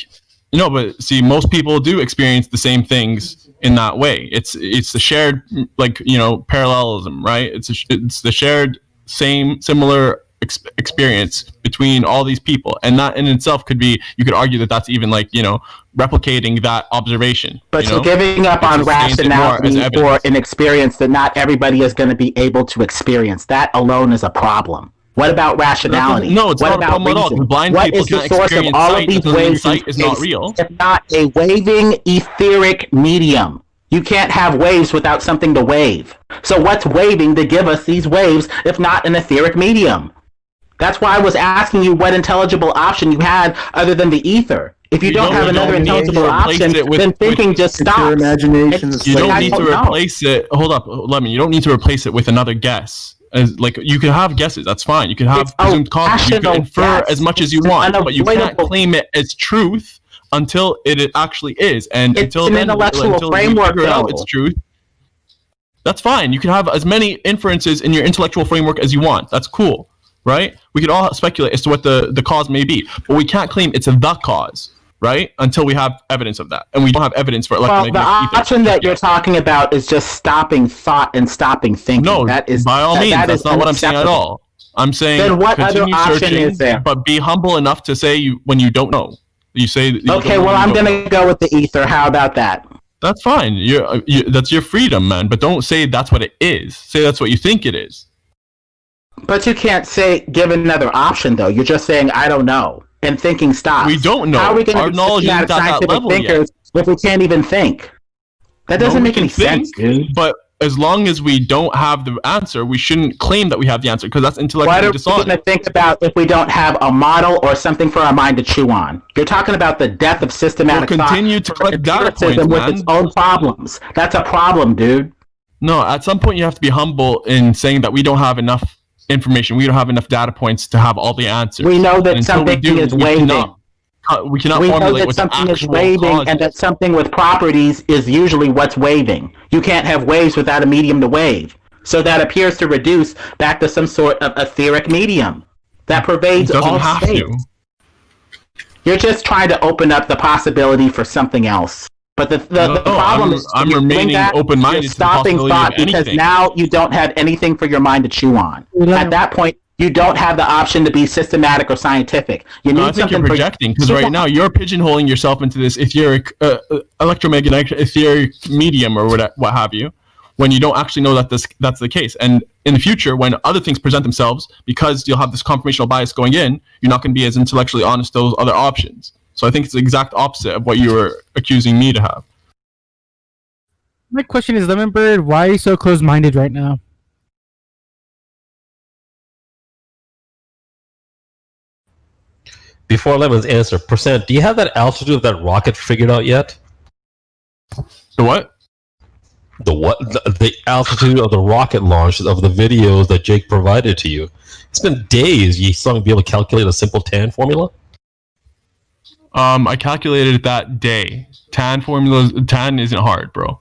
no, but see, most people do experience the same things in that way. It's the shared, like, parallelism, right? It's the shared similar experience between all these people, and that in itself could be, you could argue that that's even like, replicating that observation. But you're giving up on rationality for an experience that not everybody is going to be able to experience. That alone is a problem. What about rationality? No, it's not a problem at all. Blind people can't experience sight because sight is not real. It's not a waving etheric medium. You can't have waves without something to wave. So what's waving to give us these waves if not an etheric medium? That's why I was asking you what intelligible option you had other than the ether. If you don't have another intelligible option, then thinking just stops. You don't need to replace it. Hold up, Lemon. You don't need to replace it with another guess. Like, you can have guesses, that's fine. You can have presumed causes. You can infer as much as you want, but you can't claim it as truth until it actually is. And until then, until you figure out its truth, that's fine. You can have as many inferences in your intellectual framework as you want. That's cool, right? We can all speculate as to what the cause may be, but we can't claim it's the cause, right? Until we have evidence of that, and we don't have evidence for electromagnetic ether. The option that you're talking about is just stopping thought and stopping thinking. No, that is by all means. That's not what I'm saying at all. I'm saying then what other option searching, is there? But be humble enough to say when you don't know. You say that okay. Well, I'm going to go with the ether. How about that? That's fine. That's your freedom, man. But don't say that's what it is. Say that's what you think it is. But you can't give another option, though. You're just saying I don't know. And thinking stops. We don't know. How are we going to be systematic scientific thinkers if we can't even think? That doesn't make any sense, dude. But as long as we don't have the answer, we shouldn't claim that we have the answer, because that's intellectually dishonest. What are we going to think about if we don't have a model or something for our mind to chew on? You're talking about the death of systematic thought. Continue to collect data points, with its own problems. That's a problem, dude. No, at some point you have to be humble in saying that we don't have enough information. We don't have enough data points to have all the answers. We know that something is waving. We cannot formulate what the actual something is waving, and that something with properties is usually what's waving. You can't have waves without a medium to wave. So that appears to reduce back to some sort of etheric medium that pervades all space. You're just trying to open up the possibility for something else. But the problem is I'm remaining open-minded to the possibility of anything. Because now you don't have anything for your mind to chew on. At that point, you don't have the option to be systematic or scientific. You need I think you're projecting, because right now you're pigeonholing yourself into this etheric, electromagnetic etheric medium or what have you, when you don't actually know that that's the case. And in the future, when other things present themselves, because you'll have this confirmational bias going in, you're not going to be as intellectually honest to those other options. So I think it's the exact opposite of what you were accusing me to have. My question is, Lemon Bird, why are you so close-minded right now? Before Lemon's answer, Percent, do you have that altitude of that rocket figured out yet? The what? The what? The altitude of the rocket launch of the videos that Jake provided to you. It's been days. You still be able to calculate a simple tan formula? I calculated it that day. Tan isn't hard, bro.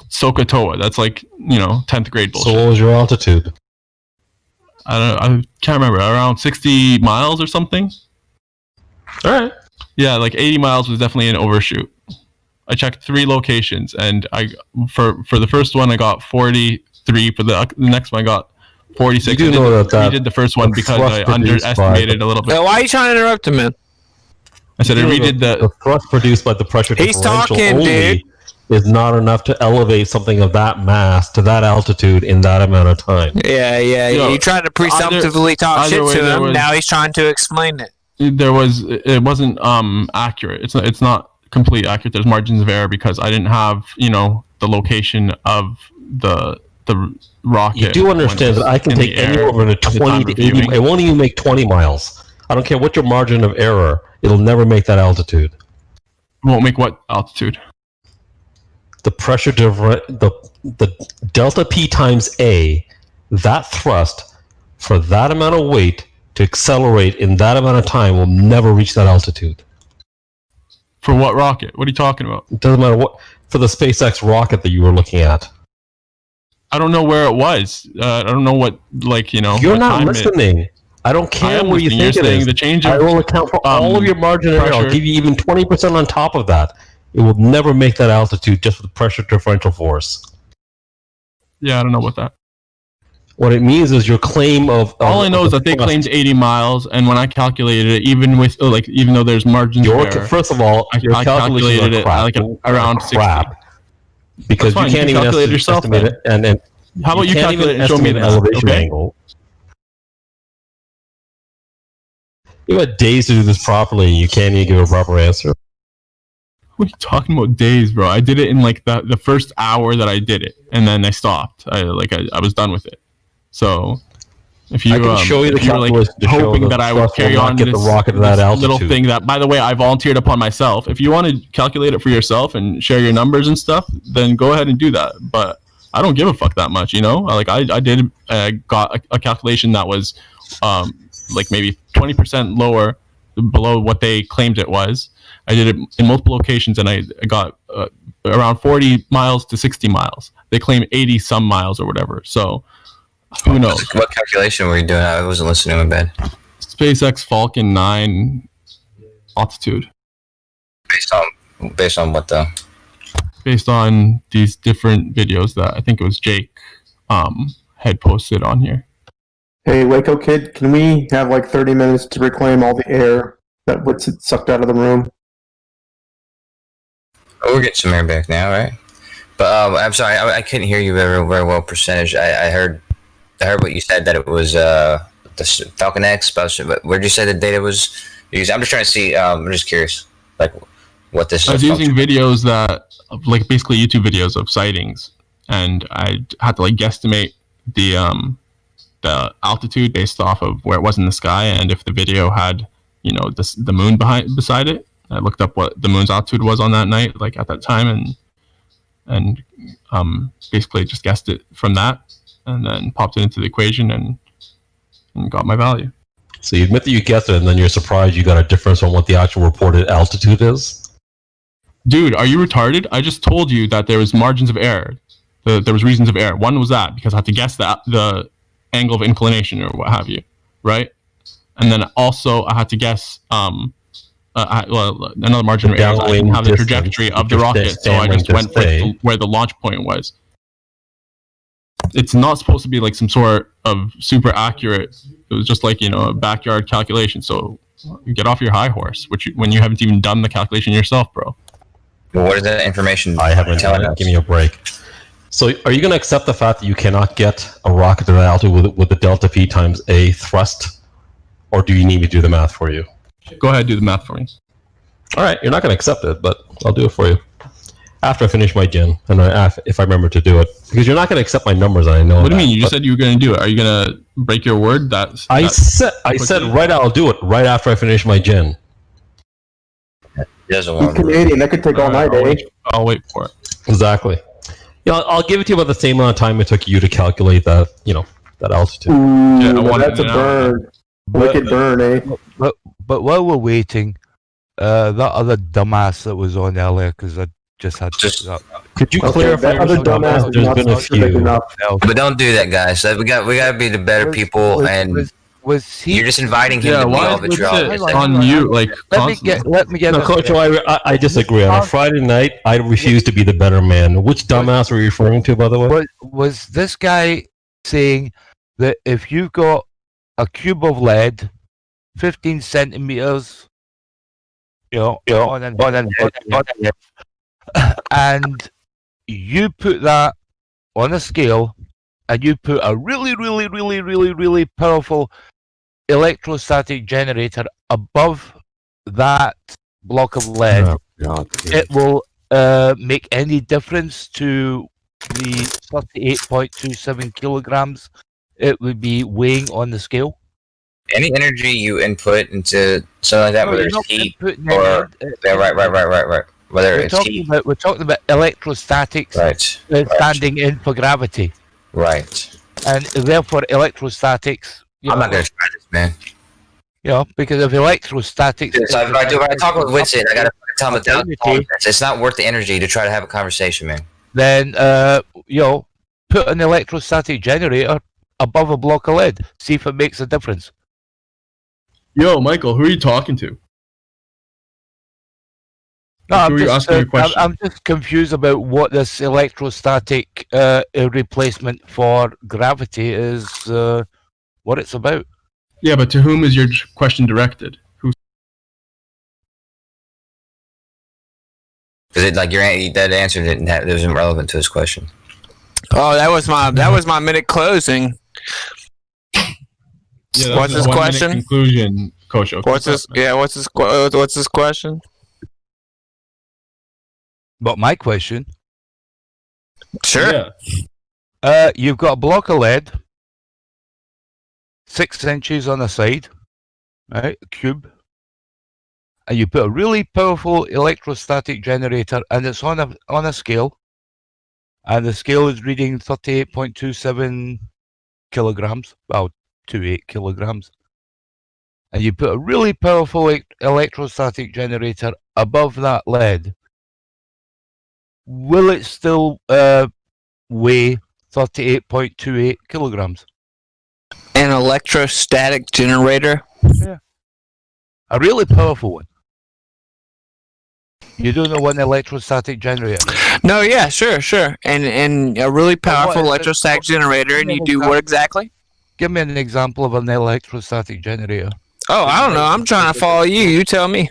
SOHCAHTOA. That's like, 10th grade bullshit. So what was your altitude? I can't remember. Around 60 miles or something. All right. Yeah, like 80 miles was definitely an overshoot. I checked 3 locations, and for the first one I got 43. For the next one I got 46. You do know that I redid the first one because I underestimated a little bit. Why are you trying to interrupt him, man? I said I redid the thrust produced by the pressure differential only is not enough to elevate something of that mass to that altitude in that amount of time. Yeah. You tried to presumptively talk shit to him. Now he's trying to explain it. It wasn't accurate. It's not completely accurate. There's margins of error because I didn't have the location of the rocket. You do understand that I can take anywhere from 20 to 80. It won't even make 20 miles. I don't care what your margin of error. It'll never make that altitude. Won't make what altitude? the pressure the delta P times A, that thrust for that amount of weight to accelerate in that amount of time will never reach that altitude. For what rocket? What are you talking about? It doesn't matter what, for the SpaceX rocket that you were looking at. I don't know where it was. I don't know what, like, you know. You're not listening. I don't care where you think it is. The change of, I will account for all of your margin of error. I'll give you even 20% on top of that. It will never make that altitude just with pressure differential force. Yeah, I don't know what that. What it means is your claim of... all I know is that they claimed 80 miles, and when I calculated it, even with, like, even though there's margins of error... First of all, I calculated it like around 60. Because you can't even calculate it yourself, estimate it, and how about you calculate it and show me the elevation angle? You had days to do this properly, and you can't even give a proper answer. What are you talking about days, bro? I did it in like the first hour that I did it, and then I stopped. I was done with it. So if you I can show you the calculation like hoping that I would carry on get the rocket to that altitude. Little thing that, by the way, I volunteered upon myself. If you want to calculate it for yourself and share your numbers and stuff, then go ahead and do that. But I don't give a fuck that much, you know. Like I did got a calculation that was like maybe 20% lower below what they claimed it was. I did it in multiple locations, and I got around 40 miles to 60 miles. They claim 80 some miles or whatever. So who knows? What calculation were you doing? I wasn't listening in bed. SpaceX Falcon 9 altitude. Based on what though? Based on these different videos that I think it was Jake had posted on here. Hey, Waco Kid, can we have like 30 minutes to reclaim all the air that was sucked out of the room? Oh, we're getting some air back now, right? But I'm sorry, I couldn't hear you very well. Percentage. I heard what you said, that it was the Falcon X. But where did you say the data was used? I'm just trying to see. I'm just curious, like what this. I was using videos that, like, basically YouTube videos of sightings, and I had to like guesstimate the altitude based off of where it was in the sky, and if the video had, you know, the moon beside it. I looked up what the moon's altitude was on that night, like at that time, and basically just guessed it from that, and then popped it into the equation and got my value. So you admit that you guessed it, and then you're surprised you got a difference on what the actual reported altitude is? Dude, are you retarded? I just told you that there was margins of error. There was reasons of error. One was that because I had to guess the angle of inclination or what have you, right? And then also I had to guess another margin of error is I didn't have the trajectory of the rocket, so I just went with where the launch point was. It's not supposed to be like some sort of super accurate. It was just like, you know, a backyard calculation. So you get off your high horse, when you haven't even done the calculation yourself, bro. Well, what is that information? I haven't. Give me a break. So are you going to accept the fact that you cannot get a rocket to that altitude with the delta P times A thrust, or do you need me to do the math for you? Go ahead, do the math for me. All right, you're not going to accept it, but I'll do it for you after I finish my gen, and if I remember to do it, because you're not going to accept my numbers. I know. What do you mean? You just said you were going to do it. Are you going to break your word? I said right. I'll do it right after I finish my gen. He's Canadian. That could take all night, eh? I'll wait for it. Exactly. Yeah, I'll give it to you about the same amount of time it took you to calculate that. You know, that altitude. Ooh, yeah, that's a burn. Wicked burn, eh? But while we're waiting, that other dumbass that was on earlier, because I just had to. Could you clarify? That other dumbass there's been a few. But don't do that, guys. We got to be the better people, and was he? You're just inviting him to be all vitriolic. On you, like. Let me get. No, Coach, I disagree. On a Friday night, I refuse to be the better man. Which dumbass were you referring to, by the way? Was this guy saying that if you've got a cube of lead, 15 centimeters, and you put that on a scale, and you put a really powerful electrostatic generator above that block of lead, it will make any difference to the 38.27 kilograms it would be weighing on the scale? Any energy you input into something like that, whether it's heat or... right. Whether We're it's talking heat. about electrostatics standing in for gravity. Right. And therefore electrostatics. I'm not gonna try this, man. You know, because if electrostatics. When I talk with Winston, I gotta tell him it's not worth the energy to try to have a conversation, man. Then put an electrostatic generator above a block of lead. See if it makes a difference. Yo, Michael, who are you talking to? No, I'm just confused about what this electrostatic replacement for gravity is. What it's about. Yeah, but to whom is your question directed? Who? Because that answer wasn't relevant to his question. Oh, that was my minute closing. Yeah, what's his question? Conclusion, Coach. What's his question? But my question. Sure. Yeah. You've got a block of lead, 6 inches on the side, right? A cube. And you put a really powerful electrostatic generator, and it's on a scale. And the scale is reading 38.27 kilograms. Well, 28 kilograms. And you put a really powerful electrostatic generator above that lead. Will it still weigh 38.28 kilograms? An electrostatic generator? Yeah. A really powerful one. You don't know what an electrostatic generator is? No, yeah, sure. And a really powerful electrostatic generator, and you do what exactly? Give me an example of an electrostatic generator. Oh, I don't know. I'm trying to follow you. You tell me.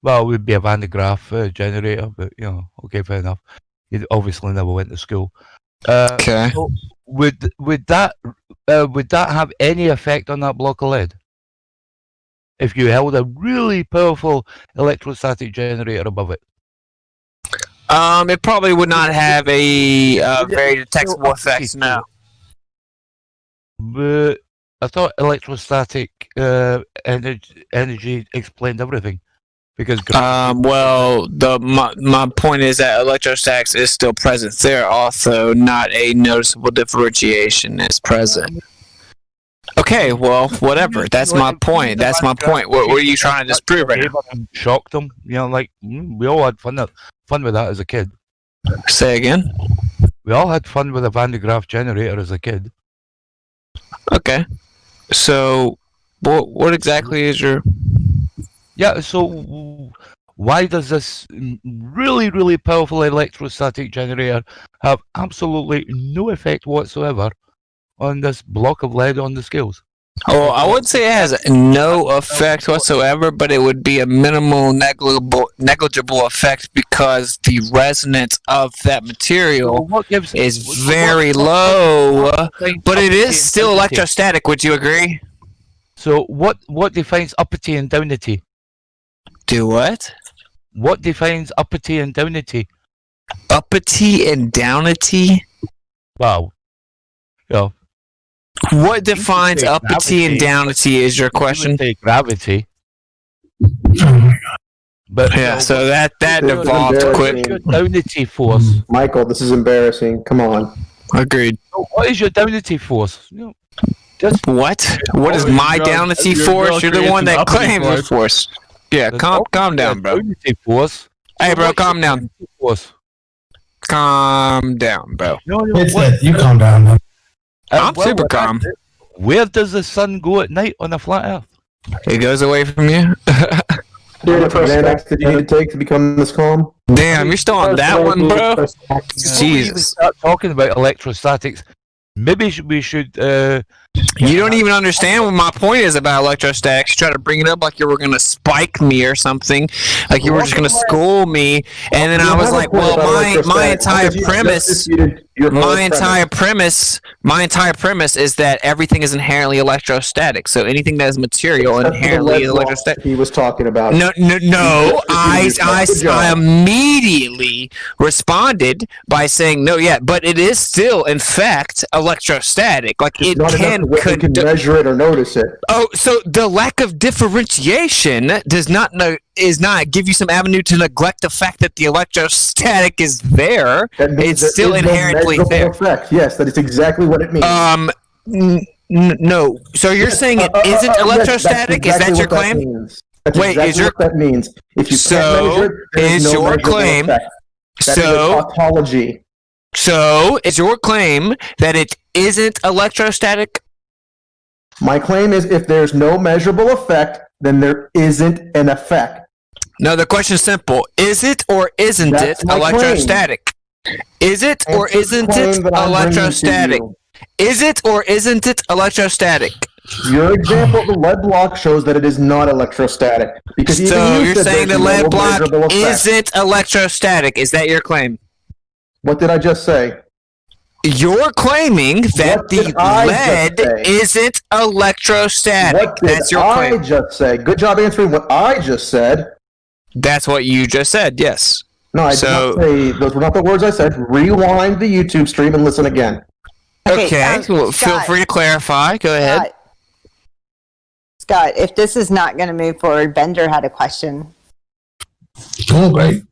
Well, it would be a Van de Graaff generator, but okay, fair enough. You obviously never went to school. Okay. So would that have any effect on that block of lead? If you held a really powerful electrostatic generator above it? It probably would not have a very detectable effect. No. But I thought electrostatic energy explained everything. Because my point is that electrostatics is still present there. Also, not a noticeable differentiation is present. Okay, well, whatever. That's my point. What were you trying to disprove right now? Shocked them. We all had fun with that as a kid. Say again? We all had fun with a Van de Graaff generator as a kid. Okay. So, what exactly is your... Yeah, so why does this really, really powerful electrostatic generator have absolutely no effect whatsoever on this block of lead on the scales? Oh, I would say it has no effect whatsoever, but it would be a minimal negligible effect because the resonance of that material is very low, but it is still electrostatic. Would you agree? So what defines uppity and downity? Do what? What defines uppity and downity? Uppity and downity? Wow. Yeah. What defines uppity and downity is your question? Gravity. But yeah, so that evolved quick. Downity force. Michael, this is embarrassing. Come on. Agreed. So what is your downity force? What? What is my downity force? You're the one that claims the force. Yeah, calm down, bro. Hey, bro, calm down. Calm down, bro. You calm down, man. I'm super calm. Where does the sun go at night on a flat Earth? It goes away from you. Xanax did you need to take to become this calm? Damn, you're still on that one, bro? Jesus. Start talking about electrostatics. Maybe we should. You don't even understand what my point is about electrostatics. You try to bring it up like you were going to spike me or something, like you were just going to school me, and then I was like, well, my entire premise is that everything is inherently electrostatic. So anything that is material inherently is electrostatic. He was talking about. No. I immediately responded by saying no. Yeah, but it is still, in fact, electrostatic. Like it can can measure it or notice it. Oh, so the lack of differentiation does not give you some avenue to neglect the fact that the electrostatic is there. It's still inherently there. Effect. Yes, that is exactly what it means. No. So you're saying it isn't electrostatic? Yes, is that your claim? Wait, exactly what that means. If you can't measure it, is no your claim? Effect. That is a tautology. So is your claim that it isn't electrostatic? My claim is if there's no measurable effect, then there isn't an effect. No, the question is simple. Is it or isn't it electrostatic? Is it or isn't it electrostatic? Is it or isn't it electrostatic? Your example of the lead block shows that it is not electrostatic. Because so you're saying the lead block isn't electrostatic. Is that your claim? What did I just say? You're claiming that the lead isn't electrostatic. What did That's your claim. I just say? Good job answering what I just said. That's what you just said, yes. No, I did not say, those were not the words I said. Rewind the YouTube stream and listen again. Okay, well, feel free to clarify. Go ahead. Scott, if this is not going to move forward, Bender had a question. Oh, great.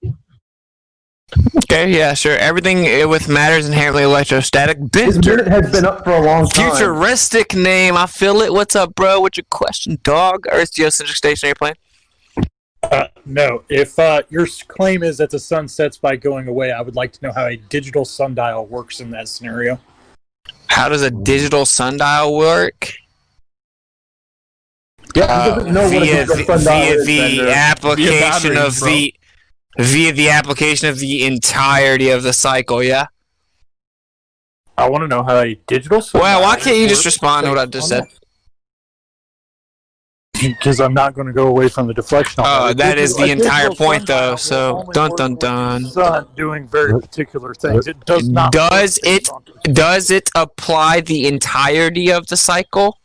Okay, yeah, sure. Everything with matter is inherently electrostatic. His minute has been up for a long time. Futuristic name, I feel it. What's up, bro? What's your question, dog? Earth geocentric stationary plane? No. If your claim is that the sun sets by going away, I would like to know how a digital sundial works in that scenario. How does a digital sundial work? Yeah, via the application of the entirety of the cycle, yeah? I want to know how a digital sundial Well, why can't you just respond to what I just said? Because I'm not going to go away from the deflection. Oh, that is the entire point, though. So, dun dun dun. Sun doing very particular things. It does not. Does it apply the entirety of the cycle?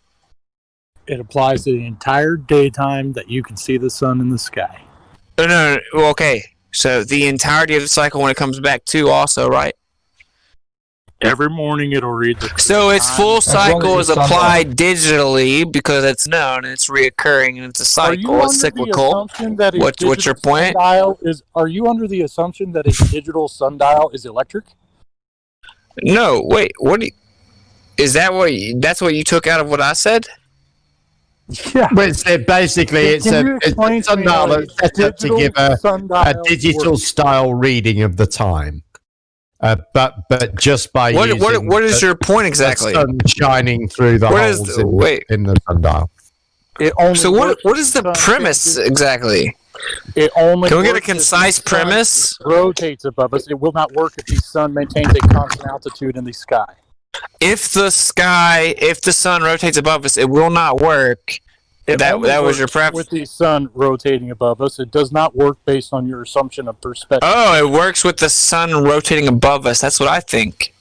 It applies to the entire daytime that you can see the sun in the sky. No. Well, okay. So the entirety of the cycle when it comes back too, also, right? Every morning it'll read the. So its full cycle is applied digitally because it's known, it's reoccurring, and it's a cycle. It's cyclical. What's your point? Are you under the assumption that a digital sundial is electric? No. Wait. Is that that's what you took out of what I said? Yeah. But basically, it's a sundial that's set up to give a digital style reading of the time. But just by using what is your point exactly? The sun shining through the holes in the sundial. So what is the premise exactly? It only Can we get a concise premise? Rotates above us. It will not work if the sun maintains a constant altitude in the sky. If the sun rotates above us, it will not work. That was your preference. With the sun rotating above us, it does not work based on your assumption of perspective. Oh, it works with the sun rotating above us. That's what I think.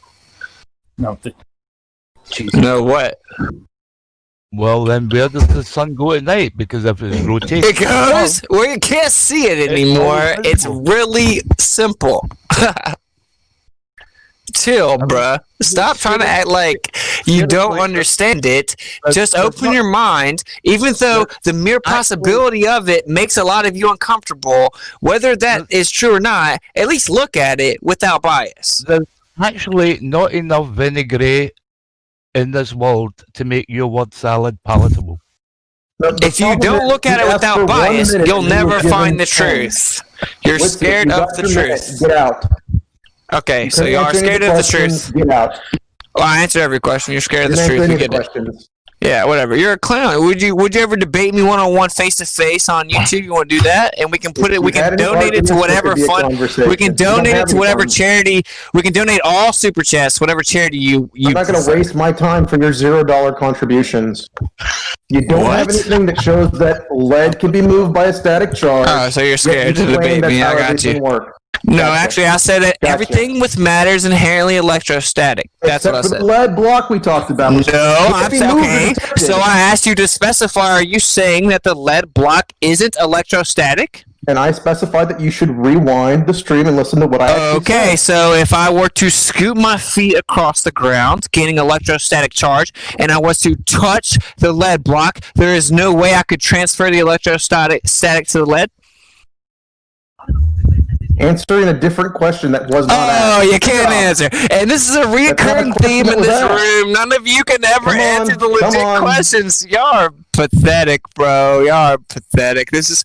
No. No, what? Well, then where does the sun go at night? Because if it's rotating... It goes where you can't see it anymore. It's really simple. Chill, bruh. Stop trying to act like you don't understand it. Just open your mind, even though the mere possibility of it makes a lot of you uncomfortable. Whether that is true or not, at least look at it without bias. There's actually not enough vinaigrette in this world to make your word salad palatable. If you don't look at it without bias, you'll never find the truth. You're scared of the truth. Get out. Okay, so you are scared of the truth. Get out. Well, I answered every question. You're scared of the truth. You get it. Yeah, whatever. You're a clown. Would you ever debate me one-on-one, face-to-face on YouTube? You want to do that? And we can put it. We can donate it to whatever fund. We can donate it to whatever charity. We can donate all super chats, whatever charity you. I'm not going to waste my time for your $0 contributions. You don't have anything that shows that lead can be moved by a static charge. Oh, so you're scared to debate me. I got you. No, actually, I said that everything with matter is inherently electrostatic. That's what I said. The lead block we talked about. No, I'm saying, okay. So I asked you to specify, are you saying that the lead block isn't electrostatic? and I specified that you should rewind the stream and listen to what I actually Okay, said. so if I were to scoot my feet across the ground, gaining electrostatic charge, and I was to touch the lead block, there is no way I could transfer the electrostatic to the lead? Answering a different question that was not asked. Oh, you can't answer. And this is a recurring theme in this room. None of you can ever answer the legit questions. Y'all are pathetic, bro. Y'all are pathetic. This is,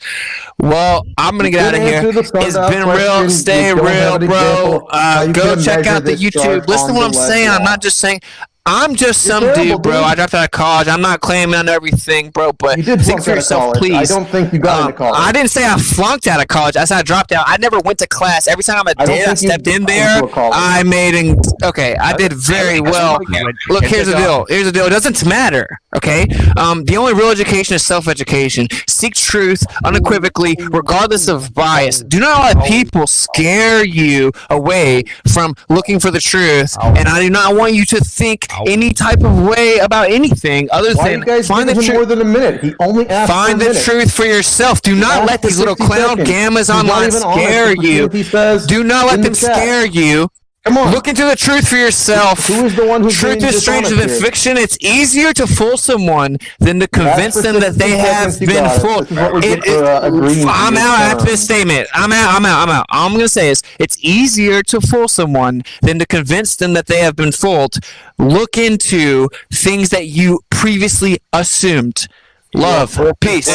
well, I'm going to get out of here. It's been real. Stay real, bro. Go check out the YouTube. Listen to what I'm saying. I'm not just saying. I'm just some dude, bro. I dropped out of college. I'm not claiming on everything, bro, but think for yourself, please. I don't think you got into college. I didn't say I flunked out of college. I said I dropped out. I never went to class. Every time I stepped in there, I made I did very well. Look, here's the deal. Here's the deal. It doesn't matter, okay? The only real education is self-education. Seek truth unequivocally, regardless of bias. Do not let people scare you away from looking for the truth, and I do not want you to think any type of way about anything other than find the truth. More than a minute. He only asked Find the truth for yourself. Do not let these little clown gammas online scare you. Do not let them scare you. Come on. Look into the truth for yourself. Who is the one who's Truth being is stranger than dishonest here? fiction. It's easier to fool someone than to convince them that they have been fooled. I'm out after this statement. I'm out. All I'm going to say is it's easier to fool someone than to convince them that they have been fooled. Look into things that you previously assumed. Love. Peace.